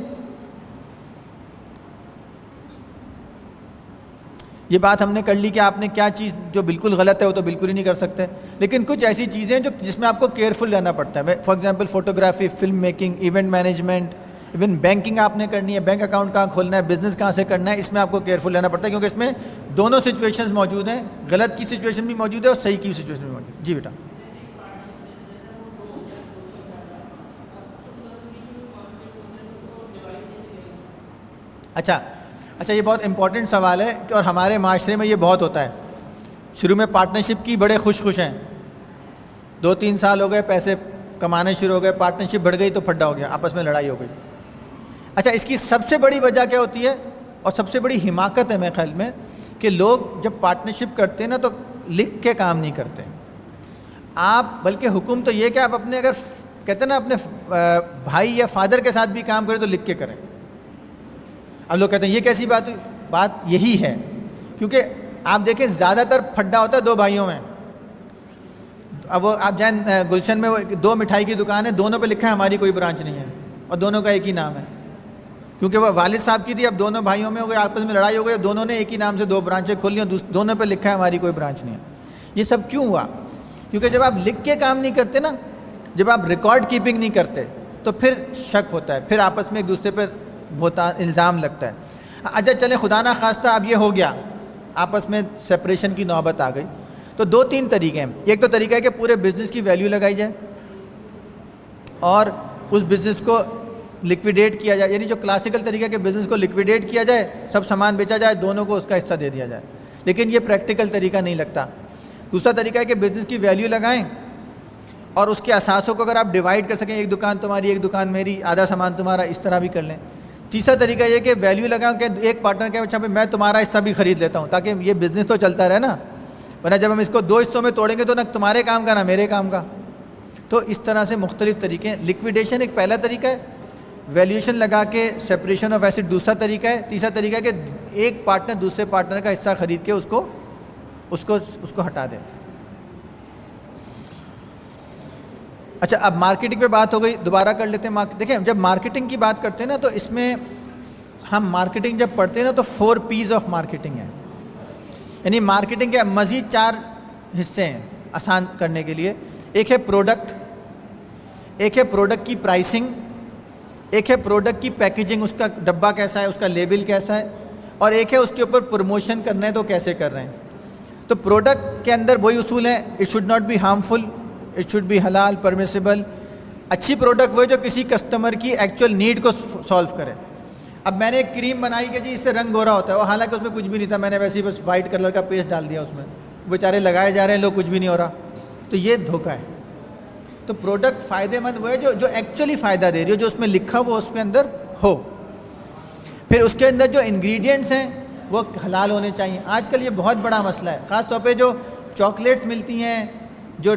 یہ بات ہم نے کر لی کہ آپ نے کیا چیز جو بالکل غلط ہے وہ تو بالکل ہی نہیں کر سکتے, لیکن کچھ ایسی چیزیں جو جس میں آپ کو کیئرفل رہنا پڑتا ہے. For example photography, film making, event management, even banking آپ نے کرنی ہے, بینک اکاؤنٹ کہاں کھولنا ہے, بزنس کہاں سے کرنا ہے, اس میں آپ کو کیئرفل رہنا پڑتا ہے کیونکہ اس میں دونوں سچویشنز موجود ہیں, غلط کی سچویشن بھی موجود ہے اور صحیح کی سچویشن بھی موجود ہے. جی بیٹا. اچھا یہ بہت امپورٹنٹ سوال ہے اور ہمارے معاشرے میں یہ بہت ہوتا ہے. شروع میں پارٹنرشپ کی بڑے خوش ہیں, 2-3 سال ہو گئے, پیسے کمانے شروع ہو گئے, پارٹنرشپ بڑھ گئی تو پھڈا ہو گیا, آپس میں لڑائی ہو گئی. اچھا اس کی سب سے بڑی وجہ کیا ہوتی ہے اور سب سے بڑی حماقت ہے میرے خیال میں کہ لوگ جب پارٹنرشپ کرتے ہیں نا تو لکھ کے کام نہیں کرتے. آپ بلکہ حکم تو یہ کہ آپ اپنے اگر کہتے ہیں نا اپنے بھائی یا فادر کے ساتھ بھی کام کریں تو لکھ کے کریں. اب لوگ کہتے ہیں یہ کیسی بات ہوئی, بات یہی ہے کیونکہ آپ دیکھیں زیادہ تر پھڈا ہوتا ہے 2 بھائیوں میں. اب وہ آپ جائیں گلشن میں, وہ 2 مٹھائی کی دکان ہے, دونوں پہ لکھا ہے ہماری کوئی برانچ نہیں ہے اور دونوں کا ایک ہی نام ہے, کیونکہ وہ والد صاحب کی تھی. اب دونوں بھائیوں میں ہو گئے, آپس میں لڑائی ہو گئی, دونوں نے ایک ہی نام سے 2 برانچیں کھول لی اور دونوں پہ لکھا ہے ہماری کوئی برانچ نہیں ہے. یہ سب کیوں ہوا؟ کیونکہ جب آپ لکھ کے کام نہیں کرتے نا, جب آپ ریکارڈ کیپنگ نہیں کرتے تو پھر شک ہوتا ہے, پھر آپس میں ایک دوسرے پہ الزام لگتا ہے. اچھا چلیں خدا نہ خواستہ اب یہ ہو گیا, آپس میں سپریشن کی نوبت آ گئی, تو 2-3 طریقے ہیں. ایک تو طریقہ ہے کہ پورے بزنس کی ویلیو لگائی جائے اور اس بزنس کو لکویڈیٹ کیا جائے, یعنی جو کلاسیکل طریقہ کے بزنس کو لکویڈیٹ کیا جائے, سب سامان بیچا جائے, دونوں کو اس کا حصہ دے دیا جائے, لیکن یہ پریکٹیکل طریقہ نہیں لگتا. دوسرا طریقہ ہے کہ بزنس کی ویلیو لگائیں اور اس کے اثاثوں کو اگر آپ ڈیوائڈ کر سکیں, ایک دکان تمہاری ایک دکان میری, آدھا سامان تمہارا, اس طرح بھی کر لیں. تیسرا طریقہ یہ کہ ویلیو لگاؤں کہ ایک پارٹنر کہ اچھا میں تمہارا حصہ بھی خرید لیتا ہوں تاکہ یہ بزنس تو چلتا رہے نا, ورنہ جب ہم اس کو 2 حصوں میں توڑیں گے تو نہ تمہارے کام کا نہ میرے کام کا. تو اس طرح سے مختلف طریقے ہیں. لکویڈیشن ایک پہلا طریقہ ہے, ویلیویشن لگا کے سپریشن آف ایسٹ دوسرا طریقہ ہے. تیسرا طریقہ ہے کہ ایک پارٹنر دوسرے پارٹنر کا حصہ خرید کے اس کو ہٹا دے. اچھا اب مارکیٹنگ پہ بات ہو گئی, دوبارہ کر لیتے ہیں. دیکھیں جب مارکیٹنگ کی بات کرتے ہیں نا تو اس میں ہم مارکیٹنگ جب پڑھتے ہیں نا تو 4 P's آف مارکیٹنگ ہے, یعنی مارکیٹنگ کے مزید 4 حصے ہیں آسان کرنے کے لیے. ایک ہے پروڈکٹ, ایک ہے پروڈکٹ کی پرائسنگ, ایک ہے پروڈکٹ کی پیکیجنگ, اس کا ڈبہ کیسا ہے, اس کا لیبل کیسا ہے, اور ایک ہے اس کے اوپر پروموشن کرنا ہے تو کیسے کر رہے ہیں. تو پروڈکٹ کے اندر وہی اصول ہیں, it should not be harmful, it should be حلال, پرمیسیبل. اچھی پروڈکٹ وہ ہے جو کسی کسٹمر کی ایکچوئل نیڈ کو سولو کرے. اب میں نے ایک کریم بنائی کہ جی اس سے رنگ گورا ہوتا ہے, وہ حالانکہ اس میں کچھ بھی نہیں تھا, میں نے ویسے ہی بس وائٹ کلر کا پیسٹ ڈال دیا اس میں, بیچارے لگائے جا رہے ہیں لوگ, کچھ بھی نہیں ہو رہا. تو یہ دھوکہ ہے. تو پروڈکٹ فائدے مند وہ ہے جو ایکچولی فائدہ دے رہی ہو, جو اس میں لکھا وہ اس کے اندر ہو. پھر اس کے اندر جو انگریڈینٹس ہیں وہ حلال ہونے چاہیے. آج کل یہ بہت بڑا مسئلہ ہے, خاص طور پہ جو چاکلیٹس ملتی ہیں, جو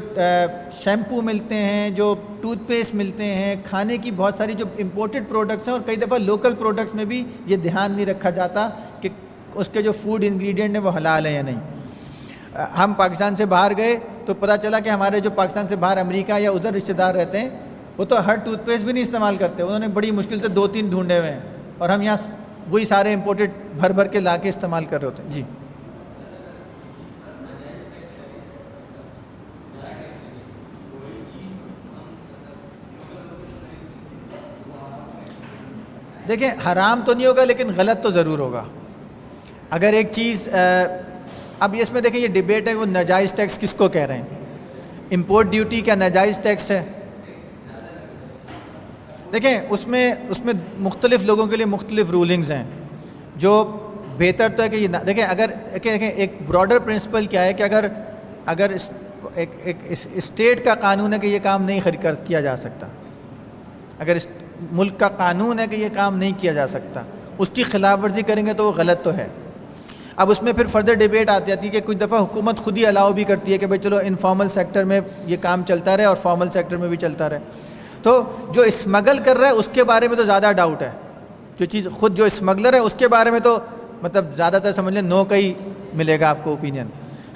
شیمپو ملتے ہیں, جو ٹوتھ پیسٹ ملتے ہیں, کھانے کی بہت ساری جو امپورٹڈ پروڈکٹس ہیں, اور کئی دفعہ لوکل پروڈکٹس میں بھی یہ دھیان نہیں رکھا جاتا کہ اس کے جو فوڈ انگریڈینٹ ہیں وہ حلال ہیں یا نہیں. ہم پاکستان سے باہر گئے تو پتہ چلا کہ ہمارے جو پاکستان سے باہر امریکہ یا ادھر رشتہ دار رہتے ہیں وہ تو ہر ٹوتھ پیسٹ بھی نہیں استعمال کرتے, انہوں نے بڑی مشکل سے 2-3 ڈھونڈے ہوئے ہیں, اور ہم یہاں وہی سارے امپورٹڈ بھر بھر کے لا کے استعمال کر رہے ہوتے ہیں. جی دیکھیں حرام تو نہیں ہوگا لیکن غلط تو ضرور ہوگا. اگر ایک چیز اب اس میں دیکھیں یہ ڈیبیٹ ہے وہ ناجائز ٹیکس کس کو کہہ رہے ہیں. امپورٹ ڈیوٹی کیا ناجائز ٹیکس ہے؟ دیکھیں اس میں مختلف لوگوں کے لیے مختلف رولنگز ہیں. جو بہتر تو ہے کہ یہ دیکھیں اگر دیکھیں ایک براڈر پرنسپل کیا ہے کہ اگر ایک اسٹیٹ کا قانون ہے کہ یہ کام نہیں کیا جا سکتا, اگر اس ملک کا قانون ہے کہ یہ کام نہیں کیا جا سکتا, اس کی خلاف ورزی کریں گے تو وہ غلط تو ہے. اب اس میں پھر فردر ڈیبیٹ آتی جاتی ہے کہ کچھ دفعہ حکومت خود ہی الاؤ بھی کرتی ہے کہ بھائی چلو انفارمل سیکٹر میں یہ کام چلتا رہے اور فارمل سیکٹر میں بھی چلتا رہے. تو جو اسمگل کر رہا ہے اس کے بارے میں تو زیادہ ڈاؤٹ ہے. جو چیز خود جو اسمگلر ہے اس کے بارے میں تو مطلب زیادہ تر سمجھ لیں نو کا ہی ملے گا آپ کو اوپینین.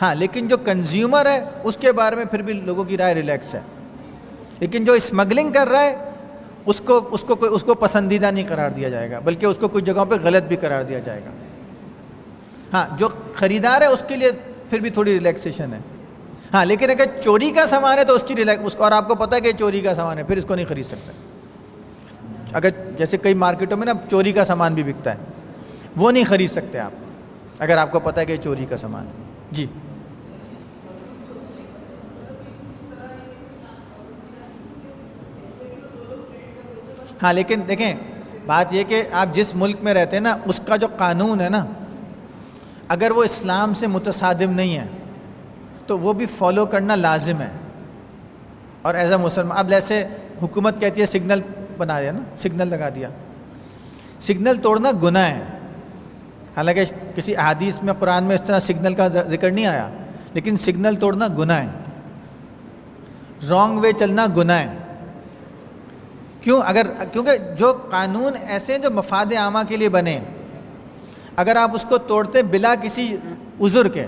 ہاں لیکن جو کنزیومر ہے اس کے بارے میں پھر بھی لوگوں کی رائے ریلیکس ہے. لیکن جو اسمگلنگ کر رہا ہے اس کو پسندیدہ نہیں قرار دیا جائے گا, بلکہ اس کو کچھ جگہوں پہ غلط بھی قرار دیا جائے گا. ہاں جو خریدار ہے اس کے لیے پھر بھی تھوڑی ریلیکسیشن ہے. ہاں لیکن اگر چوری کا سامان ہے تو اس کو اور آپ کو پتہ ہے کہ چوری کا سامان ہے, پھر اس کو نہیں خرید سکتے. اگر جیسے کئی مارکیٹوں میں نا چوری کا سامان بھی بکتا ہے, وہ نہیں خرید سکتے آپ اگر آپ کو پتہ ہے کہ چوری کا سامان ہے. جی ہاں لیکن دیکھیں بات یہ کہ آپ جس ملک میں رہتے ہیں نا اس کا جو قانون ہے نا, اگر وہ اسلام سے متصادم نہیں ہے تو وہ بھی فالو کرنا لازم ہے. اور ایز اے مسلمان اب جیسے حکومت کہتی ہے سگنل بنا دیا نا, سگنل لگا دیا, سگنل توڑنا گناہ ہے. حالانکہ کسی احادیث میں قرآن میں اس طرح سگنل کا ذکر نہیں آیا, لیکن سگنل توڑنا گناہ ہے, رانگ وے چلنا گناہ ہے. کیونکہ جو قانون ایسے ہیں جو مفاد عامہ کے لیے بنے, اگر آپ اس کو توڑتے بلا کسی عذر کے,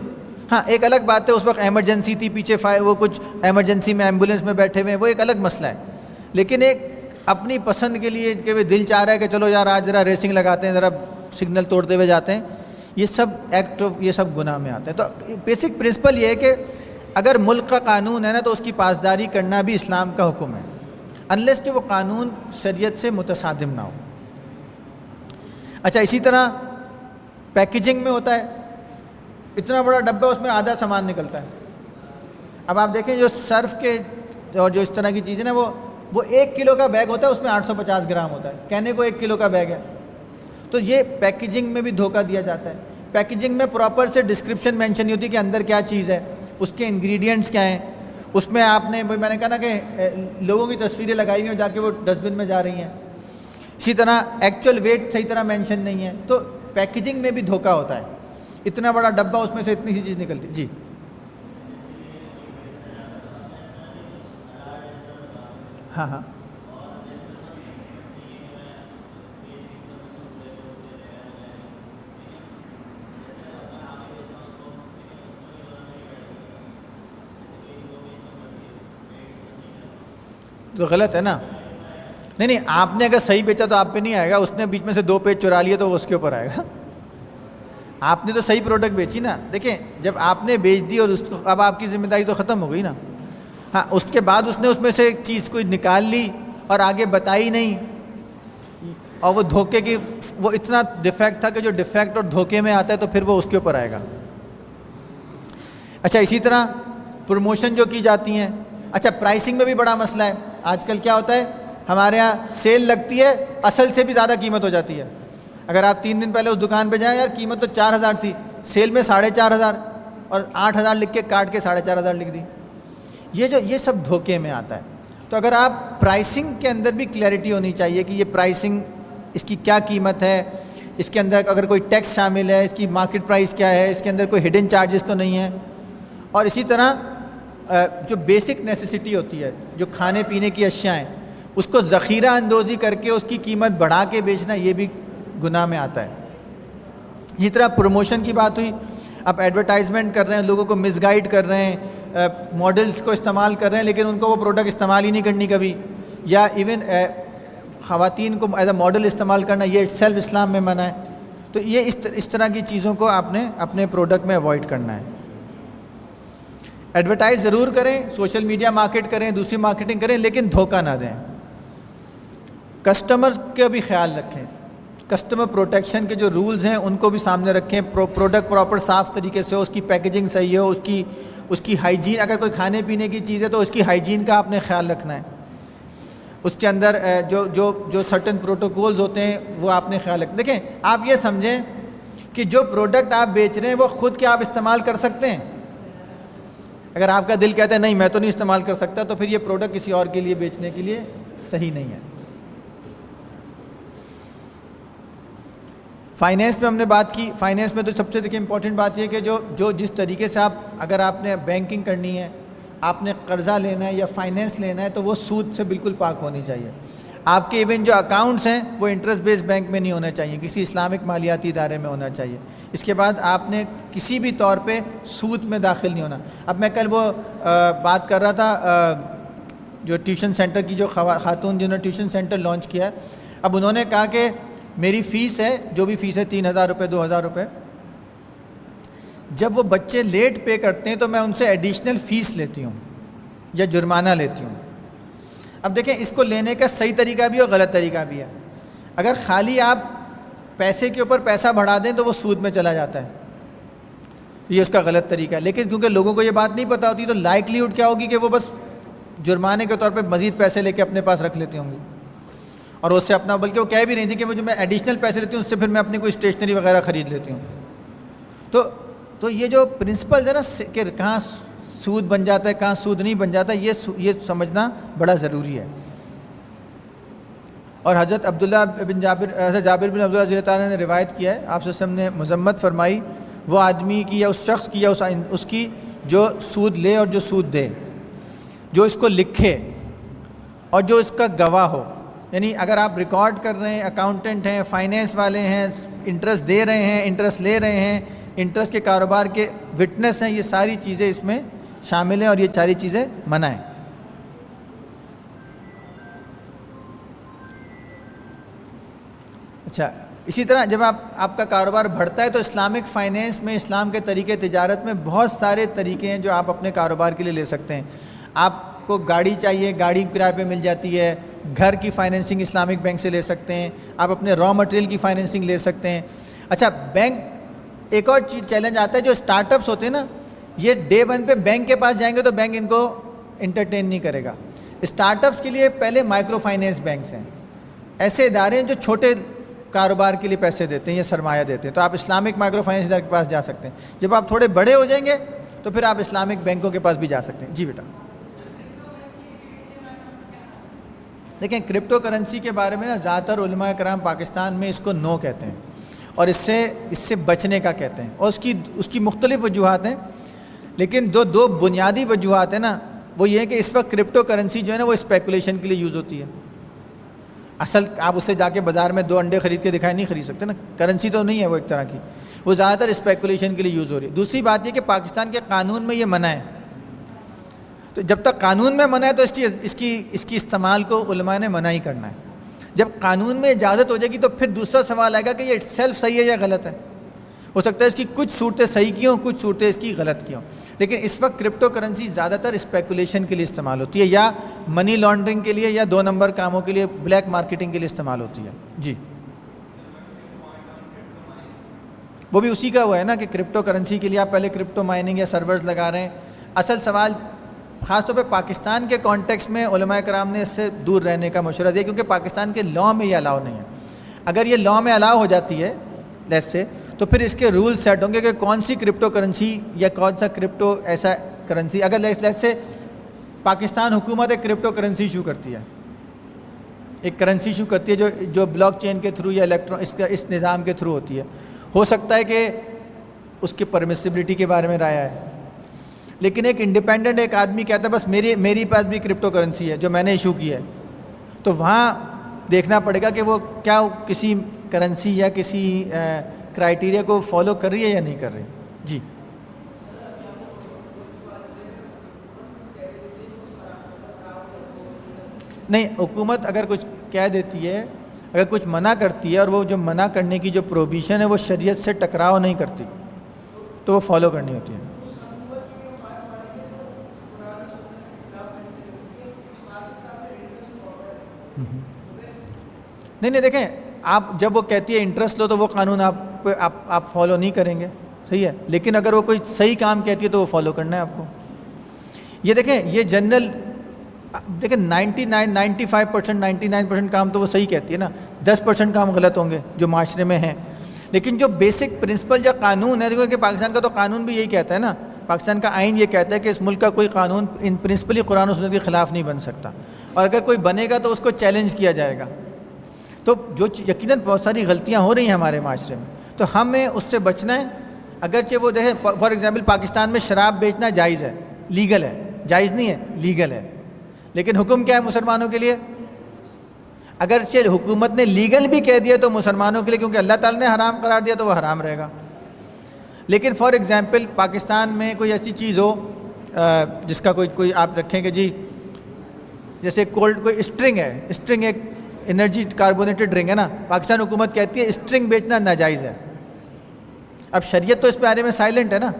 ہاں ایک الگ بات ہے اس وقت ایمرجنسی تھی پیچھے وہ کچھ ایمرجنسی میں ایمبولینس میں بیٹھے ہوئے ہیں, وہ ایک الگ مسئلہ ہے. لیکن ایک اپنی پسند کے لیے کہ دل چاہ رہا ہے کہ چلو یار آج ذرا ریسنگ لگاتے ہیں, ذرا سگنل توڑتے ہوئے جاتے ہیں, یہ سب گناہ میں آتے ہیں. تو بیسک پرنسپل یہ ہے کہ اگر ملک کا قانون ہے نا تو اس کی پاسداری کرنا بھی اسلام کا حکم ہے, انلیس کہ وہ قانون شریعت سے متصادم نہ ہو. اچھا اسی طرح پیکیجنگ میں ہوتا ہے, اتنا بڑا ڈبہ اس میں آدھا سامان نکلتا ہے. اب آپ دیکھیں جو سرف کے اور جو اس طرح کی چیزیں نا وہ 1 کلو کا بیگ ہوتا ہے, اس میں 850 گرام ہوتا ہے, کہنے کو 1 کلو کا بیگ ہے. تو یہ پیکیجنگ میں بھی دھوکہ دیا جاتا ہے. پیکیجنگ میں پراپر سے ڈسکرپشن مینشن نہیں ہوتی کہ اندر کیا چیز ہے, اس کے انگریڈینٹس کیا ہیں. اس میں آپ نے میں نے کہا نا کہ لوگوں کی تصویریں لگائی ہوئی ہیں جا کے وہ ڈسٹ بن میں جا رہی ہیں. اسی طرح ایکچوئل ویٹ صحیح طرح مینشن نہیں ہے. تو پیکیجنگ میں بھی دھوکہ ہوتا ہے. اتنا بڑا ڈبہ اس میں سے اتنی سی چیز نکلتی. جی ہاں تو غلط ہے نا. نہیں آپ نے اگر صحیح بیچا تو آپ پہ نہیں آئے گا, اس نے بیچ میں سے 2 پیج چرا لیے تو وہ اس کے اوپر آئے گا. آپ نے تو صحیح پروڈکٹ بیچی نا. دیکھیں جب آپ نے بیچ دی اور اب آپ کی ذمہ داری تو ختم ہو گئی نا. ہاں اس کے بعد اس نے اس میں سے ایک چیز کوئی نکال لی اور آگے بتائی نہیں, اور وہ دھوکے کی وہ اتنا ڈیفیکٹ تھا کہ جو ڈیفیکٹ اور دھوکے میں آتا ہے تو پھر وہ اس کے اوپر آئے گا. اچھا اسی طرح پروموشن جو کی جاتی ہیں. اچھا پرائسنگ میں بھی بڑا مسئلہ ہے. آج کل کیا ہوتا ہے ہمارے ہاں سیل لگتی ہے, اصل سے بھی زیادہ قیمت ہو جاتی ہے. اگر آپ 3 دن پہلے اس دکان پہ جائیں, یار قیمت تو 4000 تھی, سیل میں 4500 اور 8000 لکھ کے کاٹ کے 4500 لکھ دی. یہ سب دھوکے میں آتا ہے. تو اگر آپ پرائسنگ کے اندر بھی کلیئرٹی ہونی چاہیے کہ یہ پرائسنگ اس کی کیا قیمت ہے, اس کے اندر اگر کوئی ٹیکس شامل ہے, اس کی مارکیٹ پرائس کیا ہے, اس کے اندر کوئی ہڈن چارجز تو نہیں ہے. اور اسی طرح جو بیسک نیسیسٹی ہوتی ہے, جو کھانے پینے کی اشیاء ہیں, اس کو ذخیرہ اندوزی کر کے اس کی قیمت بڑھا کے بیچنا, یہ بھی گناہ میں آتا ہے. اسی طرح پروموشن کی بات ہوئی, آپ ایڈورٹائزمنٹ کر رہے ہیں, لوگوں کو مس گائیڈ کر رہے ہیں, ماڈلز کو استعمال کر رہے ہیں لیکن ان کو وہ پروڈکٹ استعمال ہی نہیں کرنی کبھی, یا ایون خواتین کو ایز اے ماڈل استعمال کرنا, یہ سیلف اسلام میں منع ہے. تو یہ اس طرح کی چیزوں کو آپ نے اپنے پروڈکٹ میں اوائڈ کرنا ہے. ایڈورٹائز ضرور کریں, سوشل میڈیا مارکیٹ کریں, دوسری مارکیٹنگ کریں, لیکن دھوکہ نہ دیں. کسٹمر کا بھی خیال رکھیں. کسٹمر پروٹیکشن کے جو رولز ہیں ان کو بھی سامنے رکھیں. پروڈکٹ پراپر صاف طریقے سے ہو, اس کی پیکیجنگ صحیح ہو, اس کی ہائیجین, اگر کوئی کھانے پینے کی چیز ہے تو اس کی ہائیجین کا آپ نے خیال رکھنا ہے. اس کے اندر جو سرٹن پروٹوکولز ہوتے ہیں وہ آپ نے خیال رکھنا. دیکھیں آپ یہ سمجھیں کہ جو پروڈکٹ آپ بیچ رہے ہیں وہ خود کیا آپ استعمال کر سکتے ہیں؟ اگر آپ کا دل کہتا ہے نہیں میں تو نہیں استعمال کر سکتا, تو پھر یہ پروڈکٹ کسی اور کے لیے بیچنے کے لیے صحیح نہیں ہے. فائنینس میں ہم نے بات کی. فائنینس میں تو سب سے دیکھیں امپورٹنٹ بات یہ کہ جو جس طریقے سے اگر آپ نے بینکنگ کرنی ہے, آپ نے قرضہ لینا ہے یا فائنینس لینا ہے, تو وہ سود سے بالکل پاک ہونی چاہیے. آپ کے ایون جو اکاؤنٹس ہیں وہ انٹرسٹ بیس بینک میں نہیں ہونا چاہیے, کسی اسلامک مالیاتی ادارے میں ہونا چاہیے. اس کے بعد آپ نے کسی بھی طور پہ سود میں داخل نہیں ہونا. اب میں کل وہ بات کر رہا تھا جو ٹیوشن سینٹر کی جو خاتون جنہوں نے ٹیوشن سینٹر لانچ کیا ہے, اب انہوں نے کہا کہ میری فیس ہے, جو بھی فیس ہے 3,000 روپے 2,000 روپے, جب وہ بچے لیٹ پے کرتے ہیں تو میں ان سے ایڈیشنل فیس لیتی ہوں یا جرمانہ لیتی ہوں. اب دیکھیں اس کو لینے کا صحیح طریقہ بھی اور غلط طریقہ بھی ہے. اگر خالی آپ پیسے کے اوپر پیسہ بڑھا دیں تو وہ سود میں چلا جاتا ہے, یہ اس کا غلط طریقہ ہے. لیکن کیونکہ لوگوں کو یہ بات نہیں پتہ ہوتی تو لائکلیہڈ کیا ہوگی کہ وہ بس جرمانے کے طور پہ مزید پیسے لے کے اپنے پاس رکھ لیتے ہوں گے, اور اس سے اپنا, بلکہ وہ کہہ بھی نہیں تھی کہ جو میں ایڈیشنل پیسے لیتی ہوں اس سے پھر میں اپنی کوئی اسٹیشنری وغیرہ خرید لیتی ہوں. تو یہ جو پرنسپل ہے نا کہ کہاں سود بن جاتا ہے کہاں سود نہیں بن جاتا, یہ سمجھنا بڑا ضروری ہے. اور حضرت جابر بن عبداللہ رضی اللہ تعالیٰ نے روایت کیا ہے, آپ سے نے مذمت فرمائی وہ آدمی کی یا اس شخص کی یا اس کی جو سود لے اور جو سود دے, جو اس کو لکھے اور جو اس کا گواہ ہو. یعنی اگر آپ ریکارڈ کر رہے ہیں, اکاؤنٹنٹ ہیں, فائنینس والے ہیں, انٹرسٹ دے رہے ہیں, انٹرسٹ لے رہے ہیں, انٹرسٹ کے کاروبار کے وٹنس ہیں, یہ ساری چیزیں اس میں شامل ہیں اور یہ ساری چیزیں منع ہیں. اچھا, اسی طرح جب آپ کا کاروبار بڑھتا ہے تو اسلامک فائنینس میں, اسلام کے طریقے تجارت میں بہت سارے طریقے ہیں جو آپ اپنے کاروبار کے لیے لے سکتے ہیں. آپ کو گاڑی چاہیے, گاڑی کرائے پہ مل جاتی ہے. گھر کی فائنینسنگ اسلامک بینک سے لے سکتے ہیں. آپ اپنے را مٹیریل کی فائنینسنگ لے سکتے ہیں. اچھا, بینک ایک اور چیز چیلنج آتا ہے, جو اسٹارٹ اپس ہوتے ہیں نا, یہ ڈے ون پہ بینک کے پاس جائیں گے تو بینک ان کو انٹرٹین نہیں کرے گا. اسٹارٹ اپس کے لیے پہلے مائکرو فائنینس بینکس ہیں, ایسے ادارے ہیں جو چھوٹے کاروبار کے لیے پیسے دیتے ہیں یا سرمایہ دیتے ہیں. تو آپ اسلامک مائکرو فائنینس ادارے کے پاس جا سکتے ہیں. جب آپ تھوڑے بڑے ہو جائیں گے تو پھر آپ اسلامک بینکوں کے پاس بھی جا سکتے ہیں. جی بیٹا. دیکھیں کرپٹو کرنسی کے بارے میں نا زیادہ تر علماء کرام پاکستان میں اس کو نو کہتے ہیں اور اس سے بچنے کا کہتے ہیں, اور اس کی مختلف وجوہات ہیں. لیکن دو بنیادی وجوہات ہیں نا, وہ یہ ہے کہ اس وقت کرپٹو کرنسی جو ہے نا وہ اسپیکولیشن کے لیے یوز ہوتی ہے. اصل آپ اس سے جا کے بازار میں 2 انڈے خرید کے دکھائے نہیں خرید سکتے نا, کرنسی تو نہیں ہے وہ ایک طرح کی, وہ زیادہ تر اسپیکولیشن کے لیے یوز ہو رہی ہے. دوسری بات یہ کہ پاکستان کے قانون میں یہ منع ہے, تو جب تک قانون میں منع ہے تو اس کی استعمال کو علماء نے منع ہی کرنا ہے. جب قانون میں اجازت ہو جائے گی تو پھر دوسرا سوال آئے گا کہ یہ سیلف صحیح ہے یا غلط ہے. ہو سکتا ہے اس کی کچھ صورتیں صحیح کی ہوں, کچھ صورتیں اس کی غلط کی ہوں. لیکن اس وقت کرپٹو کرنسی زیادہ تر اسپیکولیشن کے لیے استعمال ہوتی ہے, یا منی لانڈرنگ کے لیے, یا 2 نمبر کاموں کے لیے, بلیک مارکیٹنگ کے لیے استعمال ہوتی ہے. جی, وہ بھی اسی کا ہوا ہے نا کہ کرپٹو کرنسی کے لیے آپ پہلے کرپٹو مائننگ یا سرورز لگا رہے ہیں. اصل سوال خاص طور پہ پاکستان کے کانٹیکس میں علماء کرام نے اس سے دور رہنے کا مشورہ دیا, کیونکہ پاکستان کے لاء میں یہ الاؤ نہیں ہے. اگر یہ لاء میں الاؤ ہو جاتی ہے لیٹس سے, تو پھر اس کے رول سیٹ ہوں گے کہ کون سی کرپٹو کرنسی یا کون سا کرپٹو ایسا کرنسی. اگر لیٹس سے پاکستان حکومت ایک کرپٹو کرنسی ایشو کرتی ہے, ایک کرنسی ایشو کرتی ہے جو بلاک چین کے تھرو یا اس نظام کے تھرو ہوتی ہے, ہو سکتا ہے کہ اس کی پرمیسیبلٹی کے بارے میں رائے ہے. لیکن ایک انڈیپینڈنٹ ایک آدمی کہتا ہے بس میری پاس بھی کرپٹو کرنسی ہے جو میں نے ایشو کی ہے, تو وہاں دیکھنا پڑے گا کہ وہ کیا کسی کرنسی یا کسی کرائیٹیریا کو فالو کر رہی ہے یا نہیں کر رہی. جی, نہیں, حکومت اگر کچھ کہہ دیتی ہے, اگر کچھ منع کرتی ہے اور وہ جو منع کرنے کی جو پروویژن ہے وہ شریعت سے ٹکراؤ نہیں کرتی تو وہ فالو کرنی ہوتی ہے. نہیں دیکھیں آپ جب وہ کہتی ہے انٹرسٹ لو تو وہ قانون آپ فالو نہیں کریں گے, صحیح ہے, لیکن اگر وہ کوئی صحیح کام کہتی ہے تو وہ فالو کرنا ہے آپ کو. یہ دیکھیں یہ جنرل دیکھیں 95% 99% کام تو وہ صحیح کہتی ہے نا, 10% کام غلط ہوں گے جو معاشرے میں ہیں. لیکن جو بیسک پرنسپل یا قانون ہے, دیکھو کہ پاکستان کا تو قانون بھی یہی کہتا ہے نا, پاکستان کا آئین یہ کہتا ہے کہ اس ملک کا کوئی قانون ان پرنسپلی قرآن و سنت کے خلاف نہیں بن سکتا, اور اگر کوئی بنے گا تو اس کو چیلنج کیا جائے گا. تو جو یقیناً بہت ساری غلطیاں ہو رہی ہیں ہمارے معاشرے میں, تو ہمیں اس سے بچنا ہے. اگرچہ وہ دیکھیں فار ایگزامپل پاکستان میں شراب بیچنا جائز ہے, لیگل ہے, جائز نہیں ہے لیگل ہے, لیکن حکم کیا ہے مسلمانوں کے لیے؟ اگرچہ حکومت نے لیگل بھی کہہ دیا تو مسلمانوں کے لیے, کیونکہ اللہ تعالیٰ نے حرام قرار دیا تو وہ حرام رہے گا. لیکن فار ایگزامپل پاکستان میں کوئی ایسی چیز ہو جس کا کوئی آپ رکھیں کہ جی جیسے کوئی اسٹرنگ ہے, اسٹرنگ ایک انرجی کاربونیٹڈ ڈرنک ہے نا, پاکستان حکومت کہتی ہے اسٹرنگ بیچنا ناجائز ہے. اب شریعت تو اس بارے میں سائلنٹ ہے نا,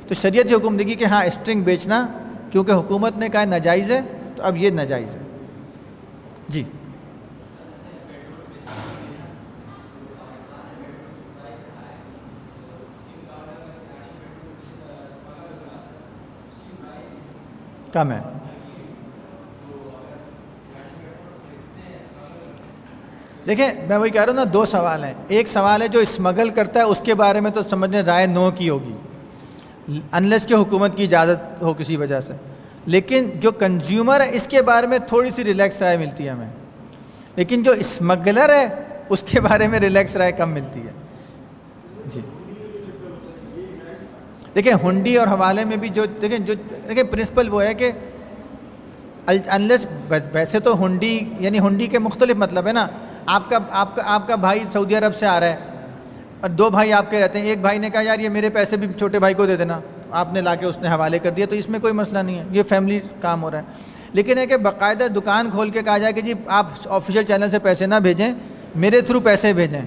تو شریعت یہ حکم دے گی کہ ہاں اسٹرنگ بیچنا, کیونکہ حکومت نے کہا ناجائز ہے تو اب یہ ناجائز ہے. جی کم ہے. دیکھیں میں وہی کہہ رہا ہوں نا, دو سوال ہیں. ایک سوال ہے جو اسمگل کرتا ہے, اس کے بارے میں تو سمجھنے رائے نو کی ہوگی انلیس کہ حکومت کی اجازت ہو کسی وجہ سے. لیکن جو کنزیومر ہے اس کے بارے میں تھوڑی سی ریلیکس رائے ملتی ہے ہمیں, لیکن جو اسمگلر ہے اس کے بارے میں ریلیکس رائے کم ملتی ہے. جی دیکھیں ہنڈی اور حوالے میں بھی جو دیکھیں پرنسپل وہ ہے کہ انلیس, ویسے تو ہنڈی یعنی ہنڈی کے مختلف مطلب ہے نا. آپ کا بھائی سعودی عرب سے آ رہا ہے اور دو بھائی آپ کے رہتے ہیں, ایک بھائی نے کہا یار یہ میرے پیسے بھی چھوٹے بھائی کو دے دینا, آپ نے لا کے اس نے حوالے کر دیا, تو اس میں کوئی مسئلہ نہیں ہے, یہ فیملی کام ہو رہا ہے. لیکن ہے کہ باقاعدہ دکان کھول کے کہا جائے کہ جی آپ آفیشیل چینل سے پیسے نہ بھیجیں, میرے تھرو پیسے بھیجیں,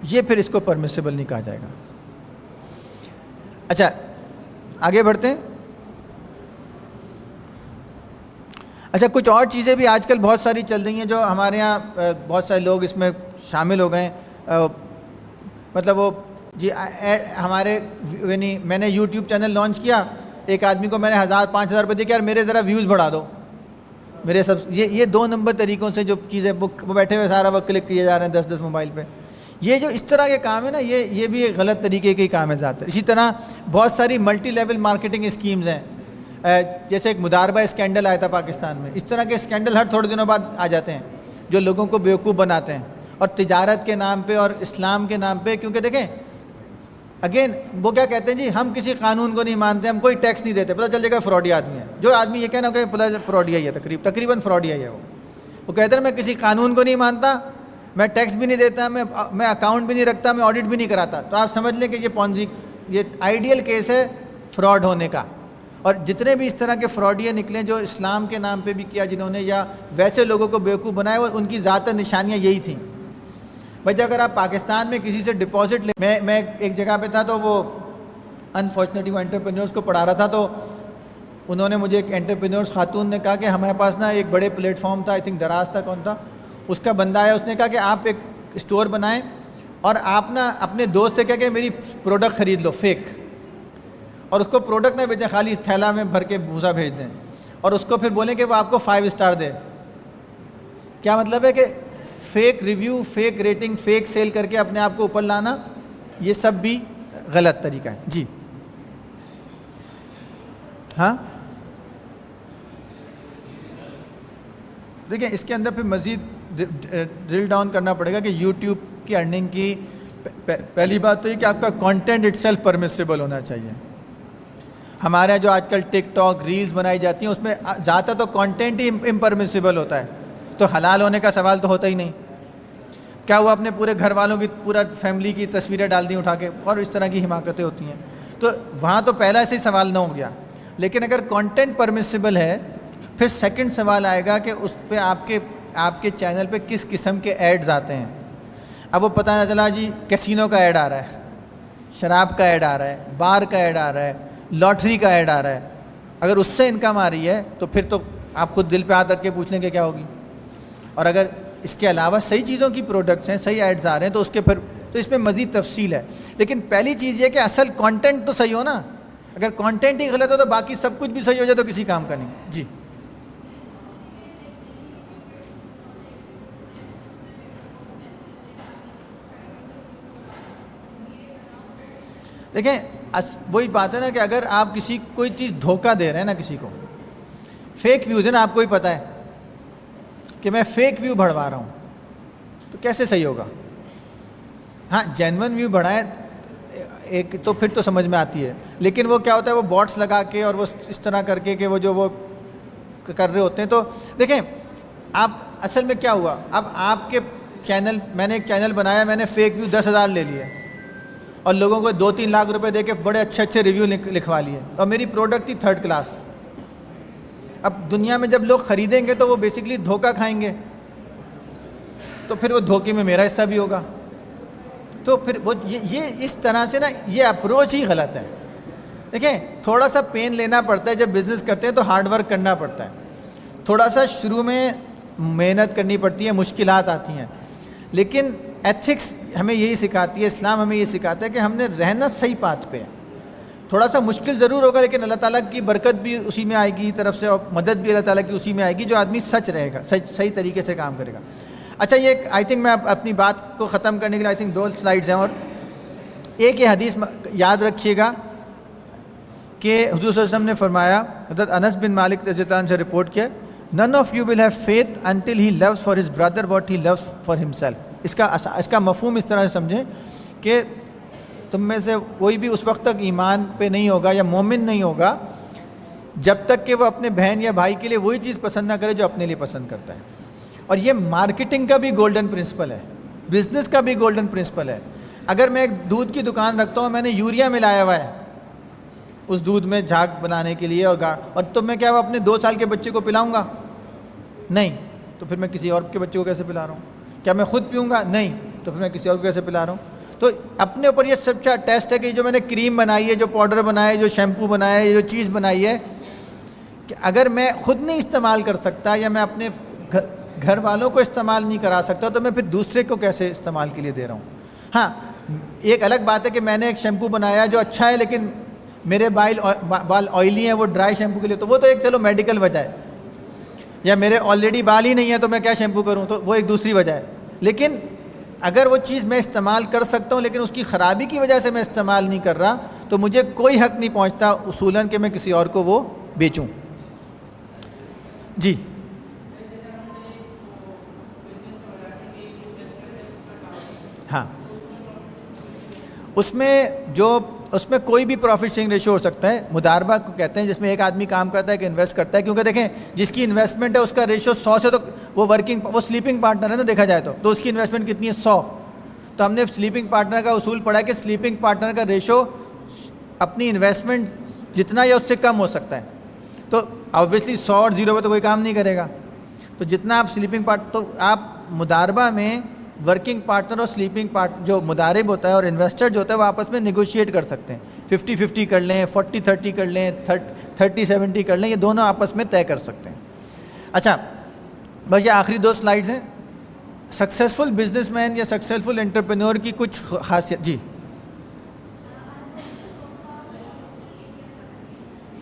یہ پھر اس کو پرمیسیبل نہیں کہا جائے گا. اچھا آگے بڑھتے ہیں. اچھا کچھ اور چیزیں بھی آج کل بہت ساری چل رہی ہیں جو ہمارے ہاں بہت سارے لوگ اس میں شامل ہو گئے ہیں. مطلب وہ جی ہمارے یعنی میں نے یوٹیوب چینل لانچ کیا, ایک آدمی کو میں نے 1000-5000 روپے دے کے یار میرے ذرا ویوز بڑھا دو میرے سب. یہ 2 نمبر طریقوں سے جو چیزیں وہ بیٹھے ہوئے سارا وقت کلک کیے جا رہے ہیں 10 موبائل پہ. یہ جو اس طرح کے کام ہے نا, یہ بھی ایک غلط طریقے کے کام ہے ذات. اسی طرح بہت ساری ملٹی لیول مارکیٹنگ اسکیمز ہیں, جیسے ایک مداربہ اسکینڈل آیا تھا پاکستان میں. اس طرح کے اسکینڈل ہر تھوڑے دنوں بعد آ جاتے ہیں جو لوگوں کو بیوقوف بناتے ہیں, اور تجارت کے نام پہ اور اسلام کے نام پہ. کیونکہ دیکھیں اگین وہ کیا کہتے ہیں جی ہم کسی قانون کو نہیں مانتے, ہم کوئی ٹیکس نہیں دیتے, پتہ چل جائے گا فراڈی آدمی ہے. جو آدمی یہ کہنا کہ فراڈی ہے, تقریباً فراڈی ہے, وہ کہتے ہیں میں کسی قانون کو نہیں مانتا, میں ٹیکس بھی نہیں دیتا, میں اکاؤنٹ بھی نہیں رکھتا, میں آڈٹ بھی نہیں کراتا. تو آپ سمجھ لیں کہ یہ آئیڈیل کیس ہے فراڈ ہونے کا. اور جتنے بھی اس طرح کے فراڈیاں نکلیں جو اسلام کے نام پہ بھی کیا جنہوں نے, یا ویسے لوگوں کو بیوقوف بنایا, وہ ان کی ذاتی نشانیاں یہی تھیں. بھائی اگر آپ پاکستان میں کسی سے ڈپازٹ لیں, میں ایک جگہ پہ تھا تو وہ انفارچونیٹلی وہ انٹرپرینورس کو پڑھا رہا تھا, تو انہوں نے مجھے ایک انٹرپرینورس خاتون نے کہا کہ ہمارے پاس نا ایک بڑے پلیٹ فارم تھا, آئی تھنک دراز تھا, کون تھا, اس کا بندہ آیا, اس نے کہا کہ آپ ایک اسٹور بنائیں اور آپ نا اپنے دوست سے کہہ کہ میری پروڈکٹ خرید لو فیک, اور اس کو پروڈکٹ نہ بھیجیں, خالی تھیلا میں بھر کے بھوسا بھیج دیں, اور اس کو پھر بولیں کہ وہ آپ کو 5 اسٹار دے. کیا مطلب ہے کہ fake review, fake rating, fake sale کر کے اپنے آپ کو اوپر لانا, یہ سب بھی غلط طریقہ ہے. جی ہاں دیکھیں اس کے اندر پھر مزید ڈرل ڈاؤن کرنا پڑے گا کہ یوٹیوب کی ارننگ کی پہلی بات تو یہ کہ آپ کا کانٹینٹ اٹ سیلف پرمیسیبل ہونا چاہیے. ہمارے جو آج کل ٹک ٹاک ریلز بنائی جاتی ہیں اس میں زیادہ تو کانٹینٹ ہی امپرمیسیبل ہوتا ہے, تو حلال ہونے کا سوال تو ہوتا ہی نہیں. کیا ہوا اپنے پورے گھر والوں کی, پورا فیملی کی تصویریں ڈال دیں اٹھا کے, اور اس طرح کی حماقتیں ہوتی ہیں, تو وہاں تو پہلا سے ہی سوال نہ ہو گیا. لیکن اگر کانٹینٹ پرمیسیبل ہے, پھر سیکنڈ سوال آئے گا کہ اس پہ آپ کے چینل پہ کس قسم کے ایڈز آتے ہیں. اب وہ پتہ نہ چلا جی کیسینو کا ایڈ آ رہا ہے, شراب کا ایڈ آ رہا ہے, بار کا ایڈ آ رہا ہے, لاٹری کا ایڈ آ رہا ہے. اگر اس سے انکم آ رہی ہے تو پھر تو آپ خود دل پہ ہاتھ رکھ کے پوچھ لیں کہ کیا ہوگی. اور اگر اس کے علاوہ صحیح چیزوں کی پروڈکٹس ہیں, صحیح ایڈز آ رہے ہیں, تو اس کے پھر تو اس میں مزید تفصیل ہے. لیکن پہلی چیز یہ کہ اصل کانٹینٹ تو صحیح ہو نا. اگر کانٹینٹ ہی غلط ہو تو باقی سب کچھ بھی صحیح ہو جائے تو کسی کام کا نہیں. جی دیکھیں وہی بات ہے نا کہ اگر آپ کسی کوئی چیز دھوکہ دے رہے ہیں نا کسی کو, فیک ویوز ہے نا, آپ کو ہی پتہ ہے کہ میں فیک ویو بڑھوا رہا ہوں, تو کیسے صحیح ہوگا؟ ہاں جینون ویو بڑھائیں ایک تو پھر تو سمجھ میں آتی ہے, لیکن وہ کیا ہوتا ہے, وہ باٹس لگا کے اور وہ اس طرح کر کے کہ وہ جو وہ کر رہے ہوتے ہیں. تو دیکھیں آپ اصل میں کیا ہوا, اب آپ کے چینل, میں نے ایک چینل بنایا, میں نے فیک ویو 10,000 لے لیے اور لوگوں کو 2-3 لاکھ روپے دے کے بڑے اچھے اچھے ریویو لکھوا لیے, اور میری پروڈکٹ تھی 3rd کلاس. اب دنیا میں جب لوگ خریدیں گے تو وہ بیسکلی دھوکہ کھائیں گے, تو پھر وہ دھوکے میں میرا حصہ بھی ہوگا. تو پھر وہ یہ اس طرح سے نا یہ اپروچ ہی غلط ہے. دیکھیں تھوڑا سا پین لینا پڑتا ہے جب بزنس کرتے ہیں, تو ہارڈ ورک کرنا پڑتا ہے, تھوڑا سا شروع میں محنت کرنی پڑتی ہے, مشکلات آتی ہیں, لیکن ایتھکس ہمیں یہی سکھاتی ہے, اسلام ہمیں یہ سکھاتا ہے کہ ہم نے رہنا صحیح پاتھ پہ ہے. تھوڑا سا مشکل ضرور ہوگا, لیکن اللہ تعالیٰ کی برکت بھی اسی میں آئے گی طرف سے, اور مدد بھی اللہ تعالیٰ کی اسی میں آئے گی, جو آدمی سچ رہے گا, صحیح طریقے سے کام کرے گا. اچھا یہ آئی تھنک میں اپنی بات کو ختم کرنے کے لیے آئی تھنک 2 سلائیڈز ہیں, اور ایک یہ حدیث یاد رکھیے گا کہ حضور صلی اللہ علیہ وسلم نے فرمایا, حضرت انس بن مالک رضی اللہ عنہ سے رپورٹ کیا, none of you will have faith until he loves for his brother what he loves for himself. اس کا مفہوم اس طرح سے سمجھیں کہ تم میں سے کوئی بھی اس وقت تک ایمان پہ نہیں ہوگا یا مومن نہیں ہوگا جب تک کہ وہ اپنے بہن یا بھائی کے لیے وہی چیز پسند نہ کرے جو اپنے لیے پسند کرتا ہے. اور یہ مارکیٹنگ کا بھی گولڈن پرنسپل ہے, بزنس کا بھی گولڈن پرنسپل ہے. اگر میں ایک دودھ کی دکان رکھتا ہوں, میں نے یوریا ملایا ہوا ہے اس دودھ میں جھاگ بنانے کے لیے, اور تو میں کیا وہ اپنے 2 سال کے بچے کو پلاؤں گا؟ نہیں. تو پھر میں کسی اور کے بچے کو کیسے پلا رہا ہوں؟ کیا میں خود پیوں گا؟ نہیں. تو پھر میں کسی اور کو کیسے پلا رہا ہوں؟ تو اپنے اوپر یہ سچا ٹیسٹ ہے کہ جو میں نے کریم بنائی ہے, جو پاؤڈر بنایا ہے, جو شیمپو بنایا ہے, جو چیز بنائی ہے, کہ اگر میں خود نہیں استعمال کر سکتا یا میں اپنے گھر والوں کو استعمال نہیں کرا سکتا, تو میں پھر دوسرے کو کیسے استعمال کے لیے دے رہا ہوں؟ ہاں ایک الگ بات ہے کہ میں نے ایک شیمپو بنایا جو اچھا ہے, لیکن میرے بال آئلی ہیں, وہ ڈرائی شیمپو کے لیے, تو وہ تو ایک چلو میڈیکل وجہ ہے, یا میرے آلریڈی بال ہی نہیں ہیں تو میں کیا شیمپو کروں, تو وہ ایک دوسری وجہ ہے. لیکن اگر وہ چیز میں استعمال کر سکتا ہوں لیکن اس کی خرابی کی وجہ سے میں استعمال نہیں کر رہا, تو مجھے کوئی حق نہیں پہنچتا اصولاً کہ میں کسی اور کو وہ بیچوں. جی ہاں اس میں کوئی بھی پروفٹ شیئرنگ ریشو ہو سکتا ہے, مداربہ کو کہتے ہیں, جس میں ایک آدمی کام کرتا ہے کہ انویسٹ کرتا ہے. کیونکہ دیکھیں جس کی انویسٹمنٹ ہے اس کا ریشو 100 سے, تو وہ سلیپنگ پارٹنر ہے نا, دیکھا جائے تو اس کی انویسٹمنٹ کتنی ہے؟ 100. تو ہم نے سلیپنگ پارٹنر کا اصول پڑھا ہے کہ سلیپنگ پارٹنر کا ریشو اپنی انویسٹمنٹ جتنا یا اس سے کم ہو سکتا ہے. تو آبویسلی 100 اور 0 پہ تو کوئی کام نہیں کرے گا. تو جتنا آپ سلیپنگ تو آپ مداربہ میں ورکنگ پارٹنر اور سلیپنگ پارٹنر جو مدارب ہوتا ہے اور انویسٹر جو ہوتا ہے وہ آپس میں نیگوشیٹ کر سکتے ہیں. 50-50 کر لیں, 40-30 کر لیں, 30-70 کر لیں, یہ دونوں آپس میں طے کر سکتے ہیں. اچھا بس یہ آخری 2 سلائیڈز ہیں. سکسیزفل بزنس مین یا سکسیزفل انٹرپرینور کی کچھ خاصیت. جی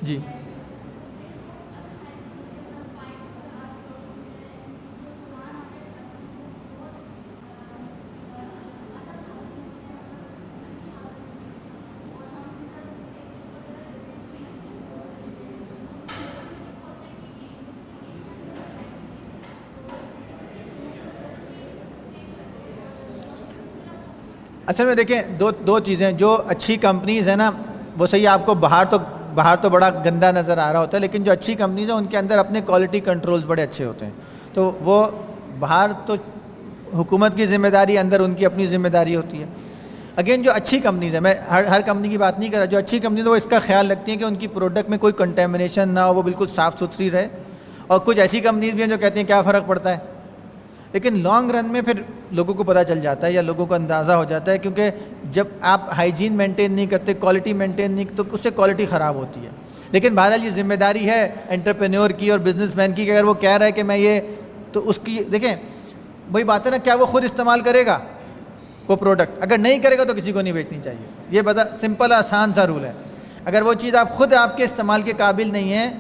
جی اصل میں دیکھیں دو چیزیں. جو اچھی کمپنیز ہیں نا وہ صحیح آپ کو باہر تو بڑا گندا نظر آ رہا ہوتا ہے, لیکن جو اچھی کمپنیز ہیں ان کے اندر اپنے کوالٹی کنٹرولز بڑے اچھے ہوتے ہیں. تو وہ باہر تو حکومت کی ذمہ داری, اندر ان کی اپنی ذمہ داری ہوتی ہے. اگین جو اچھی کمپنیز ہیں, میں ہر کمپنی کی بات نہیں کر رہا, جو اچھی کمپنیز ہیں وہ اس کا خیال رکھتی ہیں کہ ان کی پروڈکٹ میں کوئی کنٹیمنیشن نہ ہو, وہ بالکل صاف ستھری رہے. اور کچھ ایسی کمپنیز بھی ہیں جو کہتی ہیں کیا فرق پڑتا ہے, لیکن لانگ رن میں پھر لوگوں کو پتہ چل جاتا ہے یا لوگوں کو اندازہ ہو جاتا ہے, کیونکہ جب آپ ہائیجین مینٹین نہیں کرتے, کوالٹی مینٹین نہیں, تو اس سے کوالٹی خراب ہوتی ہے. لیکن بہرحال یہ ذمہ داری ہے انٹرپرینور کی اور بزنس مین کی کہ اگر وہ کہہ رہا ہے کہ میں یہ, تو اس کی دیکھیں وہی بات ہے نا, کیا وہ خود استعمال کرے گا وہ پروڈکٹ؟ اگر نہیں کرے گا تو کسی کو نہیں بیچنی چاہیے. یہ بتا سمپل آسان سا رول ہے. اگر وہ چیز آپ خود آپ کے استعمال کے قابل نہیں ہے,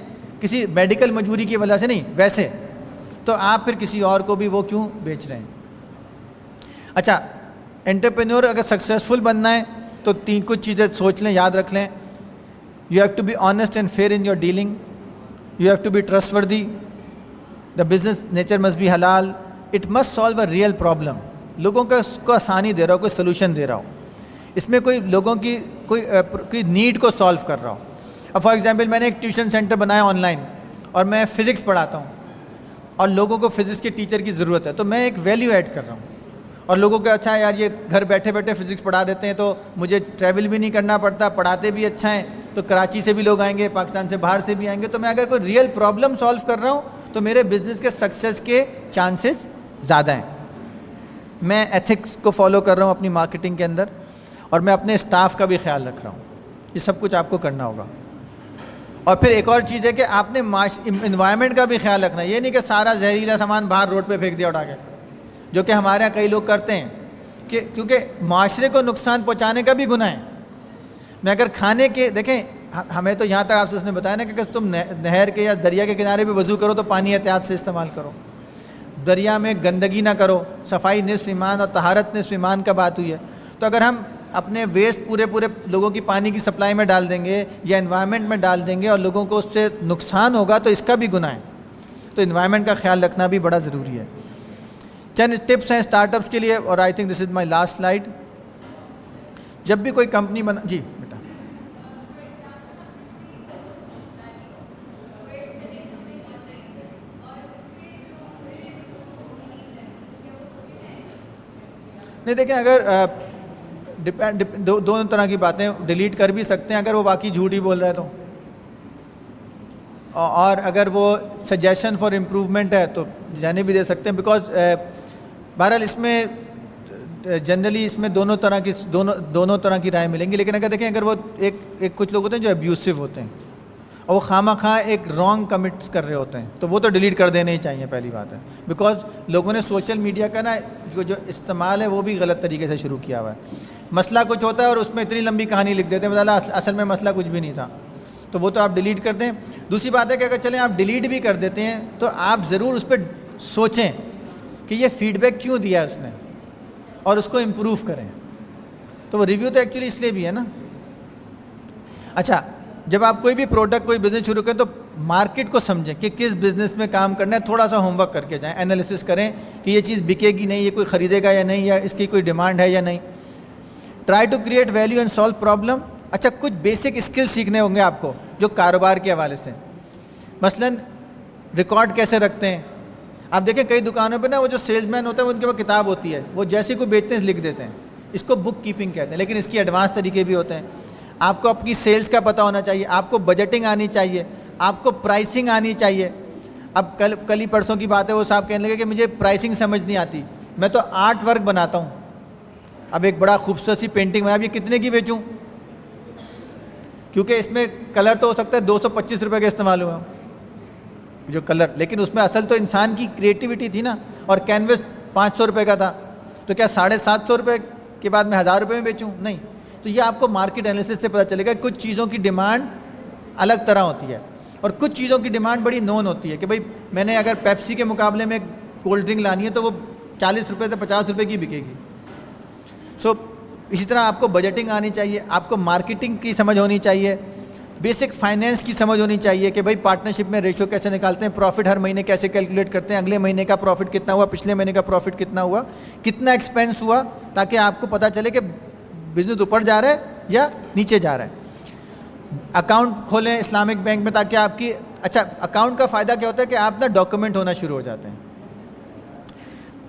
کسی میڈیکل مجبوری کی وجہ سے نہیں, ویسے تو آپ پھر کسی اور کو بھی وہ کیوں بیچ رہے ہیں؟ اچھا, انٹرپرینور اگر سکسیزفل بننا ہے تو کچھ چیزیں سوچ لیں, یاد رکھ لیں. You have to be honest and fair in your dealing. You have to be trustworthy. The business nature must be halal. It must solve a real problem. لوگوں کو آسانی دے رہا ہو, کوئی سلوشن دے رہا ہو, اس میں کوئی لوگوں کی کوئی نیڈ کو سالو کر رہا ہو. اب فار ایگزامپل میں نے ایک ٹیوشن سینٹر بنایا آن لائن, اور میں فزکس پڑھاتا ہوں, اور لوگوں کو فزکس کے ٹیچر کی ضرورت ہے, تو میں ایک ویلیو ایڈ کر رہا ہوں. اور لوگوں کو اچھا ہے یار, یہ گھر بیٹھے بیٹھے فزکس پڑھا دیتے ہیں تو مجھے ٹریول بھی نہیں کرنا پڑتا, پڑھاتے بھی اچھا ہیں, تو کراچی سے بھی لوگ آئیں گے, پاکستان سے باہر سے بھی آئیں گے. تو میں اگر کوئی ریئل پرابلم سالو کر رہا ہوں تو میرے بزنس کے سکسیس کے چانسز زیادہ ہیں. میں ایتھکس کو فالو کر رہا ہوں اپنی مارکیٹنگ کے اندر, اور میں اپنے اسٹاف کا بھی خیال رکھ رہا ہوں. یہ سب کچھ آپ کو کرنا ہوگا. اور پھر ایک اور چیز ہے کہ آپ نے انوائرمنٹ کا بھی خیال رکھنا ہے. یہ نہیں کہ سارا زہریلا سامان باہر روڈ پہ پھینک دیا اٹھا کے, جو کہ ہمارے یہاں کئی لوگ کرتے ہیں, کہ کیونکہ معاشرے کو نقصان پہنچانے کا بھی گناہ ہے. میں اگر کھانے کے دیکھیں, ہمیں تو یہاں تک آپ سے اس نے بتایا نا کہ تم نہر کے یا دریا کے کنارے پہ وضو کرو تو پانی احتیاط سے استعمال کرو, دریا میں گندگی نہ کرو. صفائی نصف ایمان اور طہارت نصف ایمان کا بات ہوئی ہے. تو اگر ہم اپنے ویسٹ پورے لوگوں کی پانی کی سپلائی میں ڈال دیں گے یا انوائرمنٹ میں ڈال دیں گے اور لوگوں کو اس سے نقصان ہوگا, تو اس کا بھی گناہ ہے. تو انوائرمنٹ کا خیال رکھنا بھی بڑا ضروری ہے. چند ٹپس ہیں اسٹارٹ اپس کے لیے, اور آئی think this is my last slide. جب بھی کوئی کمپنی جی بیٹا, نہیں دیکھیں, اگر دونوں طرح کی باتیں ڈیلیٹ کر بھی سکتے ہیں اگر وہ واقعی جھوٹ ہی بول رہا ہے تو, اور اگر وہ سجیشن فار امپروومنٹ ہے تو جانے بھی دے سکتے ہیں. بیکاز بہرحال اس میں جنرلی اس میں دونوں طرح کی رائے ملیں گی. لیکن اگر دیکھیں, اگر وہ ایک کچھ لوگ ہوتے ہیں جو ابیوسو ہوتے ہیں اور وہ خواہ مخواہ ایک رانگ کمٹ کر رہے ہوتے ہیں, تو وہ تو ڈیلیٹ کر دینے ہی چاہیے, پہلی بات ہے. بیکاز لوگوں نے سوشل میڈیا کا نا جو استعمال ہے وہ بھی غلط طریقے سے شروع کیا ہوا ہے. مسئلہ کچھ ہوتا ہے اور اس میں اتنی لمبی کہانی لکھ دیتے ہیں, مطلب اصل میں مسئلہ کچھ بھی نہیں تھا, تو وہ تو آپ ڈیلیٹ کر دیں. دوسری بات ہے کہ اگر چلیں آپ ڈیلیٹ بھی کر دیتے ہیں تو آپ ضرور اس پہ سوچیں کہ یہ فیڈ بیک کیوں دیا ہے اس نے, اور اس کو امپروو کریں. تو وہ ریویو تو ایکچولی اس لیے بھی ہے نا. اچھا, جب آپ کوئی بھی پروڈکٹ کوئی بزنس شروع کریں تو مارکیٹ کو سمجھیں کہ کس بزنس میں کام کرنا ہے. تھوڑا سا ہوم ورک کر کے جائیں, انالیسس کریں کہ یہ چیز بکے گی نہیں, یہ کوئی خریدے گا یا نہیں, یا اس کی کوئی ڈیمانڈ ہے یا نہیں. Try to create value and solve problem. اچھا, کچھ بیسک اسکل سیکھنے ہوں گے آپ کو جو کاروبار کے حوالے سے. مثلاً ریکارڈ کیسے رکھتے ہیں. آپ دیکھیں کئی دکانوں پہ نا وہ جو سیلز مین ہوتے ہیں ان کے پاس کتاب ہوتی ہے, وہ جیسے کو بیچتے ہیں لکھ دیتے ہیں. اس کو بک کیپنگ کہتے ہیں, لیکن اس کی ایڈوانس طریقے بھی ہوتے ہیں. آپ کو اپنی سیلز کا پتہ ہونا چاہیے, آپ کو بجٹنگ آنی چاہیے, آپ کو پرائسنگ آنی چاہیے. اب کل ہی پرسوں کی بات ہے, وہ صاحب کہنے لگے کہ مجھے پرائسنگ سمجھ نہیں آتی, میں تو آرٹ ورک بناتا ہوں. اب ایک بڑا خوبصورت سی پینٹنگ میں اب یہ کتنے کی بیچوں, کیونکہ اس میں کلر تو ہو سکتا ہے 225 روپے کا استعمال ہوا جو کلر, لیکن اس میں اصل تو انسان کی کریٹیوٹی تھی نا. اور کینوس 500 روپے کا تھا, تو کیا 750 روپے کے بعد میں 1000 روپے میں بیچوں؟ نہیں. تو یہ آپ کو مارکیٹ انالیسس سے پتہ چلے گا. کچھ چیزوں کی ڈیمانڈ الگ طرح ہوتی ہے اور کچھ چیزوں کی ڈیمانڈ بڑی نون ہوتی ہے, کہ بھائی میں نے اگر پیپسی کے مقابلے میں کولڈ ڈرنک لانی ہے تو وہ 40 روپے سے 50 روپے کی بکے گی. سو اسی طرح آپ کو بجٹنگ آنی چاہیے, آپ کو مارکیٹنگ کی سمجھ ہونی چاہیے, بیسک فائنینس کی سمجھ ہونی چاہیے کہ بھائی پارٹنرشپ میں ریشو کیسے نکالتے ہیں, پروفٹ ہر مہینے کیسے کیلکولیٹ کرتے ہیں, اگلے مہینے کا پروفٹ کتنا ہوا, پچھلے مہینے کا پروفٹ کتنا ہوا, کتنا ایکسپینس ہوا, تاکہ آپ کو پتہ چلے کہ بزنس اوپر جا رہا ہے یا نیچے جا رہا ہے. اکاؤنٹ کھولیں اسلامک بینک میں تاکہ آپ کی, اچھا اکاؤنٹ کا فائدہ کیا ہوتا ہے کہ آپ نا ڈاکومنٹ ہونا شروع ہو جاتے ہیں.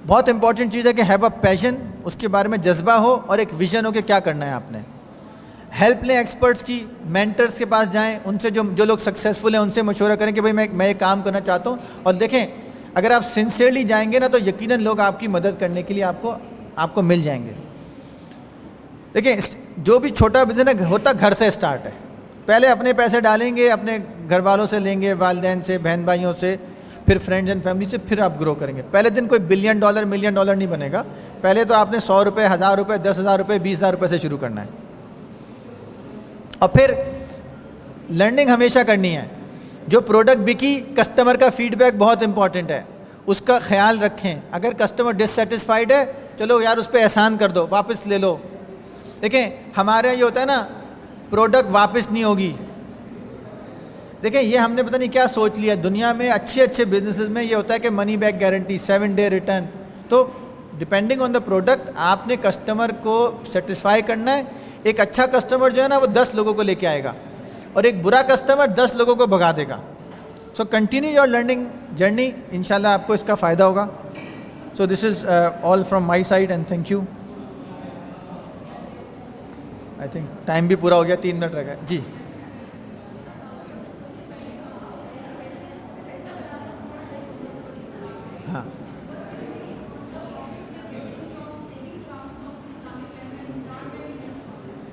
بہت امپورٹنٹ چیز ہے کہ ہیو اے پیشن, اس کے بارے میں جذبہ ہو اور ایک ویژن ہو کہ کیا کرنا ہے آپ نے. ہیلپ لیں ایکسپرٹس کی, مینٹرس کے پاس جائیں, ان سے جو لوگ سکسیزفل ہیں ان سے مشورہ کریں کہ بھائی میں یہ کام کرنا چاہتا ہوں. اور دیکھیں اگر آپ سنسیئرلی جائیں گے نا تو یقیناً لوگ آپ کی مدد کرنے کے لیے آپ کو مل جائیں گے. دیکھیں جو بھی چھوٹا بزنس ہوتا گھر سے اسٹارٹ ہے. پہلے اپنے پیسے ڈالیں گے, اپنے گھر والوں سے لیں گے, والدین سے, بہن بھائیوں سے, پھر فرینڈز اینڈ فیملی سے پھر آپ گرو کریں گے. پہلے دن کوئی $1 بلین $1 ملین نہیں بنے گا. پہلے تو آپ نے 100 روپے, 1000 روپے, 10,000 روپے, 20,000 روپے سے شروع کرنا ہے. اور پھر لرننگ ہمیشہ کرنی ہے. جو پروڈکٹ بکی, کسٹمر کا فیڈ بیک بہت امپورٹنٹ ہے, اس کا خیال رکھیں. اگر کسٹمر ڈسسیٹسفائیڈ ہے, چلو یار اس پہ احسان کر دو, واپس لے لو. دیکھیں ہمارے یہاں یہ ہوتا ہے نا, پروڈکٹ واپس نہیں ہوگی. دیکھیں یہ ہم نے پتہ نہیں کیا سوچ لیا. دنیا میں اچھے بزنسز میں یہ ہوتا ہے کہ money back guarantee, 7 day return. تو ڈپینڈنگ آن دا پروڈکٹ آپ نے کسٹمر کو سیٹسفائی کرنا ہے. ایک اچھا کسٹمر جو ہے نا وہ 10 لوگوں کو لے کے آئے گا, اور ایک برا کسٹمر 10 لوگوں کو بھگا دے گا. So continue your learning journey, انشاءاللہ آپ کو اس کا فائدہ ہوگا. So this is all from my side and thank you. I think time بھی پورا ہو گیا, 3 منٹ رہ گئے. جی ہاں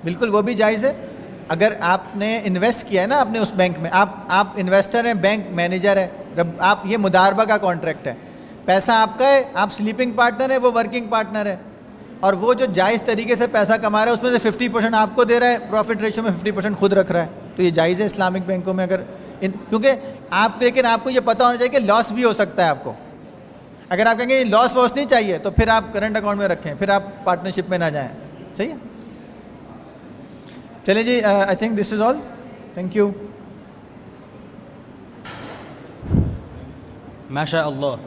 بالکل, وہ بھی جائز ہے. اگر آپ نے انویسٹ کیا ہے نا آپ نے اس بینک میں, آپ انویسٹر ہیں, بینک مینیجر ہے, آپ یہ مداربہ کا کانٹریکٹ ہے. پیسہ آپ کا ہے, آپ سلیپنگ پارٹنر ہے, وہ ورکنگ پارٹنر ہے, اور وہ جو جائز طریقے سے پیسہ کما رہا ہے اس میں سے 50% آپ کو دے رہا ہے, پروفٹ ریشو میں 50% خود رکھ رہا ہے. تو یہ جائز ہے اسلامک بینکوں میں. اگر کیونکہ لیکن آپ کو یہ پتہ ہونا چاہیے کہ لاس بھی ہو سکتا ہے آپ کو. اگر آپ کہیں گے لاس واس نہیں چاہیے تو پھر آپ کرنٹ اکاؤنٹ میں رکھیں, پھر آپ پارٹنرشپ میں نہ جائیں. صحیح ہے, چلیں جی. I think this is all. Thank you. MashaAllah.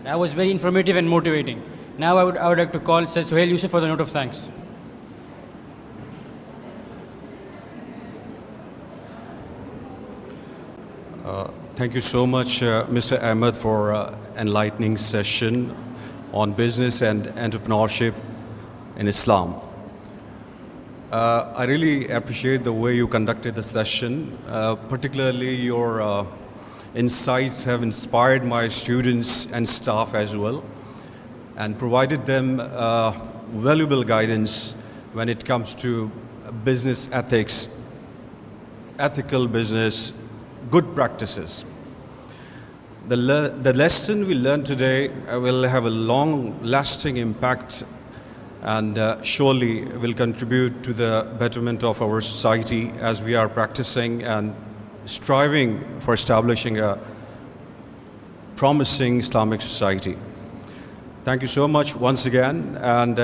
That was very informative and motivating. Now I would like to call Sir Suhail Yusuf for the note of thanks. Thank you so much, Mr. Ahmed, for enlightening session on business and entrepreneurship in Islam. I really appreciate the way you conducted the session. Particularly your insights have inspired my students and staff as well, and provided them valuable guidance when it comes to business ethics, ethical business, good practices. The lesson we learned today will have a long-lasting impact and surely will contribute to the betterment of our society as we are practicing and striving for establishing a promising Islamic society. Thank you so much once again, and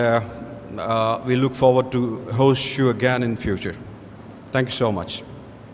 we look forward to host you again in future. Thank you so much.